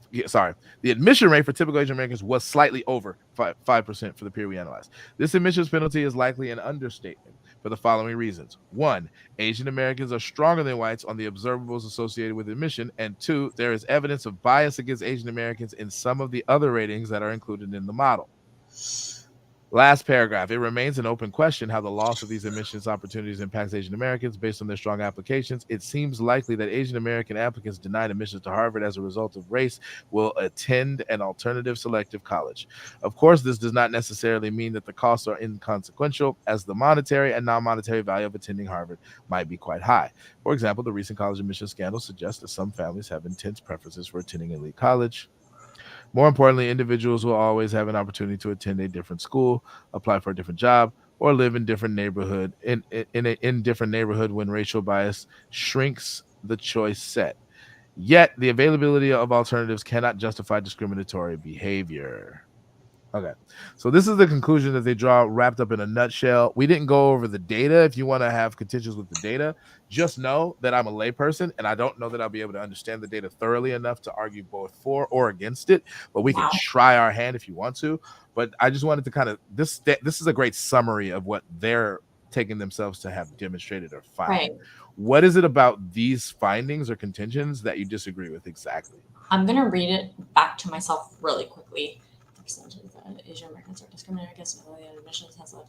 admission rate for typical Asian Americans was slightly over 5% for the period we analyzed. This admissions penalty is likely an understatement for the following reasons. 1, Asian Americans are stronger than whites on the observables associated with admission. And 2, there is evidence of bias against Asian Americans in some of the other ratings that are included in the model. Last paragraph. It remains an open question how the loss of these admissions opportunities impacts Asian Americans based on their strong applications. It seems likely that Asian American applicants denied admissions to Harvard as a result of race will attend an alternative selective college. Of course, this does not necessarily mean that the costs are inconsequential, as the monetary and non-monetary value of attending Harvard might be quite high. For example, the recent college admissions scandal suggests that some families have intense preferences for attending elite college. More importantly, individuals will always have an opportunity to attend a different school, apply for a different job, or live in different neighborhood in different neighborhood when racial bias shrinks the choice set. Yet, the availability of alternatives cannot justify discriminatory behavior. Okay. So this is the conclusion that they draw wrapped up in a nutshell. We didn't go over the data. If you want to have contentions with the data, just know that I'm a layperson and I don't know that I'll be able to understand the data thoroughly enough to argue both for or against it, but we can Wow. try our hand if you want to. But I just wanted to kind of this is a great summary of what they're taking themselves to have demonstrated or found. Right. What is it about these findings or contentions that you disagree with exactly? I'm going to read it back to myself really quickly. The percentage that Asian Americans are discriminated against in early admissions has led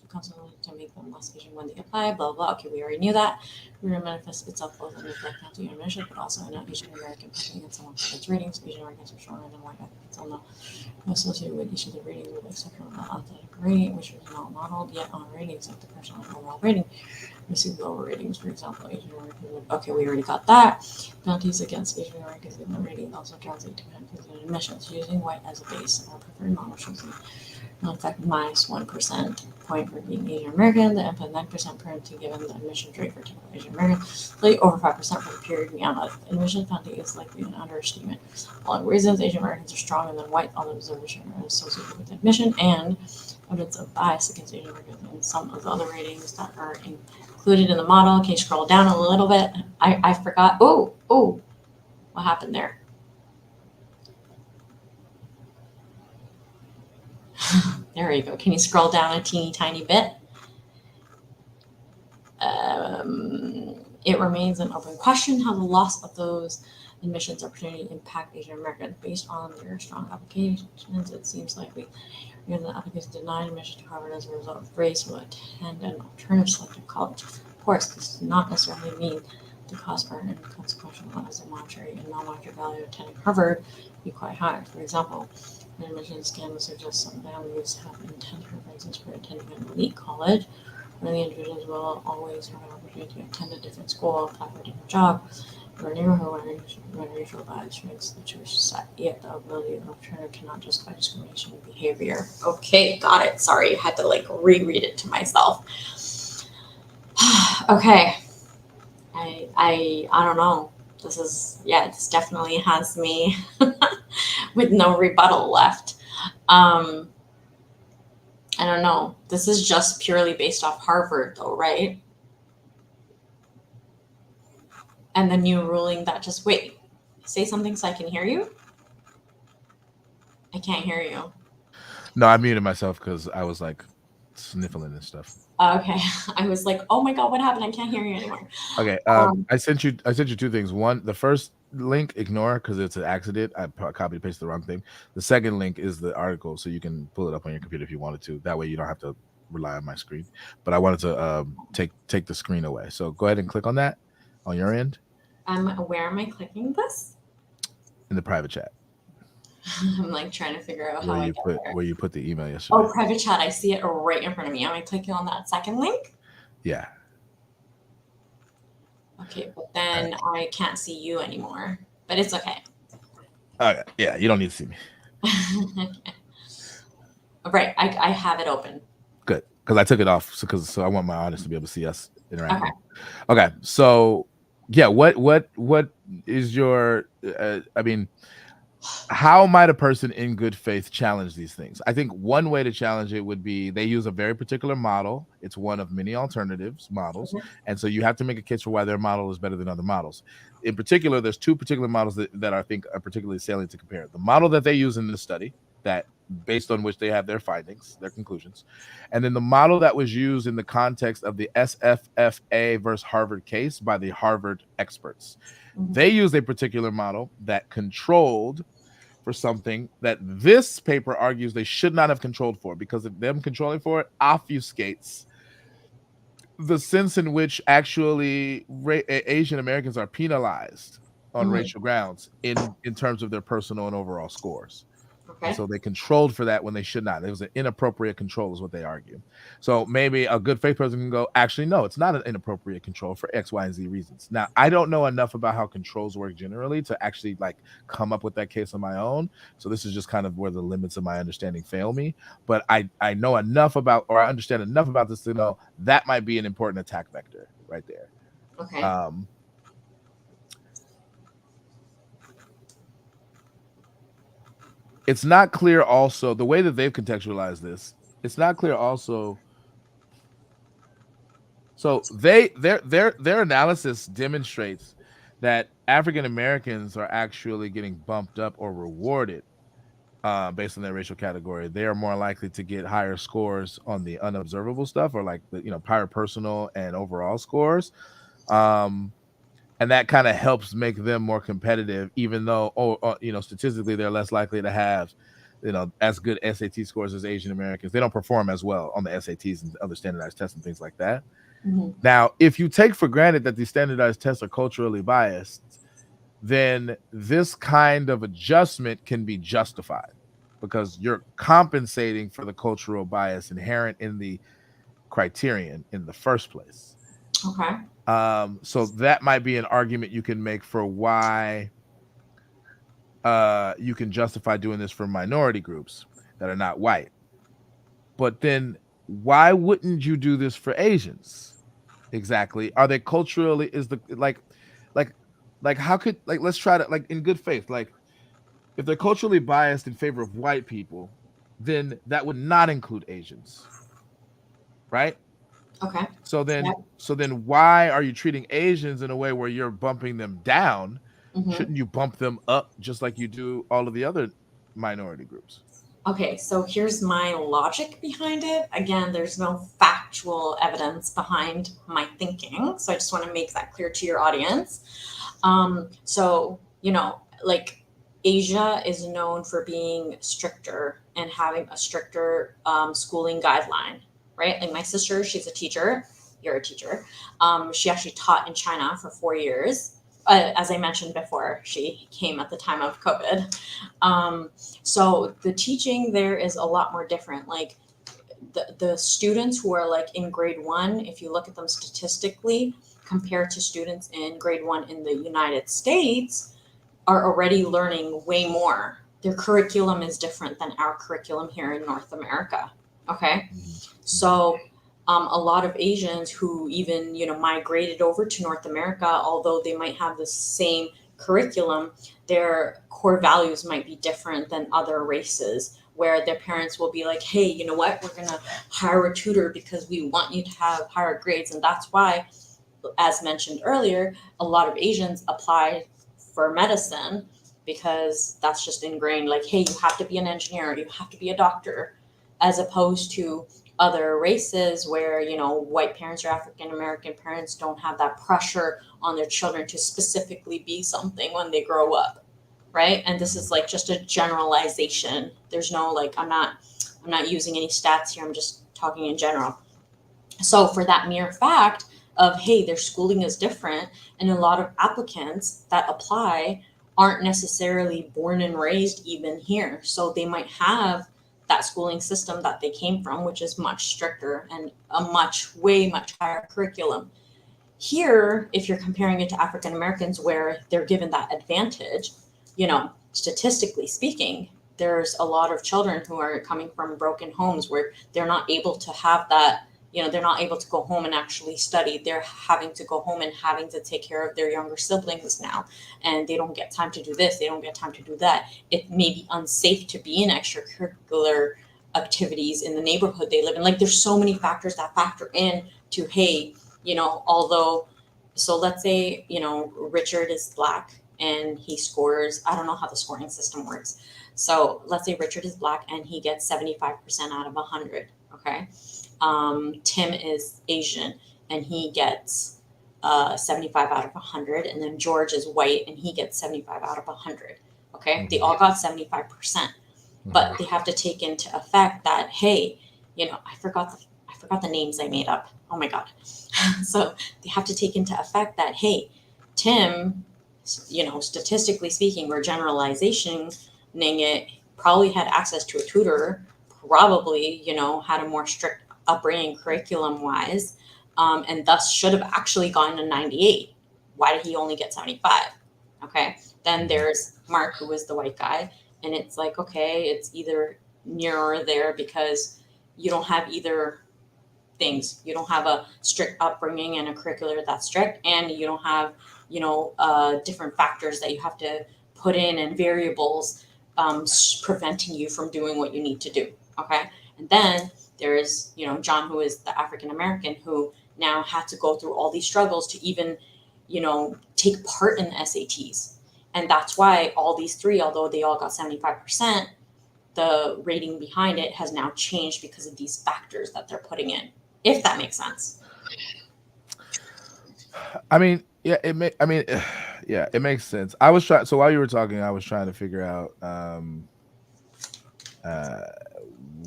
constantly to make them less Asian when they apply, blah, blah. Okay, we already knew that. It manifests itself both in the black county admission, but also in an Asian American picking against someone for its ratings. Asian Americans are stronger than white applicants on the associated with each of the ratings with exception of the athletic rating, which is not modeled yet on ratings of the personal and overall rating. Receive lower ratings, for example, Asian Americans would, okay, we already got that. Penalties against Asian Americans in the rating also translate to penalties in admissions. Using white as a base, our preferred model shows in effect -1% point for being Asian American, the input 9% penalty given the admission rate for typical Asian American, slightly over 5% for the period we analyzed. The admission penalty is likely an understatement. Following reasons, Asian Americans are stronger than white on the observation are associated with admission, and evidence of bias against Asian Americans in some of the other ratings that are included in the model. Can you scroll down a little bit? I forgot. Oh, what happened there? There you go. Can you scroll down a teeny tiny bit? It remains an open question how the loss of those admissions opportunity impact Asian Americans based on their strong applications. It seems likely the applicants denied admission to Harvard as a result of race will attend an alternative selective college. Of course, this does not necessarily mean the costs are inconsequential as the monetary and non-monetary value of attending Harvard be quite high. For example, Admission scandals suggest some families have intentional reasons for attending an elite college. One of the individuals will always have an opportunity to attend a different school, apply for a different job, or a neighborhood where racial bias makes the choice set. Yet the ability of alternative cannot justify discrimination behavior. Okay, got it. Sorry, I had to like reread it to myself. Okay. I don't know. This definitely has me with no rebuttal left. Um, I don't know. This is just purely based off Harvard, though, right? And the new ruling that just wait, say something so I can hear you. I can't hear you. No, I muted myself because I was like sniffling and stuff. Okay, I was like, oh my god, what happened? I can't hear you anymore. Okay, I sent you two things. One, the first link, ignore because it's an accident. I copied and pasted the wrong thing. The second link is the article, so you can pull it up on your computer if you wanted to. That way, you don't have to rely on my screen. But I wanted to take the screen away. So go ahead and click on that on your end. Where am I clicking this? In the private chat. I'm like trying to figure out how I get there. Where you put the email yesterday. Oh, private chat. I see it right in front of me. Am I clicking on that second link? Yeah. Okay, but then I can't see you anymore. But it's okay. Okay. Yeah, you don't need to see me. Right, I have it open. Good, because I took it off so I want my audience to be able to see us interacting. Okay. So yeah, what is your? I mean, how might a person in good faith challenge these things? I think one way to challenge it would be they use a very particular model. It's one of many alternatives models. Mm-hmm. And so you have to make a case for why their model is better than other models. In particular, there's two particular models that I think are particularly salient to compare. The model that they use in this study, that based on which they have their findings, their conclusions, and then the model that was used in the context of the SFFA versus Harvard case by the Harvard experts. Mm-hmm. They used a particular model that controlled for something that this paper argues they should not have controlled for, because of them controlling for it obfuscates the sense in which actually Asian Americans are penalized on racial grounds in terms of their personal and overall scores. Okay. And so they controlled for that when they should not. It was an inappropriate control is what they argue. So maybe a good faith person can go, actually, no, it's not an inappropriate control for X, Y, and Z reasons. Now, I don't know enough about how controls work generally to actually like come up with that case on my own. So this is just kind of where the limits of my understanding fail me. But I know enough about, or I understand enough about this to know that might be an important attack vector right there. Okay. It's not clear also the way that they've contextualized this. It's not clear also. So their analysis demonstrates that African Americans are actually getting bumped up or rewarded based on their racial category. They are more likely to get higher scores on the unobservable stuff, or like the higher personal and overall scores. And that kind of helps make them more competitive, even though, statistically, they're less likely to have, as good SAT scores as Asian Americans. They don't perform as well on the SATs and other standardized tests and things like that. Mm-hmm. Now, if you take for granted that these standardized tests are culturally biased, then this kind of adjustment can be justified because you're compensating for the cultural bias inherent in the criterion in the first place. Okay. So that might be an argument you can make for why you can justify doing this for minority groups that are not white. But then why wouldn't you do this for Asians? Exactly. Are they culturally, is the like how could, like, let's try to, like, in good faith, like, if they're culturally biased in favor of white people, then that would not include Asians. Right? Okay. So then why are you treating Asians in a way where you're bumping them down? Mm-hmm. Shouldn't you bump them up just like you do all of the other minority groups? Okay, so here's my logic behind it. Again, there's no factual evidence behind my thinking, so I just want to make that clear to your audience. So, like, Asia is known for being stricter and having a stricter schooling guideline. Right? Like my sister, she's a teacher. You're a teacher. She actually taught in China for 4 years. as I mentioned before, she came at the time of COVID. So the teaching there is a lot more different. Like the students who are like in grade 1, if you look at them statistically, compared to students in grade 1 in the United States, are already learning way more. Their curriculum is different than our curriculum here in North America. Okay. So a lot of Asians who even, migrated over to North America, although they might have the same curriculum, their core values might be different than other races, where their parents will be like, hey, you know what, we're going to hire a tutor because we want you to have higher grades. And that's why, as mentioned earlier, a lot of Asians apply for medicine because that's just ingrained, like, hey, you have to be an engineer, you have to be a doctor, as opposed to other races where, white parents or African American parents don't have that pressure on their children to specifically be something when they grow up, right? And this is like just a generalization. There's no, like, I'm not using any stats here, I'm just talking in general. So for that mere fact of, hey, their schooling is different, and a lot of applicants that apply aren't necessarily born and raised even here, so they might have that schooling system that they came from, which is much stricter and a way much higher curriculum. Here, if you're comparing it to African Americans, where they're given that advantage, statistically speaking, there's a lot of children who are coming from broken homes where they're not able to have that, they're not able to go home and actually study. They're having to go home and having to take care of their younger siblings now. And they don't get time to do this. They don't get time to do that. It may be unsafe to be in extracurricular activities in the neighborhood they live in. Like, there's so many factors that factor in to, hey, although, so let's say, Richard is Black and he scores, I don't know how the scoring system works. So let's say Richard is Black and he gets 75% out of 100. Okay. Tim is Asian and he gets 75 out of 100, and then George is white and he gets 75 out of 100. Okay, they all got 75%, but they have to take into effect that, hey, I forgot the names I made up. Oh my god. So they have to take into effect that, hey, Tim, statistically speaking, we're generalization it, probably had access to a tutor, probably, had a more strict upbringing curriculum wise, and thus should have actually gotten a 98. Why did he only get 75? Okay. Then there's Mark, who was the white guy. And it's like, okay, it's either near or there because you don't have either things. You don't have a strict upbringing and a curricular that's strict, and you don't have, different factors that you have to put in and variables preventing you from doing what you need to do. Okay. And then there is, John, who is the African American, who now had to go through all these struggles to even, take part in the SATs. And that's why all these three, although they all got 75%, the rating behind it has now changed because of these factors that they're putting in, if that makes sense. I mean, yeah, it makes sense. I was trying. So while you were talking, I was trying to figure out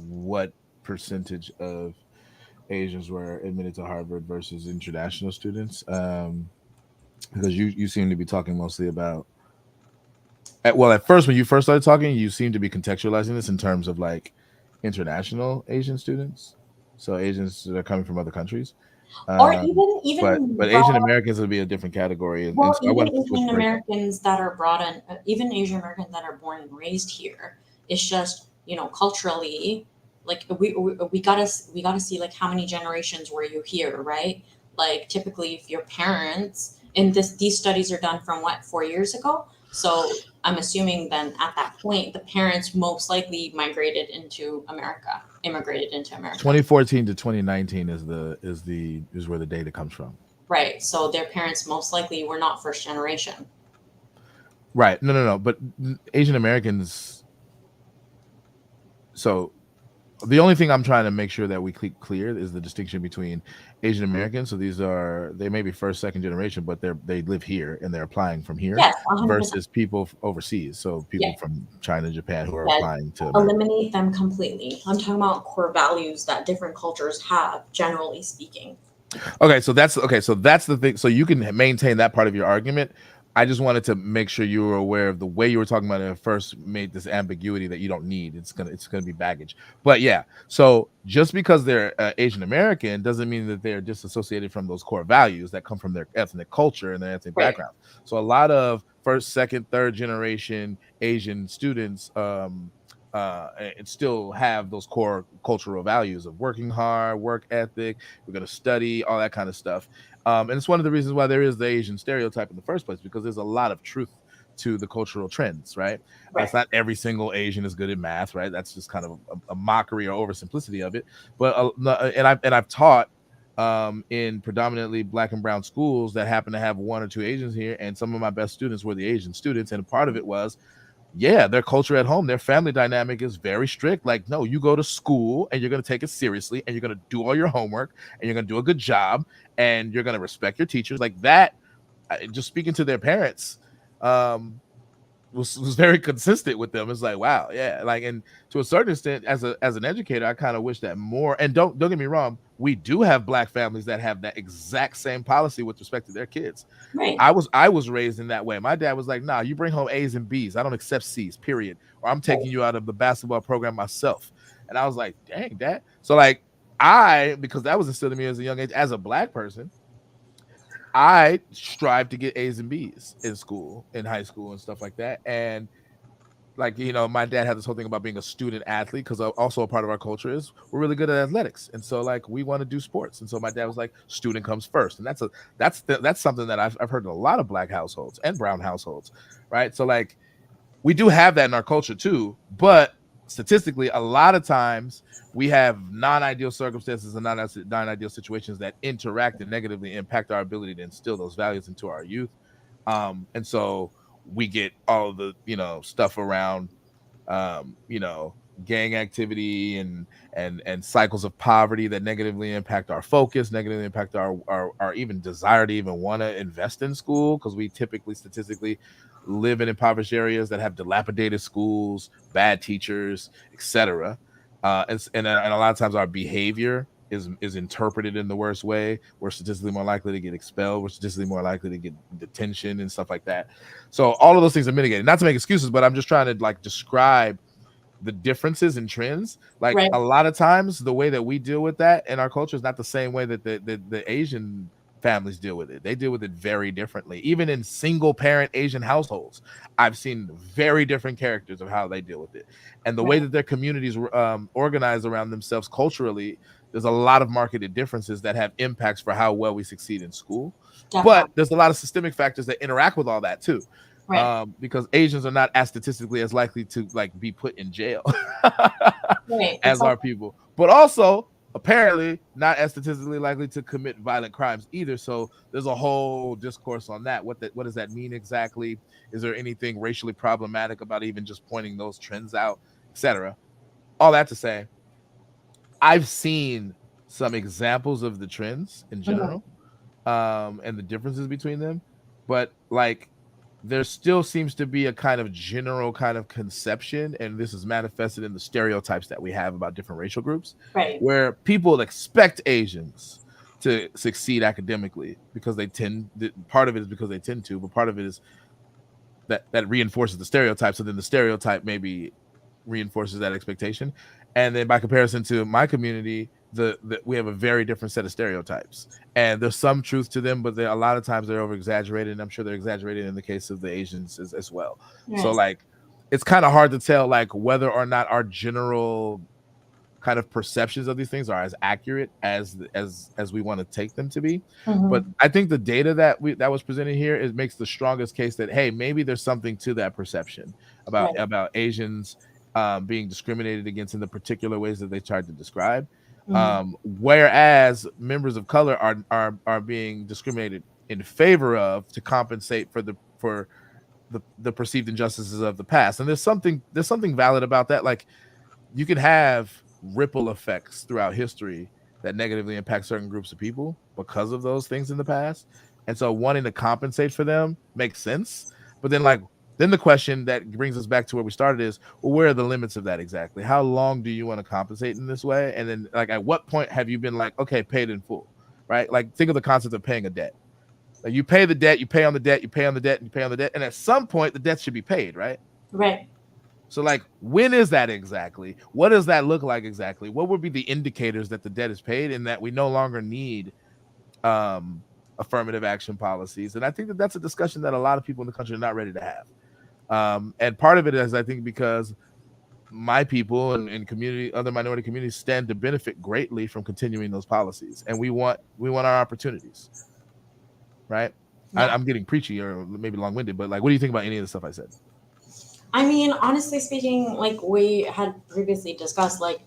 what percentage of Asians were admitted to Harvard versus international students, because you seem to be talking mostly about. At first, when you first started talking, you seemed to be contextualizing this in terms of like international Asian students, so Asians that are coming from other countries. Or even but Asian Americans would be a different category. Well, so even Asian Americans that are brought in, even Asian Americans that are born and raised here, it's just, culturally, like we gotta see like how many generations were you here, right? Like typically, if your parents, and these studies are done from 4 years ago, so I'm assuming then at that point the parents most likely immigrated into America. 2014 to 2019 is where the data comes from. Right. So their parents most likely were not first generation. Right. No. But Asian Americans. So the only thing I'm trying to make sure that we clear is the distinction between Asian Americans. So they may be first, second generation, but they live here and they're applying from here, yes, versus people overseas. So people from China, Japan who are applying to eliminate them completely. I'm talking about core values that different cultures have, generally speaking. Okay, so that's the thing. So you can maintain that part of your argument. I just wanted to make sure you were aware of the way you were talking about it at first made this ambiguity that you don't need. It's gonna be baggage. But yeah, so just because they're Asian American doesn't mean that they're disassociated from those core values that come from their ethnic culture and their ethnic Right. background. So a lot of first, second, third generation Asian students and still have those core cultural values of working hard, work ethic, we're going to study, all that kind of stuff. And it's one of the reasons why there is the Asian stereotype in the first place, because there's a lot of truth to the cultural trends, right? Right. It's not every single Asian is good at math, right? That's just kind of a mockery or oversimplicity of it. But I've taught in predominantly Black and brown schools that happen to have one or two Asians here, and some of my best students were the Asian students, and part of it was, yeah, their culture at home, their family dynamic is very strict. Like, no, you go to school and you're going to take it seriously and you're going to do all your homework and you're going to do a good job and you're going to respect your teachers. Like that, just speaking to their parents, was very consistent with them. It's like, wow, yeah. Like, and to a certain extent, as an educator, I kind of wish that more, and don't get me wrong, we do have Black families that have that exact same policy with respect to their kids. Right. I was raised in that way. My dad was like, nah, you bring home A's and B's. I don't accept C's, period. Or I'm taking you out of the basketball program myself. And I was like, dang, Dad. So like because that was instilled in me as a young age, as a Black person, I strive to get A's and B's in school, in high school and stuff like that. And like, my dad had this whole thing about being a student athlete, because also a part of our culture is we're really good at athletics. And so like we want to do sports. And so my dad was like, student comes first. And that's something that I've heard in a lot of Black households and brown households. Right. So like we do have that in our culture too, but statistically, a lot of times we have non-ideal circumstances and non-ideal situations that interact and negatively impact our ability to instill those values into our youth. And so we get all the stuff around gang activity and cycles of poverty that negatively impact our focus, negatively impact our even desire to even want to invest in school, because we typically statistically live in impoverished areas that have dilapidated schools, bad teachers, etc. And a lot of times our behavior is interpreted in the worst way. We're statistically more likely to get expelled. We're statistically more likely to get detention and stuff like that. So all of those things are mitigated. Not to make excuses, but I'm just trying to like describe the differences in trends. Like Right. a lot of times the way that we deal with that in our culture is not the same way that the Asian families deal with it. They deal with it very differently. Even in single parent Asian households, I've seen very different characters of how they deal with it. And the way that their communities organize around themselves culturally, there's a lot of marketed differences that have impacts for how well we succeed in school. Definitely. But there's a lot of systemic factors that interact with all that too. Right. Because Asians are not as statistically as likely to like be put in jail Right. as our people, but also apparently not as statistically likely to commit violent crimes either. So there's a whole discourse on that. What does that mean exactly? Is there anything racially problematic about even just pointing those trends out, etc.? All that to say, I've seen some examples of the trends in general, and the differences between them, but like there still seems to be a kind of general kind of conception, and this is manifested in the stereotypes that we have about different racial groups, Right. where people expect Asians to succeed academically because part of it is because they tend to, but part of it is that reinforces the stereotype. So then the stereotype maybe reinforces that expectation. And then by comparison to my community, we have a very different set of stereotypes, and there's some truth to them, but a lot of times they're over exaggerated, and I'm sure they're exaggerated in the case of the Asians as well. Right. So like it's kind of hard to tell like whether or not our general kind of perceptions of these things are as accurate as we want to take them to be. But I think the data that was presented here makes the strongest case that hey, maybe there's something to that perception about Asians being discriminated against in the particular ways that they tried to describe. Whereas members of color are being discriminated in favor of to compensate for the perceived injustices of the past. And there's something valid about that. Like you can have ripple effects throughout history that negatively impact certain groups of people because of those things in the past. And so wanting to compensate for them makes sense. But then the question that brings us back to where we started is, well, where are the limits of that exactly? How long do you want to compensate in this way? And then like, at what point have you been like, okay, paid in full, right? Like think of the concept of paying a debt. Like you pay the debt, you pay on the debt, you pay on the debt, and you pay on the debt, and at some point the debt should be paid, right? Right. So like, when is that exactly? What does that look like exactly? What would be the indicators that the debt is paid and that we no longer need affirmative action policies? And I think that that's a discussion that a lot of people in the country are not ready to have. And part of it is, I think, because my people and community, other minority communities, stand to benefit greatly from continuing those policies, and we want our opportunities, right? Yeah. I'm getting preachy or maybe long-winded, but like, what do you think about any of the stuff I said? I mean, honestly speaking, like we had previously discussed, like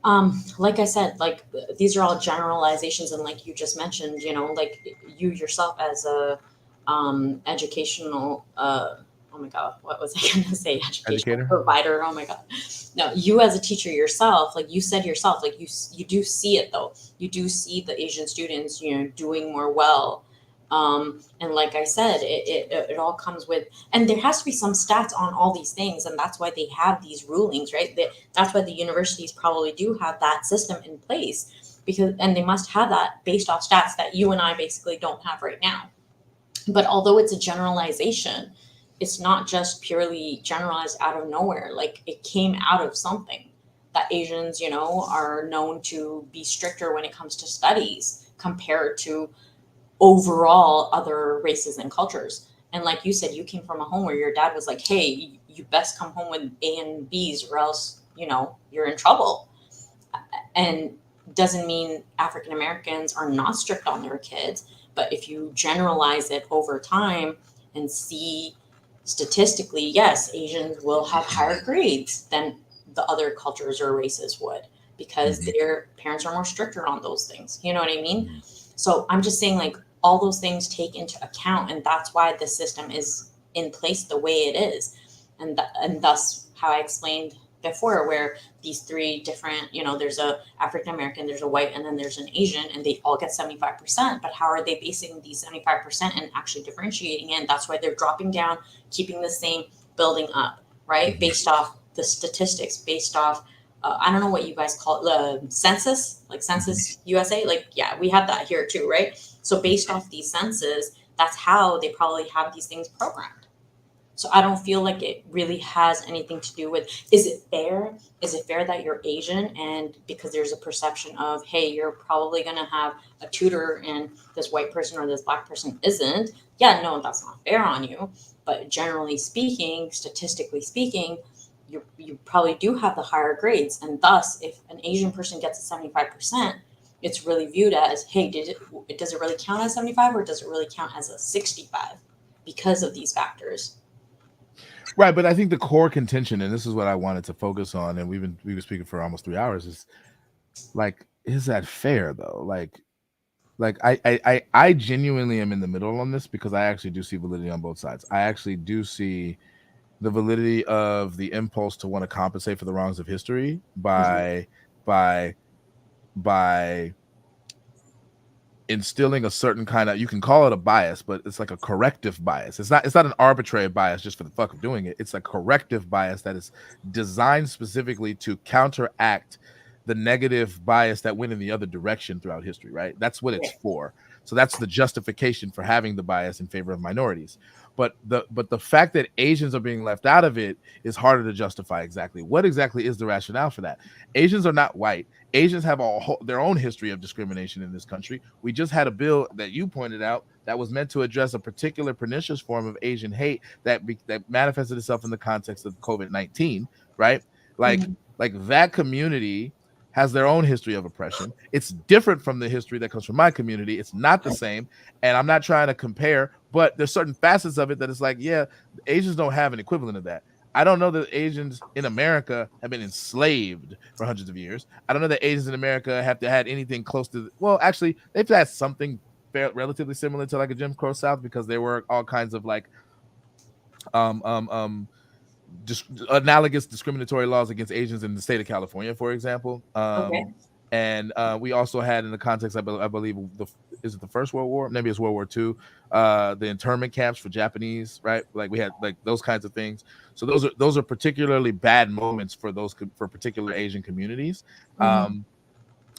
I said, like these are all generalizations, and like you just mentioned, like you yourself as a educational oh my god, what was I gonna say? Educational Educator? provider. Oh my god. No, you as a teacher yourself, like you said yourself, like you do see it though. You do see the Asian students, doing more well. And like I said, it all comes with, and there has to be some stats on all these things, and that's why they have these rulings, right? That's why the universities probably do have that system in place, because, and they must have that based off stats that you and I basically don't have right now. But although it's a generalization, it's not just purely generalized out of nowhere. Like it came out of something that Asians, are known to be stricter when it comes to studies compared to overall other races and cultures. And like you said, you came from a home where your dad was like, hey, you best come home with A and B's or else, you're in trouble. And doesn't mean African Americans are not strict on their kids, but if you generalize it over time and see statistically, yes, Asians will have higher grades than the other cultures or races would, because their parents are more stricter on those things. You know what I mean? So I'm just saying, like, all those things take into account, and that's why the system is in place the way it is, and thus how I explained before, where these three different, there's a African American, there's a white, and then there's an Asian, and they all get 75%. But how are they basing these 75% and actually differentiating it? And that's why they're dropping down, keeping the same, building up, right? Based off the statistics, based off I don't know what you guys call it, the census, like Census USA. Like, yeah, we have that here too, right? So based off these census, that's how they probably have these things programmed. So I don't feel like it really has anything to do with, is it fair? Is it fair that you're Asian and because there's a perception of, hey, you're probably going to have a tutor and this white person or this black person isn't? Yeah, no, that's not fair on you. But generally speaking, statistically speaking, you probably do have the higher grades. And thus, if an Asian person gets a 75%, it's really viewed as, hey, does it really count as 75 or does it really count as a 65 because of these factors? Right, but I think the core contention, and this is what I wanted to focus on, and we've been speaking for almost 3 hours, is like, is that fair though? Like I genuinely am in the middle on this, because I actually do see validity on both sides. I actually do see the validity of the impulse to want to compensate for the wrongs of history by instilling a certain kind of, you can call it a bias, but it's like a corrective bias. It's not an arbitrary bias just for the fuck of doing it. It's a corrective bias that is designed specifically to counteract the negative bias that went in the other direction throughout history, right? That's what it's for. So that's the justification for having the bias in favor of minorities. But the fact that Asians are being left out of it is harder to justify. Exactly what exactly is the rationale for that? Asians are not white. Asians have their own history of discrimination in this country. We just had a bill that you pointed out that was meant to address a particular pernicious form of Asian hate that manifested itself in the context of COVID-19, right? Like that community has their own history of oppression. It's different from the history that comes from my community. It's not the same. And I'm not trying to compare, but there's certain facets of it that it's like, yeah, Asians don't have an equivalent of that. I don't know that Asians in America have been enslaved for hundreds of years. I don't know that Asians in America have had anything close to, well, actually, they've had something relatively similar to like a Jim Crow South, because there were all kinds of like analogous discriminatory laws against Asians in the state of California, for example. And we also had, in the context, I believe, is it the First World War? Maybe it's World War II. The internment camps for Japanese, right? Like we had like those kinds of things. So those are particularly bad moments for particular Asian communities.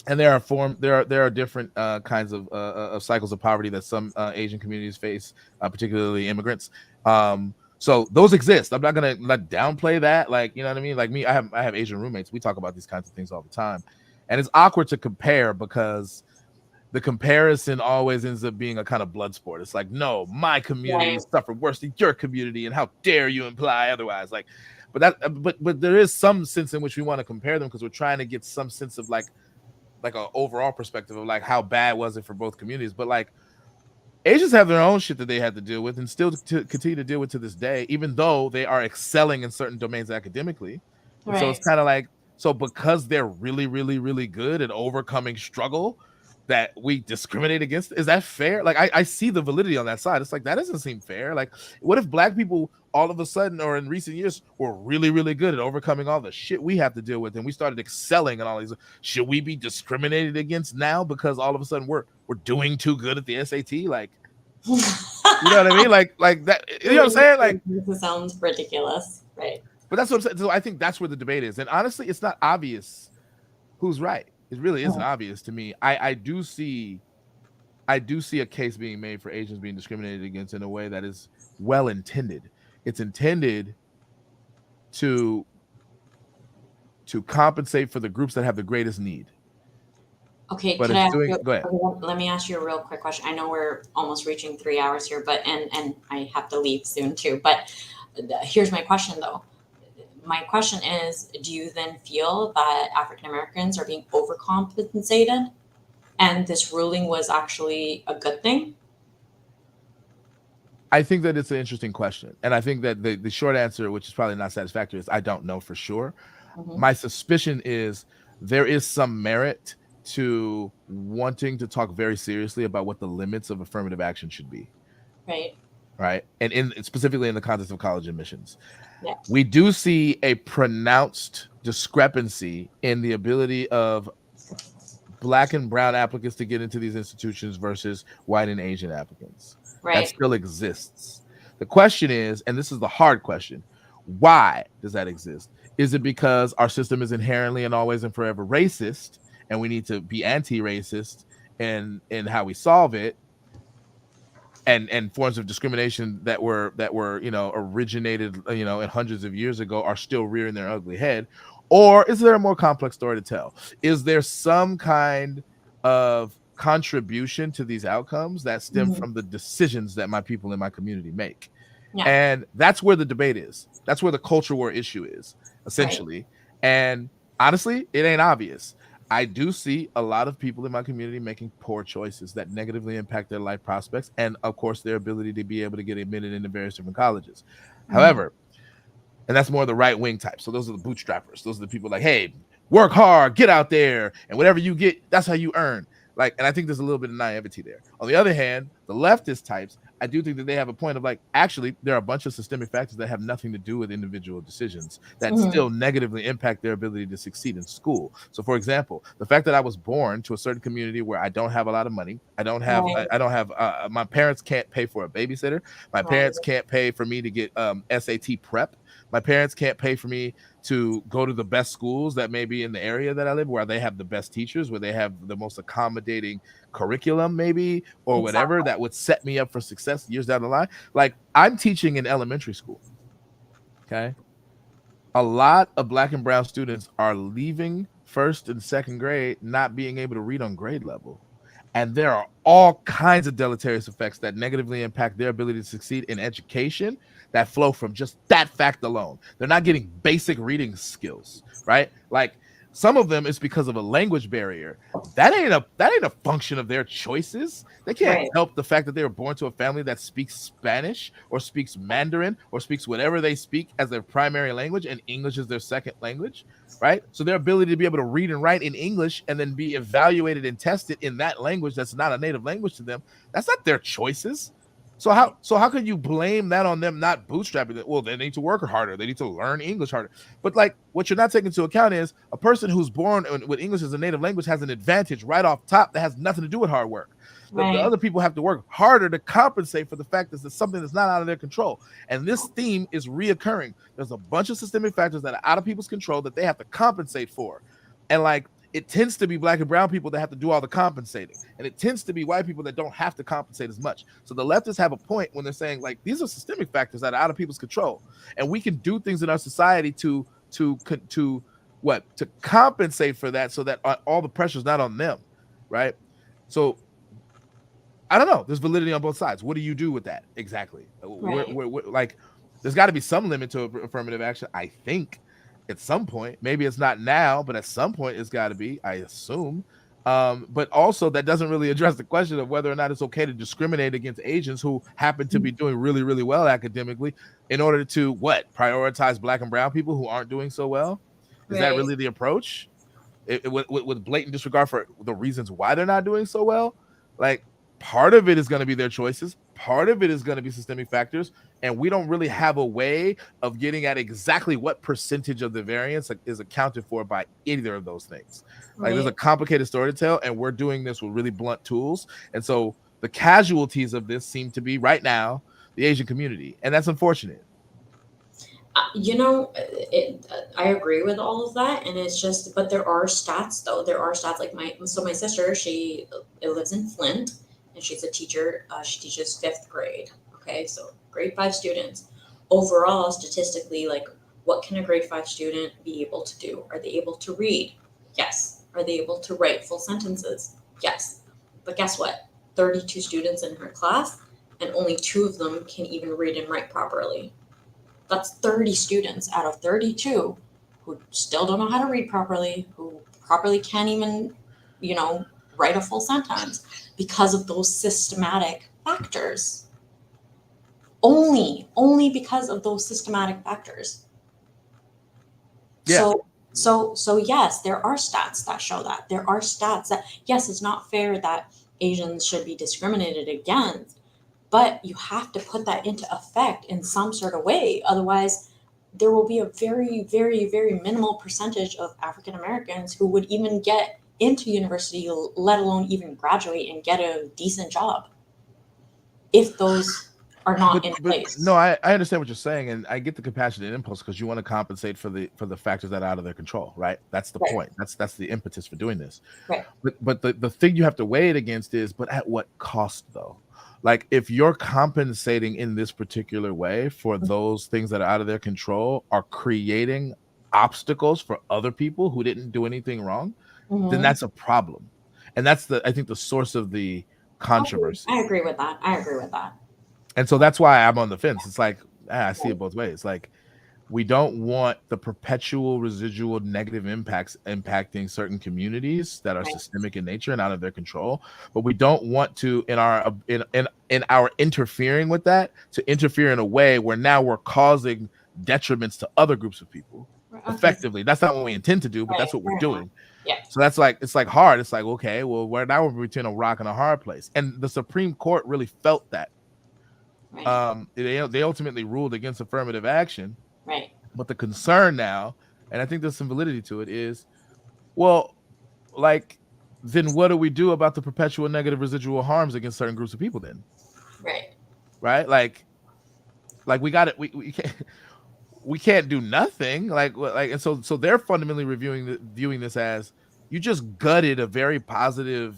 And there are different kinds of cycles of poverty that some Asian communities face, particularly immigrants. So those exist. I'm not gonna like downplay that. Like, you know what I mean? Like me, I have Asian roommates. We talk about these kinds of things all the time, and it's awkward to compare because the comparison always ends up being a kind of blood sport. It's like, no, my community Right. suffered worse than your community, and how dare you imply otherwise? Like, but there is some sense in which we want to compare them because we're trying to get some sense of like an overall perspective of like how bad was it for both communities. But like Asians have their own shit that they had to deal with and still to continue to deal with to this day, even though they are excelling in certain domains academically. And so it's Right. kind of like, so because they're really, really, really good at overcoming struggle, that we discriminate against. Is that fair? Like I see the validity on that side. It's like that doesn't seem fair. Like, what if black people all of a sudden or in recent years were really, really good at overcoming all the shit we have to deal with and we started excelling in all these? Should we be discriminated against now because all of a sudden we're doing too good at the SAT? Like, you know what I mean? Like that, you know what I'm saying? Like, This sounds ridiculous, right? but that's what I'm saying. So I think that's where the debate is. And honestly, it's not obvious who's right. It really isn't obvious to me. I do see a case being made for Asians being discriminated against in a way that is well intended. It's intended to compensate for the groups that have the greatest need. Okay, But can I it's ask doing, you? go ahead. Let me ask you a real quick question. I know we're almost reaching 3 hours here, but and I have to leave soon too. But here's my question though. My question is, do you then feel that African Americans are being overcompensated, and this ruling was actually a good thing? I think that it's an interesting question. And I think that the short answer, which is probably not satisfactory, is I don't know for sure. Hmm. My suspicion is there is some merit to wanting to talk very seriously about what the limits of affirmative action should be. Right. Right. And specifically in the context of college admissions, Yeah. we do see a pronounced discrepancy in the ability of Black and brown applicants to get into these institutions versus white and Asian applicants. That Right. still exists. The question is, and this is the hard question, why does that exist? Is it because our system is inherently and always and forever racist, and we need to be anti-racist in how we solve it? And forms of discrimination that were originated in hundreds of years ago are still rearing their ugly head? Or is there a more complex story to tell? Is there some kind of contribution to these outcomes that stem Hmm. from the decisions that my people in my community make? Yeah. And that's where the debate is. That's where the culture war issue is, Right. essentially. And honestly, it ain't obvious. I do see a lot of people in my community making poor choices that negatively impact their life prospects and, of course, their ability to be able to get admitted into various different colleges. Hmm. However, and that's more the right wing type. So those are the bootstrappers. Those are the people like, hey, work hard, get out there, and whatever you get, that's how you earn. Like, and I think there's a little bit of naivety there. On the other hand, the leftist types, I do think that they have a point of like, actually, there are a bunch of systemic factors that have nothing to do with individual decisions that Hmm. still negatively impact their ability to succeed in school. So, for example, the fact that I was born to a certain community where I don't have a lot of money, I don't have, Right. my parents can't pay for a babysitter, my Right. parents can't pay for me to get SAT prep, my parents can't pay for me to go to the best schools that may be in the area that I live, where they have the best teachers, where they have the most accommodating curriculum, maybe, or whatever Exactly. that would set me up for success years down the line. Like, I'm teaching in elementary school. Okay. A lot of Black and brown students are leaving first and second grade not being able to read on grade level. And there are all kinds of deleterious effects that negatively impact their ability to succeed in education that flow from just that fact alone. They're not getting basic reading skills, right? Like, some of them is because of a language barrier. That ain't a function of their choices. They can't Right. help the fact that they were born to a family that speaks Spanish or speaks Mandarin or speaks whatever they speak as their primary language, and English is their second language, right? So their ability to be able to read and write in English and then be evaluated and tested in that language that's not a native language to them, that's not their choices. So how can you blame that on them not bootstrapping it? Well, they need to work harder. They need to learn English harder. But like, what you're not taking into account is a person who's born with English as a native language has an advantage right off top that has nothing to do with hard work. The Right. other people have to work harder to compensate for the fact that it's something that's not out of their control. And this theme is reoccurring. There's a bunch of systemic factors that are out of people's control that they have to compensate for. And like, it tends to be black and brown people that have to do all the compensating, and it tends to be white people that don't have to compensate as much. So the leftists have a point when they're saying, like, these are systemic factors that are out of people's control, and we can do things in our society to compensate for that, so that all the pressure is not on them, right? So I don't know. There's validity on both sides. What do you do with that exactly? Right. Like, there's got to be some limit to affirmative action, I think, at some point. Maybe it's not now, but at some point it's got to be, I assume. But also, that doesn't really address the question of whether or not it's okay to discriminate against Asians who happen to be doing really, really well academically in order to prioritize black and brown people who aren't doing so well. Is that really the approach? With blatant disregard for the reasons why they're not doing so well? Like, part of it is going to be their choices. Part of it is going to be systemic factors. And we don't really have a way of getting at exactly what percentage of the variance is accounted for by either of those things. Like, there's a complicated story to tell, and we're doing this with really blunt tools. And so the casualties of this seem to be right now the Asian community. And that's unfortunate. I agree with all of that, and it's just, but there are stats though. There are stats like my sister, she lives in Flint, and she's a teacher. She teaches 5th grade. Okay, so grade 5 students. Overall, statistically, like, what can a grade 5 student be able to do? Are they able to read? Yes. Are they able to write full sentences? Yes. But guess what? 32 students in her class, and only 2 of them can even read and write properly. That's 30 students out of 32 who still don't know how to read properly, who properly can't even, write a full sentence because of those systematic factors. Only because of those systematic factors. Yeah. So yes, there are stats that show that. There are stats that, yes, it's not fair that Asians should be discriminated against, but you have to put that into effect in some sort of way. Otherwise, there will be a very, very, very minimal percentage of African Americans who would even get into university, let alone even graduate and get a decent job, if those are not in place. No, I understand what you're saying, and I get the compassionate impulse because you want to compensate for the factors that are out of their control, right? That's the point. That's the impetus for doing this. Right. But the thing you have to weigh it against is, but at what cost, though? Like, if you're compensating in this particular way for those things that are out of their control, are creating obstacles for other people who didn't do anything wrong, then that's a problem. And that's I think the source of the controversy. I agree with that. And so that's why I'm on the fence. It's like, I see it both ways. Like, we don't want the perpetual residual negative impacts impacting certain communities that are systemic in nature and out of their control, but we don't want to, in our interfering with that, to interfere in a way where now we're causing detriments to other groups of people. Effectively, that's not what we intend to do, but that's what we're doing. Yeah. So that's like, it's like hard. It's like, okay, well, we're between a rock and a hard place, and the Supreme Court really felt that. They ultimately ruled against affirmative action. Right. But the concern now, and I think there's some validity to it, is, well, like, then what do we do about the perpetual negative residual harms against certain groups of people then? Right? Like we got it. We can't do nothing. And so they're fundamentally viewing this as, you just gutted a very positive,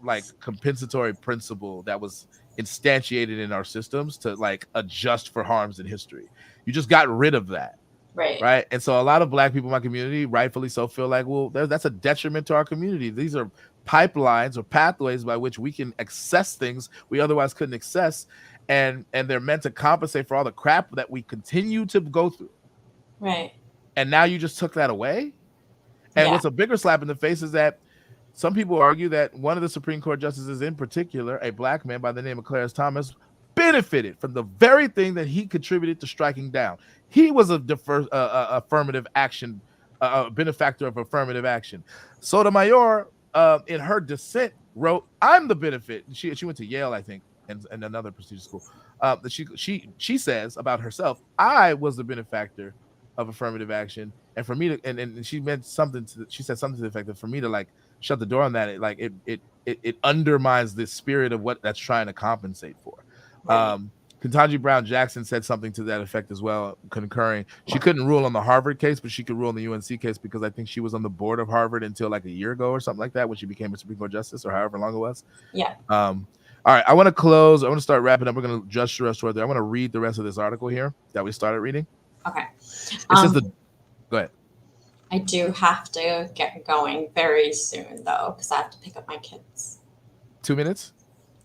like, compensatory principle that was instantiated in our systems to, like, adjust for harms in history. You just got rid of that. Right. And so a lot of Black people in my community, rightfully so, feel like, well, that's a detriment to our community. These are pipelines or pathways by which we can access things we otherwise couldn't access. And they're meant to compensate for all the crap that we continue to go through. Right. And now you just took that away. And what's a bigger slap in the face is that some people argue that one of the Supreme Court justices in particular, a Black man by the name of Clarence Thomas, benefited from the very thing that he contributed to striking down. He was a affirmative action, benefactor of affirmative action. Sotomayor, in her dissent, wrote, "I'm the benefit." She went to Yale, I think, and another prestigious school. She says about herself, "I was the benefactor of affirmative action, and for me to," and she meant something she said something to the effect that for me to, like, shut the door on that, it undermines the spirit of what that's trying to compensate for. Ketanji Brown Jackson said something to that effect as well, concurring. She couldn't rule on the Harvard case, but she could rule on the UNC case because I think she was on the board of Harvard until like a year ago or something like that when she became a Supreme Court justice or however long it was. Yeah. All right, I want to close. I want to start wrapping up. We're going to just rush toward there. I want to read the rest of this article here that we started reading. Okay. It says go ahead. I do have to get going very soon, though, because I have to pick up my kids. 2 minutes?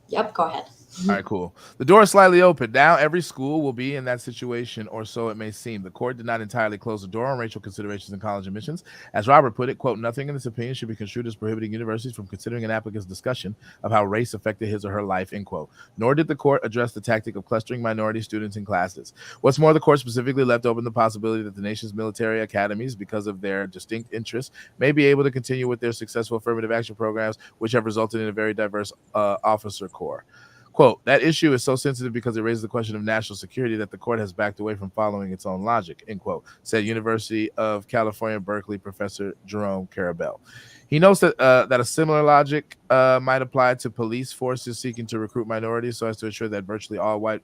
Yep, go ahead. All right, cool. The door is slightly open. Now every school will be in that situation, or so it may seem. The court did not entirely close the door on racial considerations in college admissions. As Robert put it, quote, nothing in this opinion should be construed as prohibiting universities from considering an applicant's discussion of how race affected his or her life, end quote. Nor did the court address the tactic of clustering minority students in classes. What's more, the court specifically left open the possibility that the nation's military academies, because of their distinct interests, may be able to continue with their successful affirmative action programs, which have resulted in a very diverse officer corps. Quote, that issue is so sensitive because it raises the question of national security that the court has backed away from following its own logic, end quote, said University of California, Berkeley professor Jerome Carabell. He notes that a similar logic might apply to police forces seeking to recruit minorities so as to ensure that virtually all white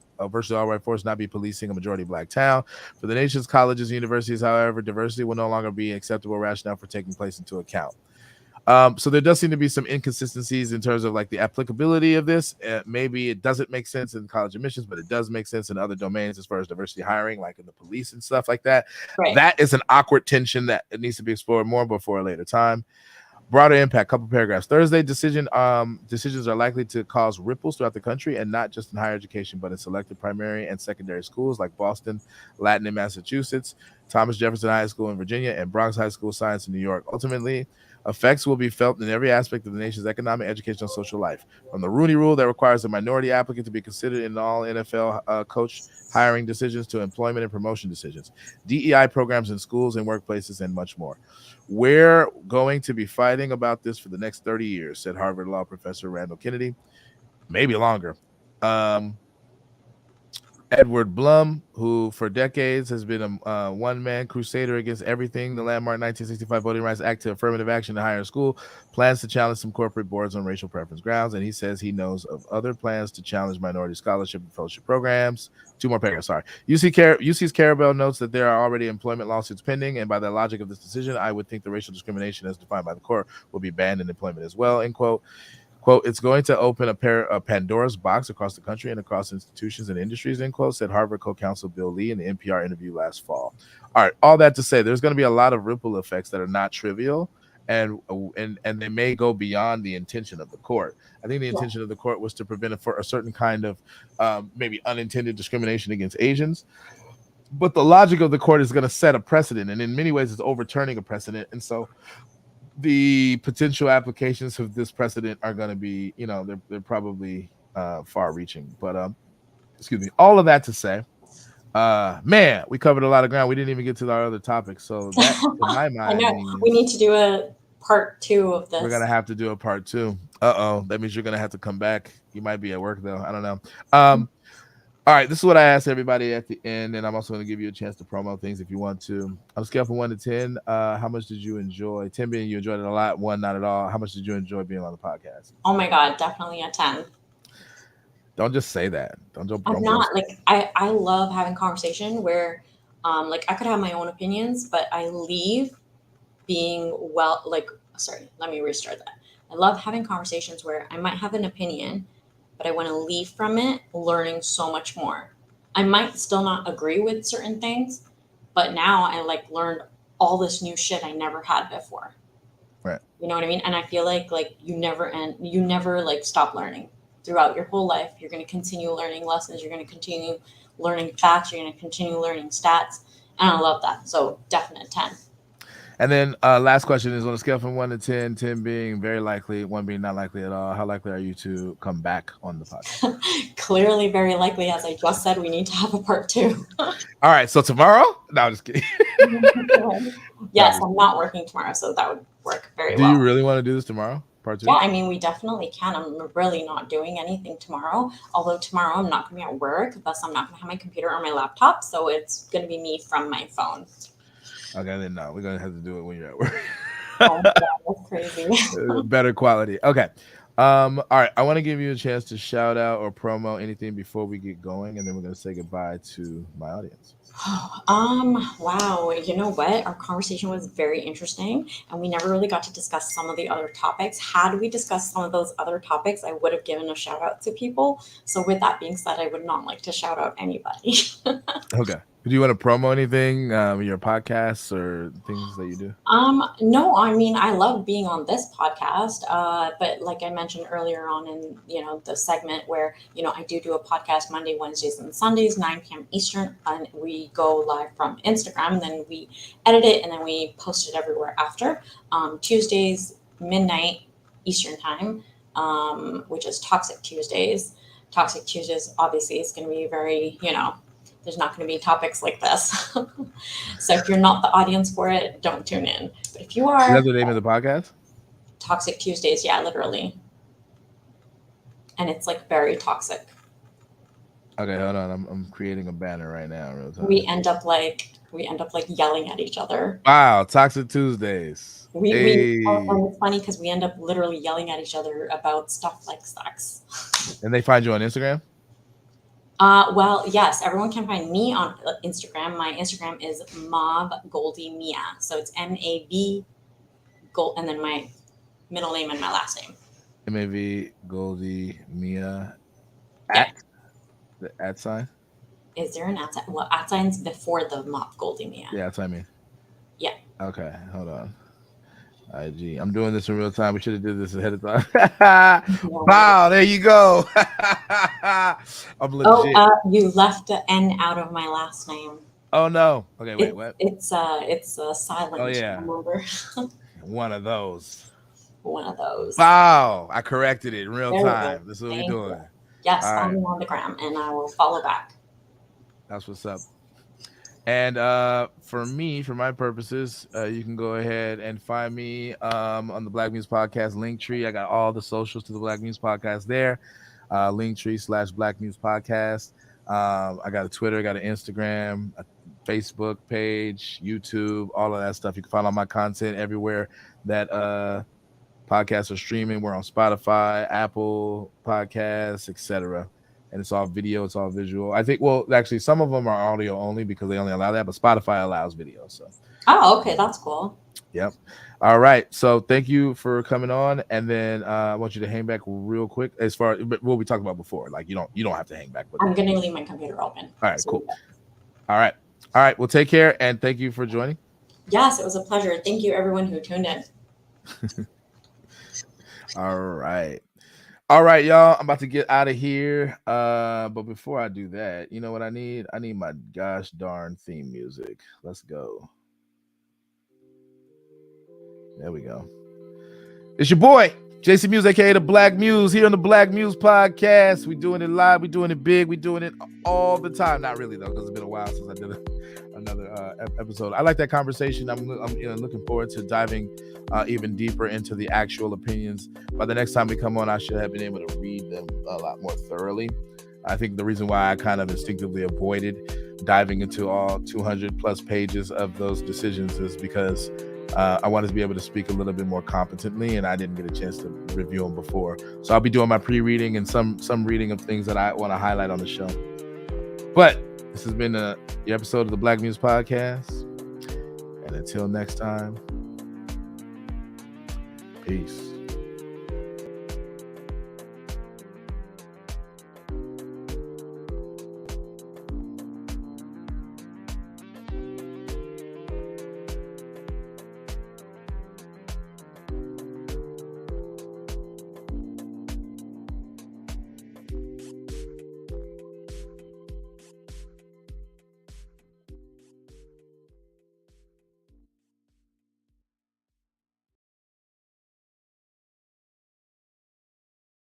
force not be policing a majority black town. For the nation's colleges and universities, however, diversity will no longer be an acceptable rationale for taking place into account. So there does seem to be some inconsistencies in terms of like the applicability of this. Maybe it doesn't make sense in college admissions, but it does make sense in other domains as far as diversity hiring, like in the police and stuff like that. Right. That is an awkward tension that it needs to be explored more before a later time. Broader impact, couple paragraphs. Thursday decisions are likely to cause ripples throughout the country, and not just in higher education, but in selected primary and secondary schools like Boston, Latin in Massachusetts, Thomas Jefferson High School in Virginia, and Bronx High School Science in New York. Ultimately, effects will be felt in every aspect of the nation's economic, educational, and social life. From the Rooney Rule that requires a minority applicant to be considered in all NFL coach hiring decisions to employment and promotion decisions, DEI programs in schools and workplaces, and much more. We're going to be fighting about this for the next 30 years, said Harvard Law professor Randall Kennedy. Maybe longer. Edward Blum, who for decades has been a one-man crusader against everything the landmark 1965 Voting Rights Act to affirmative action in higher school, plans to challenge some corporate boards on racial preference grounds, and he says he knows of other plans to challenge minority scholarship and fellowship programs. 2 more paragraphs, sorry. UC's Carabell notes that there are already employment lawsuits pending, and by the logic of this decision, I would think the racial discrimination as defined by the court will be banned in employment as well, end quote. Quote, it's going to open a Pandora's box across the country and across institutions and industries, end quote, said Harvard co-counsel Bill Lee in the NPR interview last fall. All right, all that to say, there's going to be a lot of ripple effects that are not trivial, and they may go beyond the intention of the court. I think the intention of the court was to prevent a certain kind of maybe unintended discrimination against Asians. But the logic of the court is going to set a precedent, and in many ways it's overturning a precedent. And so the potential applications of this precedent are going to be, they're probably far-reaching. But excuse me. All of that to say, man, we covered a lot of ground. We didn't even get to our other topics. So that, in my mind, I know. We need to do a part 2 of this. We're gonna have to do a part 2. That means you're gonna have to come back. You might be at work though. I don't know. All right, this is what I asked everybody at the end, and I'm also going to give you a chance to promo things if you want to. On a scale from 1 to 10, how much did you enjoy? 10 being you enjoyed it a lot, 1 not at all. How much did you enjoy being on the podcast? Oh my God, definitely a 10. Don't just say that. Don't. I'm not like I love having conversation where, like I could have my own opinions, but I leave being let me restart that. I love having conversations where I might have an opinion, but I want to leave from it learning so much more. I might still not agree with certain things, but now I learned all this new shit I never had before. Right. You know what I mean? And I feel like you never stop learning throughout your whole life. You're going to continue learning lessons. You're going to continue learning facts. You're going to continue learning stats. And I love that. So definite 10. And then last question is on a scale from 1 to 10, 10 being very likely, 1 being not likely at all. How likely are you to come back on the podcast? Clearly very likely. As I just said, we need to have a part 2. All right. So tomorrow? No, I'm just kidding. Yes, I'm not working tomorrow, so that would work very well. Do you really want to do this tomorrow? Part 2? Yeah, I mean, we definitely can. I'm really not doing anything tomorrow. Although tomorrow I'm not going to be at work, thus I'm not going to have my computer or my laptop. So it's going to be me from my phone. Okay, then no, we're gonna have to do it when you're at work. Oh, that's crazy. Better quality. Okay. All right, I want to give you a chance to shout out or promo anything before we get going, and then we're going to say goodbye to my audience. Wow. You know what? Our conversation was very interesting, and we never really got to discuss some of the other topics. Had we discussed some of those other topics, I would have given a shout out to people. So, with that being said, I would not like to shout out anybody. Okay. Do you want to promo anything, your podcasts or things that you do? No, I mean, I love being on this podcast. But like I mentioned earlier on in, the segment where, I do a podcast Monday, Wednesdays, and Sundays, 9 p.m. Eastern, and we go live from Instagram, and then we edit it, and then we post it everywhere after. Tuesdays, midnight Eastern time, which is Toxic Tuesdays. Toxic Tuesdays, obviously, is going to be very, there's not going to be topics like this. So if you're not the audience for it, don't tune in. But if you Is are, that the name of the podcast? Toxic Tuesdays, yeah, literally. And it's like very toxic. Okay, hold on. I'm creating a banner right now. Real time. We end up like yelling at each other. Wow, Toxic Tuesdays. And it's funny because we end up literally yelling at each other about stuff like sex. And they find you on Instagram? Well, yes, everyone can find me on Instagram. My Instagram is Mav Goldie Mia. So it's MAV Gold, and then my middle name and my last name. MAV Goldie Mia. Yeah. The at sign? Is there an at sign? Well, at sign's before the Mav Goldie Mia. Yeah, that's what I mean. Yeah. Okay, hold on. IG. I'm doing this in real time. We should have did this ahead of time. Wow, there you go. I'm legit. You left the N out of my last name. Oh no. Okay, wait, what? It's a silent. Oh yeah. Remember? One of those. One of those. Wow, I corrected it in real time. This is what we're doing. Yes, follow me on the gram, and I will follow back. That's what's up. And for my purposes, you can go ahead and find me on the Black Muse Podcast Linktree. I got all the socials to the Black Muse Podcast there. Linktree/Black Muse Podcast. I got a Twitter, I got an Instagram, a Facebook page, YouTube, all of that stuff. You can find all my content everywhere that podcasts are streaming. We're on Spotify, Apple Podcasts, etc. And it's all video, it's all visual. I think, well, actually, some of them are audio only because they only allow that, but Spotify allows video. So, oh, okay, that's cool. Yep. All right. So, thank you for coming on, and then I want you to hang back real quick. As far as what we talked about before, like you don't have to hang back. I'm gonna leave my computer open. All right. Cool. All right. Well, take care, and thank you for joining. Yes, it was a pleasure. Thank you, everyone who tuned in. All right, y'all. I'm about to get out of here. But before I do that, you know what I need? I need my gosh darn theme music. Let's go. There we go. It's your boy, JC Muse, aka the Black Muse, here on the Black Muse Podcast. We doing it live, we doing it big, we doing it all the time. Not really though, because it's been a while since I did another episode. I like that conversation. I'm looking forward to diving even deeper into the actual opinions. By the next time we come on, I should have been able to read them a lot more thoroughly. I think the reason why I kind of instinctively avoided diving into all 200 plus pages of those decisions is because I wanted to be able to speak a little bit more competently, and I didn't get a chance to review them before. So I'll be doing my pre-reading and some reading of things that I want to highlight on the show. But this has been the episode of the Black Muse Podcast. And until next time, peace.